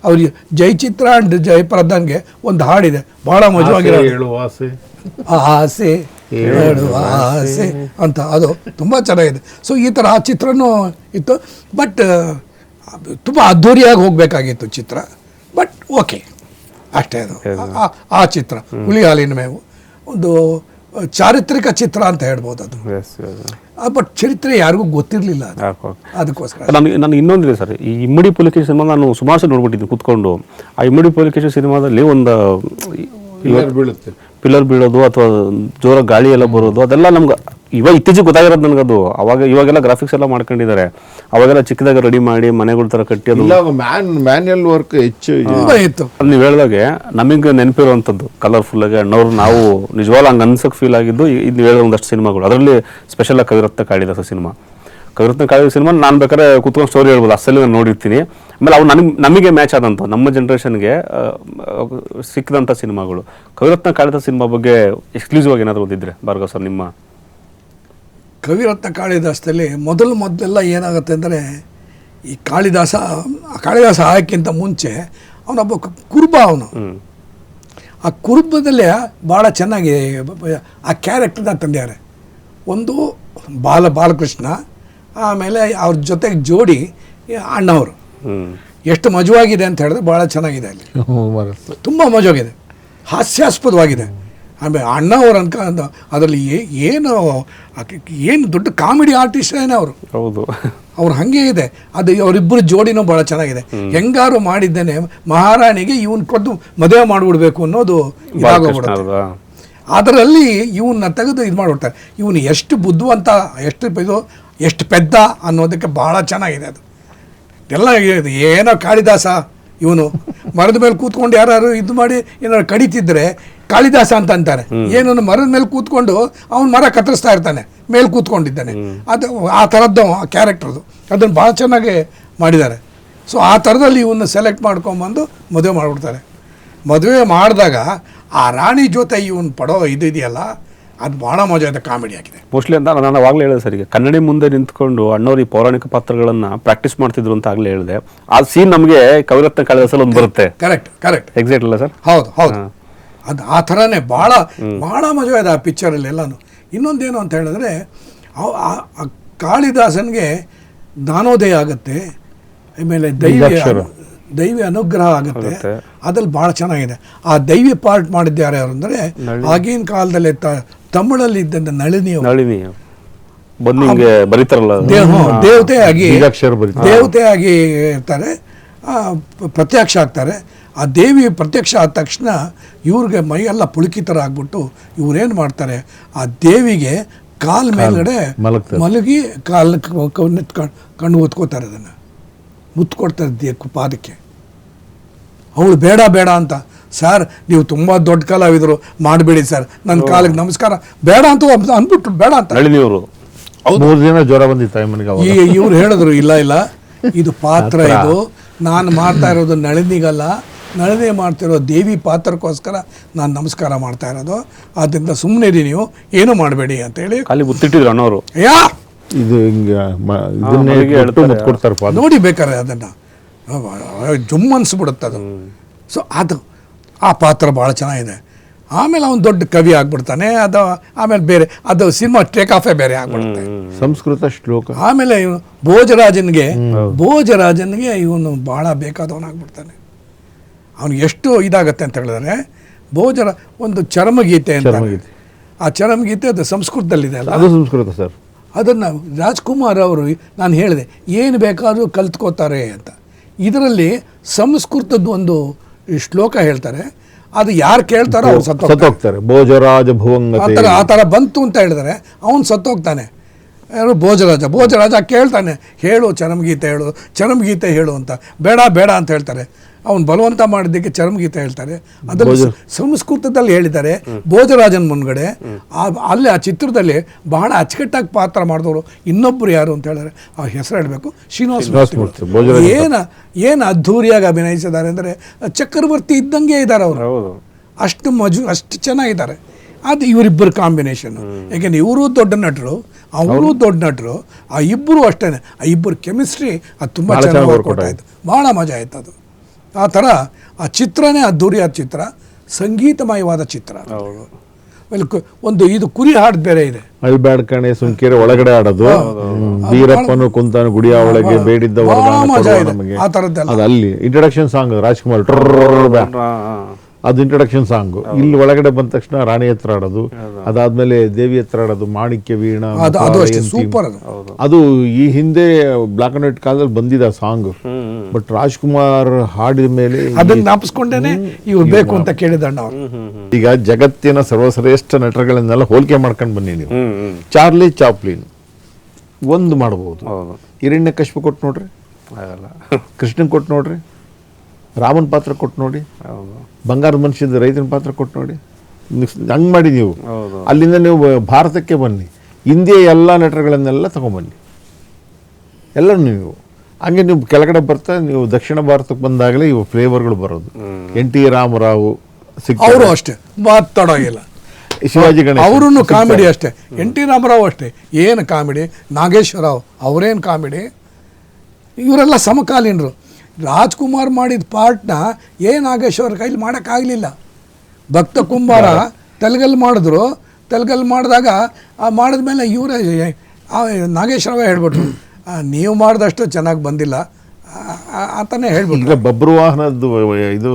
ಅವ್ರಿಗೆ ಜಯಚಿತ್ರ ಅಂಡ್ ಜಯಪ್ರದಂಗೆ ಒಂದು ಹಾಡಿದೆ, ಬಹಳ ಮಜವಾಗಿರೋ ಆಸೆ ಆಸೆ ಅಂತ, ಅದು ತುಂಬ ಚೆನ್ನಾಗಿದೆ. ಸೊ ಈ ಥರ ಆ ಚಿತ್ರನೂ ಇತ್ತು. ಬಟ್ ತುಂಬ ಅದ್ಧೂರಿಯಾಗಿ ಹೋಗಬೇಕಾಗಿತ್ತು ಚಿತ್ರ. ಬಟ್ ಓಕೆ, ಅಷ್ಟೇ. ಅದು ಆ ಚಿತ್ರ ಹುಲಿ ಹಾಲಿನ ಮೇವು ಒಂದು ಚಾರಿತ್ರಿಕ ಚಿತ್ರ ಅಂತ ಹೇಳ್ಬೋದು ಅದು. ಬಟ್ ಚರಿತ್ರೆ ಯಾರಿಗೂ ಗೊತ್ತಿರಲಿಲ್ಲ, ಅದಕ್ಕೋಸ್ಕರ. ನನಗೆ ಇನ್ನೊಂದಿದೆ ಸರ್, ಈ ಇಮ್ಮಡಿ ಪುಲಿಕೇಶಿ ಸಿನಿಮಾ ನಾನು ಸುಮಾರು ಸಲ ನೋಡ್ಬಿಟ್ಟಿದ್ದೀನಿ ಕೂತ್ಕೊಂಡು. ಆ ಇಮ್ಮಡಿ ಪುಲಿಕೇಶಿ ಸಿನಿಮಾದಲ್ಲಿ ಒಂದು ಪಿಲ್ಲರ್ ಬೀಳೋದು ಅಥವಾ ಜೋರ ಗಾಳಿ ಎಲ್ಲ ಬರೋದು, ಅದೆಲ್ಲ ನಮ್ಗೆ ಇತ್ತೀಚೆಗೆ ಗೊತ್ತಾಗಿರೋದು ನನಗದು. ಇವಾಗೆಲ್ಲ ಗ್ರಾಫಿಕ್ಸ್ ಎಲ್ಲ ಮಾಡ್ಕೊಂಡಿದ್ದಾರೆ. ಅವಾಗೆಲ್ಲ ಚಿಕ್ಕದಾಗ ರೆಡಿ ಮಾಡಿ ಮನೆಗಳ ಥರ ಕಟ್ಟಿ ಅದು ಮ್ಯಾನ್ಯಲ್ ವರ್ಕ್ ಹೆಚ್ಚು ಇತ್ತು. ಅದು ನೀವು ಹೇಳಿದಾಗೆ ನಮಗೆ ನೆನಪಿರುವಂಥದ್ದು ಕಲರ್ಫುಲ್ ಆಗಿ ಅಣ್ಣವ್ರು ನಾವು ನಿಜವಾಗ್ಲೂ ಹಂಗೆ ಅನ್ಸಕ್ಕೆ ಫೀಲ್ ಆಗಿದ್ದು ಇದು ಹೇಳಿದ ಒಂದಷ್ಟು ಸಿನಿಮಾಗಳು. ಅದರಲ್ಲಿ ಸ್ಪೆಷಲ್ ಆಗಿ ಕವಿರತ್ನ ಕಾಳಿದಾಸ ಸಿನಿಮಾ ನಾನು ಬೇಕಾದ್ರೆ ಕೂತ್ಕೊಂಡು ಸ್ಟೋರಿ ಹೇಳ್ಬೋದು, ಅಷ್ಟಲ್ಲಿ ನಾನು ನೋಡಿರ್ತೀನಿ. ಆಮೇಲೆ ಅವು ನಮಗೆ ಮ್ಯಾಚ್ ಆದಂಥ ನಮ್ಮ ಜನ್ರೇಷನ್ಗೆ ಸಿಕ್ಕಿದಂಥ ಸಿನಿಮಾಗಳು. ಕವಿರತ್ನ ಕಾಳಿದಾಸ ಸಿನಿಮಾ ಬಗ್ಗೆ ಎಕ್ಸ್ಕ್ಲೂಸಿವ್ ಆಗಿ ಏನಾದರೂ ಓದಿದ್ರೆ ಭಾರ್ಗವ್ ಸರ್ ನಿಮ್ಮ? ಕವಿರತ್ನ ಕಾಳಿದಾಸದಲ್ಲಿ ಮೊದಲೆಲ್ಲ ಏನಾಗುತ್ತೆ ಅಂದರೆ, ಈ ಕಾಳಿದಾಸ ಆಯಕ್ಕಿಂತ ಮುಂಚೆ ಅವನೊಬ್ಬ ಕುರುಬ. ಅವನು ಆ ಕುರುಬದಲ್ಲೇ ಭಾಳ ಚೆನ್ನಾಗಿ ಆ ಕ್ಯಾರೆಕ್ಟರ್ನ ತಂದಿದ್ದಾರೆ. ಒಂದು ಬಾಲಕೃಷ್ಣ, ಆಮೇಲೆ ಅವ್ರ ಜೊತೆಗೆ ಜೋಡಿ ಅಣ್ಣವರು. ಎಷ್ಟು ಮಜವಾಗಿದೆ ಅಂತ ಹೇಳಿದ್ರೆ ಭಾಳ ಚೆನ್ನಾಗಿದೆ. ಅಲ್ಲಿ ತುಂಬ ಮಜವಾಗಿದೆ, ಹಾಸ್ಯಾಸ್ಪದವಾಗಿದೆ. ಆಮೇಲೆ ಅಣ್ಣವ್ರು ಅನ್ಕೊಂಡು ಅದರಲ್ಲಿ ಏನು ದೊಡ್ಡ ಕಾಮಿಡಿ ಆರ್ಟಿಸ್ಟ್ ಏನೇ ಅವರು. ಹೌದು, ಅವ್ರು ಹಾಗೆ ಇದೆ. ಅದು ಅವರಿಬ್ಬರು ಜೋಡಿನೂ ಭಾಳ ಚೆನ್ನಾಗಿದೆ. ಹೆಂಗಾರು ಮಾಡಿದ್ದೇನೆ ಮಹಾರಾಣಿಗೆ ಇವನ್ ಕೊಟ್ಟು ಮದುವೆ ಮಾಡಿಬಿಡ್ಬೇಕು ಅನ್ನೋದು ಇದಾಗೋಗ್ಬಿಡುತ್ತೆ. ಅದರಲ್ಲಿ ಇವನ್ನ ತೆಗೆದು ಇದು ಮಾಡಿಬಿಡ್ತಾರೆ. ಇವನು ಎಷ್ಟು ಬುದ್ಧಿವಂತ, ಎಷ್ಟು ಪೆದ್ದ ಅನ್ನೋದಕ್ಕೆ ಭಾಳ ಚೆನ್ನಾಗಿದೆ. ಅದು ಎಲ್ಲ ಏನೋ ಕಾಳಿದಾಸ ಇವನು ಮರದ ಮೇಲೆ ಕೂತ್ಕೊಂಡು ಯಾರು ಇದು ಮಾಡಿ ಏನಾರು ಕಡಿತಿದ್ರೆ ಕಾಳಿದಾಸ ಅಂತ ಅಂತಾರೆ. ಏನನ್ನು ಮರದ ಮೇಲೆ ಕೂತ್ಕೊಂಡು ಅವನು ಮರ ಕತ್ತರಿಸ್ತಾ ಇರ್ತಾನೆ, ಮೇಲೆ ಕೂತ್ಕೊಂಡಿದ್ದಾನೆ. ಅದು ಆ ಥರದ್ದು ಕ್ಯಾರೆಕ್ಟರ್ದು, ಅದನ್ನು ಭಾಳ ಚೆನ್ನಾಗಿ ಮಾಡಿದ್ದಾರೆ. ಸೊ ಆ ಥರದಲ್ಲಿ ಇವನ್ನ ಸೆಲೆಕ್ಟ್ ಮಾಡ್ಕೊಂಬಂದು ಮದುವೆ ಮಾಡಿಬಿಡ್ತಾರೆ. ಮದುವೆ ಮಾಡಿದಾಗ ಆ ರಾಣಿ ಜೊತೆ ಇವನು ಪಡೋ ಇದೆಯಲ್ಲ, ಅದು ಭಾಳ ಮಜಾ ಇದೆ, ಕಾಮಿಡಿ ಆಗಿದೆ. ಮೋಸ್ಟ್ಲಿ ಅಂತ ನಾನು ಅವಾಗಲೇ ಹೇಳಿದೆ ಸರ್, ಈಗ ಕನ್ನಡಿ ಮುಂದೆ ನಿಂತ್ಕೊಂಡು ಅಣ್ಣವ್ರು ಈ ಪೌರಾಣಿಕ ಪಾತ್ರಗಳನ್ನ ಪ್ರಾಕ್ಟೀಸ್ ಮಾಡ್ತಿದ್ರು ಅಂತ ಆಗಲೇ ಹೇಳಿದೆ. ಆ ಸೀನ್ ನಮಗೆ ಕವಿರತ್ನ ಕಾಳಿದಾಸಲ್ಲಿ ಒಂದು ಬರುತ್ತೆ. ಕರೆಕ್ಟ್ ಎಕ್ಸಾಕ್ಟ್ ಅಲ್ಲ ಸರ್? ಹೌದು ಅದು ಆ ಥರನೇ ಭಾಳ ಮಜಾ ಇದೆ ಆ ಪಿಕ್ಚರಲ್ಲಿ ಎಲ್ಲನೂ. ಇನ್ನೊಂದೇನು ಅಂತ ಹೇಳಿದ್ರೆ ಕಾಳಿದಾಸನಿಗೆ ಜ್ಞಾನೋದಯ ಆಗುತ್ತೆ, ಆಮೇಲೆ ದೈವಿ ಅನುಗ್ರಹ ಆಗುತ್ತೆ. ಅದ್ರಲ್ಲಿ ಭಾಳ ಚೆನ್ನಾಗಿದೆ. ಆ ದೈವಿ ಪಾರ್ಟ್ ಮಾಡಿದ್ದಾರೆ ಯಾರು ಅಂದರೆ ಆಗಿನ ಕಾಲದಲ್ಲಿ ತಮಿಳಲ್ಲಿ ಇದ್ದಂಥ ನಳಿನಿ ಬಂದು ಹಿಂಗೆ ಬರೀತಾರಲ್ಲ, ದೇವತೆಯಾಗಿ ಇರ್ತಾರೆ, ಪ್ರತ್ಯಕ್ಷ ಆಗ್ತಾರೆ. ಆ ದೇವಿ ಪ್ರತ್ಯಕ್ಷ ಆದ ತಕ್ಷಣ ಇವ್ರಿಗೆ ಮೈಯೆಲ್ಲ ಪುಳುಕಿತರ ಆಗ್ಬಿಟ್ಟು ಇವ್ರೇನು ಮಾಡ್ತಾರೆ, ಆ ದೇವಿಗೆ ಕಾಲ್ ಮೇಲ್ಗಡೆ ಮಲಗಿ ಕಣ್ಣು ಒತ್ಕೋತಾರೆ, ಅದನ್ನು ಮುತ್ಕೊಡ್ತಾರೆ ಪಾದಕ್ಕೆ. ಅವಳು ಬೇಡ ಅಂತ, ಸರ್ ನೀವು ತುಂಬ ದೊಡ್ಡ ಕಲಾವಿದರು, ಮಾಡಬೇಡಿ ಸರ್, ನನ್ನ ಕಾಲಿಗೆ ನಮಸ್ಕಾರ ಬೇಡ ಅಂತ ಅಂದ್ಬಿಟ್ರು, ಬೇಡ ಅಂತ. 3 ದಿನ ಜ್ವರ ಬಂದಿತ್ತು ಇವ್ರು ಹೇಳಿದ್ರು, ಇಲ್ಲ ಇದು ಪಾತ್ರ, ಇದು ನಾನು ಮಾಡ್ತಾ ಇರೋದು ನಳಿನಿಗಲ್ಲ, ನಳಿನಿ ಮಾಡ್ತಿರೋ ದೇವಿ ಪಾತ್ರಕ್ಕೋಸ್ಕರ ನಾನು ನಮಸ್ಕಾರ ಮಾಡ್ತಾ ಇರೋದು, ಆದ್ದರಿಂದ ಸುಮ್ಮನೆ ನೀವು ಏನೂ ಮಾಡಬೇಡಿ ಅಂತ ಹೇಳಿ ಖಾಲಿ ಗೊತ್ತಿಟ್ಟಿದ್ರು ಅಣ್ಣವರು. ಇದು ನೋಡಿ ಬೇಕಾದ್ರೆ ಅದನ್ನು ಜುಮ್ ಅನ್ಸ್ಬಿಡುತ್ತೆ ಅದು. ಸೊ ಅದು ಆ ಪಾತ್ರ ಭಾಳ ಚೆನ್ನಾಗಿದೆ. ಆಮೇಲೆ ಅವನು ದೊಡ್ಡ ಕವಿ ಆಗ್ಬಿಡ್ತಾನೆ, ಅದು ಆಮೇಲೆ ಬೇರೆ ಅದು ಸಿನಿಮಾ ಟೇಕ್ ಆಫೇ ಬೇರೆ ಆಗ್ಬಿಡುತ್ತೆ, ಸಂಸ್ಕೃತ ಶ್ಲೋಕ. ಆಮೇಲೆ ಇವನು ಭೋಜರಾಜನ್ಗೆ ಇವನು ಭಾಳ ಬೇಕಾದವನಾಗ್ಬಿಡ್ತಾನೆ. ಅವನಿಗೆ ಎಷ್ಟು ಇದಾಗತ್ತೆ ಅಂತ ಹೇಳಿದ್ರೆ, ಒಂದು ಚರಮಗೀತೆ ಅಂತ, ಆ ಚರಮಗೀತೆ ಅದು ಸಂಸ್ಕೃತದಲ್ಲಿದೆ ಅಲ್ಲ, ಅದು ಸಂಸ್ಕೃತ ಸರ್. ಅದನ್ನು ರಾಜ್ಕುಮಾರ್ ಅವರು ನಾನು ಹೇಳಿದೆ ಏನು ಬೇಕಾದರೂ ಕಲ್ತ್ಕೋತಾರೆ ಅಂತ. ಇದರಲ್ಲಿ ಸಂಸ್ಕೃತದ ಒಂದು ಶ್ಲೋಕ ಹೇಳ್ತಾರೆ, ಅದು ಯಾರು ಕೇಳ್ತಾರೋ ಅವ್ರು ಸತ್ತೋಗ್ತಾರೆ. ಭೋಜರಾಜ ಭುವಂಗತೆ ಆ ಥರ ಬಂತು ಅಂತ ಹೇಳಿದ್ರೆ ಅವನು ಸತ್ತೋಗ್ತಾನೆ. ಯಾರು ಭೋಜರಾಜ ಕೇಳ್ತಾನೆ, ಹೇಳು ಚರಮಗೀತೆ ಹೇಳು ಅಂತ. ಬೇಡ ಅಂತ ಹೇಳ್ತಾರೆ. ಅವನು ಬಲವಂತ ಮಾಡಿದ್ದಕ್ಕೆ ಚರಮಗೀತೆ ಹೇಳ್ತಾರೆ. ಅದರಲ್ಲಿ ಸಂಸ್ಕೃತದಲ್ಲಿ ಹೇಳಿದ್ದಾರೆ. ಭೋಜರಾಜನ ಮುನ್ಗಡೆ ಅಲ್ಲಿ ಆ ಚಿತ್ರದಲ್ಲಿ ಬಹಳ ಅಚ್ಚುಕಟ್ಟಾಗಿ ಪಾತ್ರ ಮಾಡಿದವರು ಇನ್ನೊಬ್ಬರು ಯಾರು ಅಂತ ಹೇಳಿದ್ರೆ ಆ ಹೆಸರು ಹೇಳಬೇಕು, ಶ್ರೀನಿವಾಸ ಮೂರ್ತಿ. ಏನು ಅದ್ಧೂರಿಯಾಗಿ ಅಭಿನಯಿಸಿದ್ದಾರೆ ಅಂದರೆ ಚಕ್ರವರ್ತಿ ಇದ್ದಂಗೆ ಇದ್ದಾರೆ ಅವರು, ಅಷ್ಟು ಚೆನ್ನಾಗಿದ್ದಾರೆ. ಅದು ಇವರಿಬ್ಬರು ಕಾಂಬಿನೇಷನ್. ಯಾಕೆಂದರೆ ಇವರು ದೊಡ್ಡ ನಟರು, ಅವರು ದೊಡ್ಡ ನಟರು, ಆ ಇಬ್ಬರು ಅಷ್ಟೇ. ಆ ಇಬ್ಬರು ಕೆಮಿಸ್ಟ್ರಿ ಅದು ತುಂಬ ಚೆನ್ನಾಗಿ ವರ್ಕೌಟ್ ಆಯಿತು, ಭಾಳ ಮಜಾ ಆಯ್ತು ಅದು. ಆ ಥರ ಆ ಚಿತ್ರನೇ ಅದ್ಧೂರಿಯಾದ ಚಿತ್ರ, ಸಂಗೀತಮಯವಾದ ಚಿತ್ರ. ಒಂದು ಇದು ಕುರಿ ಹಾಡು ಬೇರೆ ಇದೆ, ಅಲ್ಬ್ಯಾಡ್ ಕಣೆ ಸುಂಕೆರೆ ಒಳಗಡೆ ಆಡೋದು, ಬೀರಪ್ಪನು ಕುಂತಾನು ಗುಡಿಯ ಒಳಗೆ ಬೇಡಿದ್ದ ಆ ಥರದ್ದೆಲ್ಲ. ಅಲ್ಲಿ ಇಂಟ್ರಡಕ್ಷನ್ ಸಾಂಗ್ ರಾಜ್ಕುಮಾರ್, ಅದು ಇಂಟ್ರಡಕ್ಷನ್ ಸಾಂಗ್. ಇಲ್ಲಿ ಒಳಗಡೆ ಬಂದ ತಕ್ಷಣ ರಾಣಿ ಹತ್ರ ಆಡೋದು, ಅದಾದ್ಮೇಲೆ ದೇವಿ ಹತ್ರ ಆಡೋದು, ಮಾಣಿಕ್ಯ ವೀಣಾ, ಸೂಪರ್. ಅದು ಈ ಹಿಂದೆ ಬ್ಲಾಕ್ ಅಂಡ್ ವೈಟ್ ಕಾಲದಲ್ಲಿ ಬಂದಿದೆ ಆ ಸಾಂಗ್. ಬಟ್ ರಾಜ್ಕುಮಾರ್ ಹಾಡಿದ ಮೇಲೆ ಅದನ್ನ ಜ್ಞಾಪಿಸ್ಕೊಂಡೇನೆ ಇವ್ರು ಬೇಕು ಅಂತ ಕೇಳಿದಣ್ಣ. ಈಗ ಜಗತ್ತಿನ ಸರ್ವಶ್ರೇಷ್ಠ ನಟಗಳನ್ನೆಲ್ಲ ಹೋಲಿಕೆ ಮಾಡ್ಕೊಂಡು ಬನ್ನಿ ನೀವು. ಚಾರ್ಲಿ ಚಾಪ್ಲಿನ್ ಒಂದು ಮಾಡಬಹುದು, ಹಿರಣ್ಯಕಶಿಪು ಕೊಟ್ಟು ನೋಡ್ರಿ, ಕೃಷ್ಣನ್ ಕೊಟ್ಟು ನೋಡ್ರಿ, ರಾಮನ್ ಪಾತ್ರ ಕೊಟ್ಟು ನೋಡಿ, ಬಂಗಾರದ ಮನುಷ್ಯದ ರೈತನ ಪಾತ್ರ ಕೊಟ್ಟು ನೋಡಿ. ಹಂಗೆ ಮಾಡಿ ನೀವು ಅಲ್ಲಿಂದ ನೀವು ಭಾರತಕ್ಕೆ ಬನ್ನಿ, ಹಿಂದಿಯ ಎಲ್ಲ ನಟರುಗಳನ್ನೆಲ್ಲ ತಗೊಂಬನ್ನಿ, ಎಲ್ಲ ನೀವು ಹಂಗೆ ನೀವು ಕೆಳಗಡೆ ಬರ್ತಾ ನೀವು ದಕ್ಷಿಣ ಭಾರತಕ್ಕೆ ಬಂದಾಗಲೇ ಇವು ಫ್ಲೇವರ್ಗಳು ಬರೋದು. NT ರಾಮರಾವ್ ಅವರು ಅಷ್ಟೇ ಮಾತಾಡೋಗಿಲ್ಲ, ಶಿವಾಜಿ ಗಣೇಶ್ ಅವರು ಕಾಮಿಡಿ ಅಷ್ಟೇ, NT ರಾಮರಾವ್ ಅಷ್ಟೇ ಏನು ಕಾಮಿಡಿ, ನಾಗೇಶ್ವರರಾವ್ ಅವರೇನು ಕಾಮಿಡಿ, ಇವರೆಲ್ಲ ಸಮಕಾಲೀನರು. ರಾಜ್ಕುಮಾರ್ ಮಾಡಿದ ಪಾರ್ಟ್ನ ನಾಗೇಶ್ವರ ಕೈಲಿ ಮಾಡೋಕ್ಕಾಗಲಿಲ್ಲ. ಭಕ್ತ ಕುಂಬಾರ ತೆಲುಗಲ್ಲಿ ಮಾಡಿದ್ರು, ತೆಲುಗಲ್ಲಿ ಮಾಡಿದಾಗ ಮಾಡಿದ್ಮೇಲೆ ಇವರೇ ನಾಗೇಶ್ವರವೇ ಹೇಳ್ಬಿಟ್ರು, ನೀವು ಮಾಡಿದಷ್ಟು ಚೆನ್ನಾಗಿ ಬಂದಿಲ್ಲ ಅಂತಲೇ ಹೇಳ್ಬಿಟ್ರು. ಬಬ್ರುವಾಹನದ್ದು ಇದು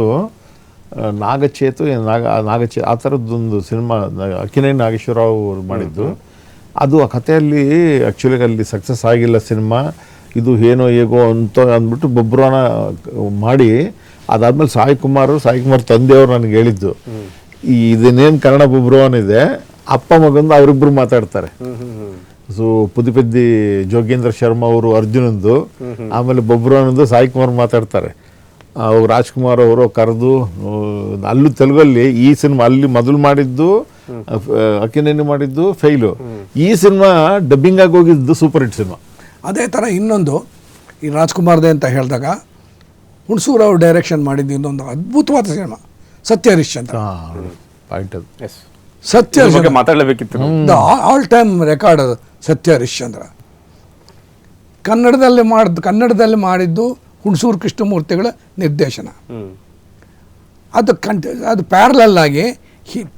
ನಾಗಚೇತು ಆ ಥರದ್ದೊಂದು ಸಿನಿಮಾ ಅಕ್ಕಿನೇನಿ ನಾಗೇಶ್ವರರಾವ್ ಮಾಡಿದ್ದು. ಅದು ಆ ಕಥೆಯಲ್ಲಿ ಆ್ಯಕ್ಚುಲಿ ಅಲ್ಲಿ ಸಕ್ಸಸ್ ಆಗಿಲ್ಲ ಸಿನಿಮಾ, ಇದು ಏನೋ ಹೇಗೋ ಅಂತ ಅಂದ್ಬಿಟ್ಟು ಬೊಬ್ರಾನ ಮಾಡಿ, ಅದಾದ್ಮೇಲೆ ಸಾಯಿ ಕುಮಾರ್ ತಂದೆಯವರು ನನಗೆ ಹೇಳಿದ್ದು, ಇದನ್ನೇನು ಕನ್ನಡ ಬೊಬ್ರವಾನ್ ಇದೆ, ಅಪ್ಪ ಮಗಂದು ಅವರಿಬ್ಬರು ಮಾತಾಡ್ತಾರೆ. ಸೊ ಪುದಿಪೆದ್ದಿ ಜೋಗೇಂದ್ರ ಶರ್ಮಾ ಅವರು ಅರ್ಜುನಂದು, ಆಮೇಲೆ ಬೊಬ್ರವಾನಂದು ಸಾಯಿ ಕುಮಾರ್ ಮಾತಾಡ್ತಾರೆ. ರಾಜ್ಕುಮಾರ್ ಅವರು ಕರೆದು ಅಲ್ಲೂ ತೆಲುಗಲ್ಲಿ ಈ ಸಿನಿಮಾ ಅಲ್ಲಿ ಮೊದಲು ಮಾಡಿದ್ದು ಅಕ್ಕಿನೇನಿ ಮಾಡಿದ್ದು ಫೈಲು, ಈ ಸಿನಿಮಾ ಡಬ್ಬಿಂಗ್ ಆಗಿ ಹೋಗಿದ್ದು ಸೂಪರ್ ಹಿಟ್ ಸಿನಿಮಾ. ಅದೇ ಥರ ಇನ್ನೊಂದು ಈ ರಾಜ್ಕುಮಾರ್ದೇ ಅಂತ ಹೇಳಿದಾಗ ಹುಣಸೂರು ಅವರು ಡೈರೆಕ್ಷನ್ ಮಾಡಿದ್ದು ಇನ್ನೊಂದು ಅದ್ಭುತವಾದ ಸಿನಿಮಾ ಸತ್ಯ ಹರಿಶ್ಚಂದ್ರ. ಸತ್ಯ ಇದ್ರ ಬಗ್ಗೆ ಮಾತಾಡಲೇಬೇಕಿತ್ತು ನಾವು. ಆಲ್ ಟೈಮ್ ರೆಕಾರ್ಡ್ ಅದು ಸತ್ಯ ಹರಿಶ್ಚಂದ್ರ. ಕನ್ನಡದಲ್ಲಿ ಮಾಡಿದ್ದು ಹುಣಸೂರು ಕೃಷ್ಣಮೂರ್ತಿಗಳ ನಿರ್ದೇಶನ. ಹ್ಮ್. ಅದು ಪ್ಯಾರಲಲ್ ಆಗಿ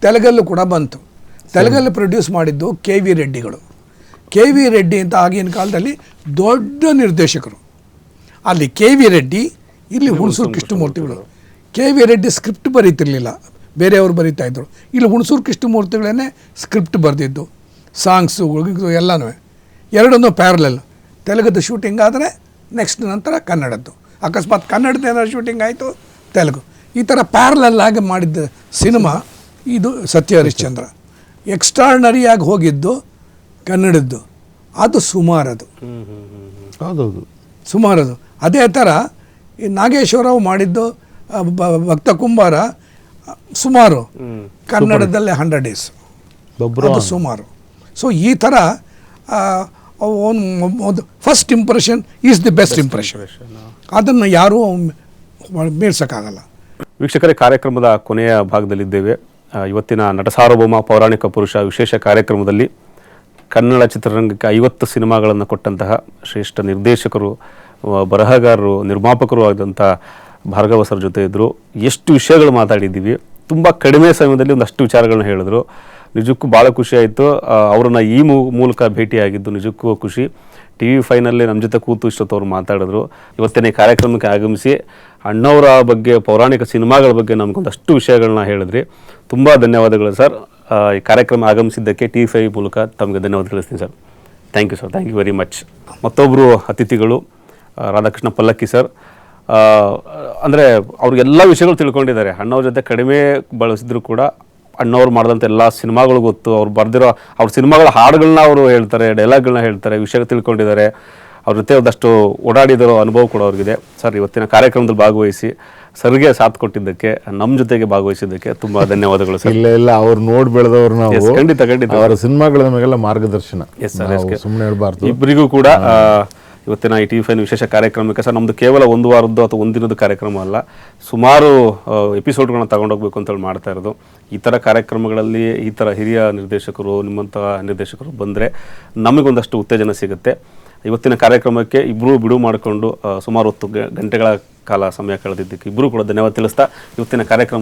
ತೆಲುಗಲ್ಲೂ ಕೂಡ ಬಂತು. ತೆಲುಗಲ್ಲಿ ಪ್ರೊಡ್ಯೂಸ್ ಮಾಡಿದ್ದು ಕೆ ವಿ ರೆಡ್ಡಿಗಳು. ಕೆ ವಿ ರೆಡ್ಡಿ ಅಂತ ಆಗಿನ ಕಾಲದಲ್ಲಿ ದೊಡ್ಡ ನಿರ್ದೇಶಕರು. ಅಲ್ಲಿ ಕೆ ವಿ ರೆಡ್ಡಿ, ಇಲ್ಲಿ ಹುಣಸೂರು ಕೃಷ್ಣಮೂರ್ತಿಗಳು. ಕೆ ವಿ ರೆಡ್ಡಿ ಸ್ಕ್ರಿಪ್ಟ್ ಬರೀತಿರ್ಲಿಲ್ಲ, ಬೇರೆಯವರು ಬರೀತಾ ಇದ್ರು. ಇಲ್ಲಿ ಹುಣಸೂರು ಕೃಷ್ಣಮೂರ್ತಿಗಳೇ ಸ್ಕ್ರಿಪ್ಟ್ ಬರೆದಿದ್ದು, ಸಾಂಗ್ಸು ಎಲ್ಲನೂ ಎರಡನ್ನೂ ಪ್ಯಾರಲಲ್. ತೆಲುಗದ್ದು ಶೂಟಿಂಗ್ ಆದರೆ ನೆಕ್ಸ್ಟ್ ನಂತರ ಕನ್ನಡದ್ದು, ಅಕಸ್ಮಾತ್ ಕನ್ನಡದ ಏನಾದ್ರು ಶೂಟಿಂಗ್ ಆಯಿತು ತೆಲುಗು, ಈ ಥರ ಪ್ಯಾರಲಲ್ ಆಗಿ ಮಾಡಿದ್ದ ಸಿನಿಮಾ ಇದು ಸತ್ಯ ಹರಿಶ್ಚಂದ್ರ. ಎಕ್ಸ್ಟ್ರಾರ್ನರಿಯಾಗಿ ಹೋಗಿದ್ದು ಕನ್ನಡದ್ದು, ಅದು ಸುಮಾರದು. ಹೌದೌದು, ಸುಮಾರದು. ಅದೇ ಥರ ಈ ನಾಗೇಶ್ವರರಾವ್ ಮಾಡಿದ್ದು ಭಕ್ತ ಕುಂಬಾರ ಸುಮಾರು, ಕನ್ನಡದಲ್ಲೇ 100 ಡೇಸ್, ಅದು ಸುಮಾರು. ಸೊ ಈ ಥರ ಒಂದು first impression is the best impression. ಅದನ್ನು ಯಾರೂ ಮೀರ್ಸೋಕ್ಕಾಗಲ್ಲ. ವೀಕ್ಷಕರೇ, ಕಾರ್ಯಕ್ರಮದ ಕೊನೆಯ ಭಾಗದಲ್ಲಿದ್ದೇವೆ. ಇವತ್ತಿನ ನಟ ಸಾರ್ವಭೌಮ ಪೌರಾಣಿಕ ಪುರುಷ ವಿಶೇಷ ಕಾರ್ಯಕ್ರಮದಲ್ಲಿ ಕನ್ನಡ ಚಿತ್ರರಂಗಕ್ಕೆ 50 ಸಿನಿಮಾಗಳನ್ನು ಕೊಟ್ಟಂತಹ ಶ್ರೇಷ್ಠ ನಿರ್ದೇಶಕರು, ಬರಹಗಾರರು, ನಿರ್ಮಾಪಕರು ಆದಂಥ ಭಾರ್ಗವ ಸರ್ ಜೊತೆ ಇದ್ದರು. ಎಷ್ಟು ವಿಷಯಗಳು ಮಾತಾಡಿದ್ದೀವಿ, ತುಂಬ ಕಡಿಮೆ ಸಮಯದಲ್ಲಿ ಒಂದಷ್ಟು ವಿಚಾರಗಳನ್ನ ಹೇಳಿದ್ರು. ನಿಜಕ್ಕೂ ಭಾಳ ಖುಷಿ ಆಯಿತು. ಅವ್ರನ್ನ ಈ ಮೂಲಕ ಭೇಟಿಯಾಗಿದ್ದು ನಿಜಕ್ಕೂ ಖುಷಿ. TV5 ನಲ್ಲಿ ನಮ್ಮ ಜೊತೆ ಕೂತು ಇಷ್ಟೊತ್ತು ಅವ್ರು ಮಾತಾಡಿದ್ರು. ಇವತ್ತಿನ ಈ ಕಾರ್ಯಕ್ರಮಕ್ಕೆ ಆಗಮಿಸಿ ಅಣ್ಣವರ ಬಗ್ಗೆ, ಪೌರಾಣಿಕ ಸಿನಿಮಾಗಳ ಬಗ್ಗೆ ನಮಗೊಂದಷ್ಟು ವಿಷಯಗಳನ್ನ ಹೇಳಿದ್ರಿ. ತುಂಬ ಧನ್ಯವಾದಗಳು ಸರ್. ಈ ಕಾರ್ಯಕ್ರಮ ಆಗಮಿಸಿದ್ದಕ್ಕೆ TV5 ಮೂಲಕ ತಮಗೆ ಧನ್ಯವಾದ ತಿಳಿಸ್ತೀನಿ sir. Thank you sir, thank you very much. ಮತ್ತೊಬ್ಬರು ಅತಿಥಿಗಳು ರಾಧಾಕೃಷ್ಣ ಪಲ್ಲಕ್ಕಿ ಸರ್. ಅಂದರೆ ಅವ್ರಿಗೆಲ್ಲ ವಿಷಯಗಳು ತಿಳ್ಕೊಂಡಿದ್ದಾರೆ. ಅಣ್ಣವ್ರ ಜೊತೆ ಕಡಿಮೆ ಬಳಸಿದ್ರು ಕೂಡ ಅಣ್ಣವ್ರು ಮಾಡಿದಂಥ ಎಲ್ಲ ಸಿನಿಮಾಗಳು ಗೊತ್ತು. ಅವ್ರು ಬರೆದಿರೋ ಅವ್ರ ಸಿನಿಮಾಗಳ ಹಾಡುಗಳನ್ನ ಅವರು ಹೇಳ್ತಾರೆ, ಡೈಲಾಗ್ಗಳನ್ನ ಹೇಳ್ತಾರೆ, ವಿಷಯ ತಿಳ್ಕೊಂಡಿದ್ದಾರೆ. ಅವ್ರ ಜೊತೆ ಒಂದಷ್ಟು ಓಡಾಡಿದಿರೋ ಅನುಭವ ಕೂಡ ಅವ್ರಿಗಿದೆ. ಸರ್, ಇವತ್ತಿನ ಕಾರ್ಯಕ್ರಮದಲ್ಲಿ ಭಾಗವಹಿಸಿ ಸರ್ಗೆ ಸಾಥ್ ಕೊಟ್ಟಿದ್ದಕ್ಕೆ, ನಮ್ಮ ಜೊತೆಗೆ ಭಾಗವಹಿಸಿದ್ದಕ್ಕೆ ತುಂಬ ಧನ್ಯವಾದಗಳು ಸರ್. ಇಲ್ಲ ಅವ್ರು ನೋಡಿ ಬೆಳೆದವ್ರು ನಾವು. ಖಂಡಿತ ಖಂಡಿತ. ಅವರ ಸಿನಿಮಾಗಳ ಮೇಲೆಲ್ಲ ಮಾರ್ಗದರ್ಶನ ಸುಮ್ಮನೆ ಹೇಳ್ಬಾರ್ದು. ಇಬ್ಬರಿಗೂ ಕೂಡ ಇವತ್ತಿನ ಈ TV5 ವಿಶೇಷ ಕಾರ್ಯಕ್ರಮಕ್ಕೆ ಸರ್, ನಮ್ಮದು ಕೇವಲ ಒಂದು ವಾರದ್ದು ಅಥವಾ ಒಂದಿನದ ಕಾರ್ಯಕ್ರಮ ಅಲ್ಲ, ಸುಮಾರು ಎಪಿಸೋಡ್ಗಳನ್ನ ತಗೊಂಡೋಗ್ಬೇಕು ಅಂತೇಳಿ ಮಾಡ್ತಾ ಇರೋದು. ಈ ಥರ ಕಾರ್ಯಕ್ರಮಗಳಲ್ಲಿ ಈ ಥರ ಹಿರಿಯ ನಿರ್ದೇಶಕರು, ನಿಮ್ಮಂಥ ನಿರ್ದೇಶಕರು ಬಂದರೆ ನಮಗೊಂದಷ್ಟು ಉತ್ತೇಜನ ಸಿಗುತ್ತೆ. ಇವತ್ತಿನ ಕಾರ್ಯಕ್ರಮಕ್ಕೆ ಇಬ್ಬರು ಬಿಡುವು ಮಾಡಿಕೊಂಡು ಸುಮಾರು 10 ಗಂಟೆಗಳ ಕಾಲ ಸಮಯ ಕಳೆದಿದ್ದಕ್ಕೆ ಇಬ್ಬರು ಕೂಡ ಧನ್ಯವಾದ ತಿಳಿಸ್ತಾ ಇವತ್ತಿನ ಕಾರ್ಯಕ್ರಮ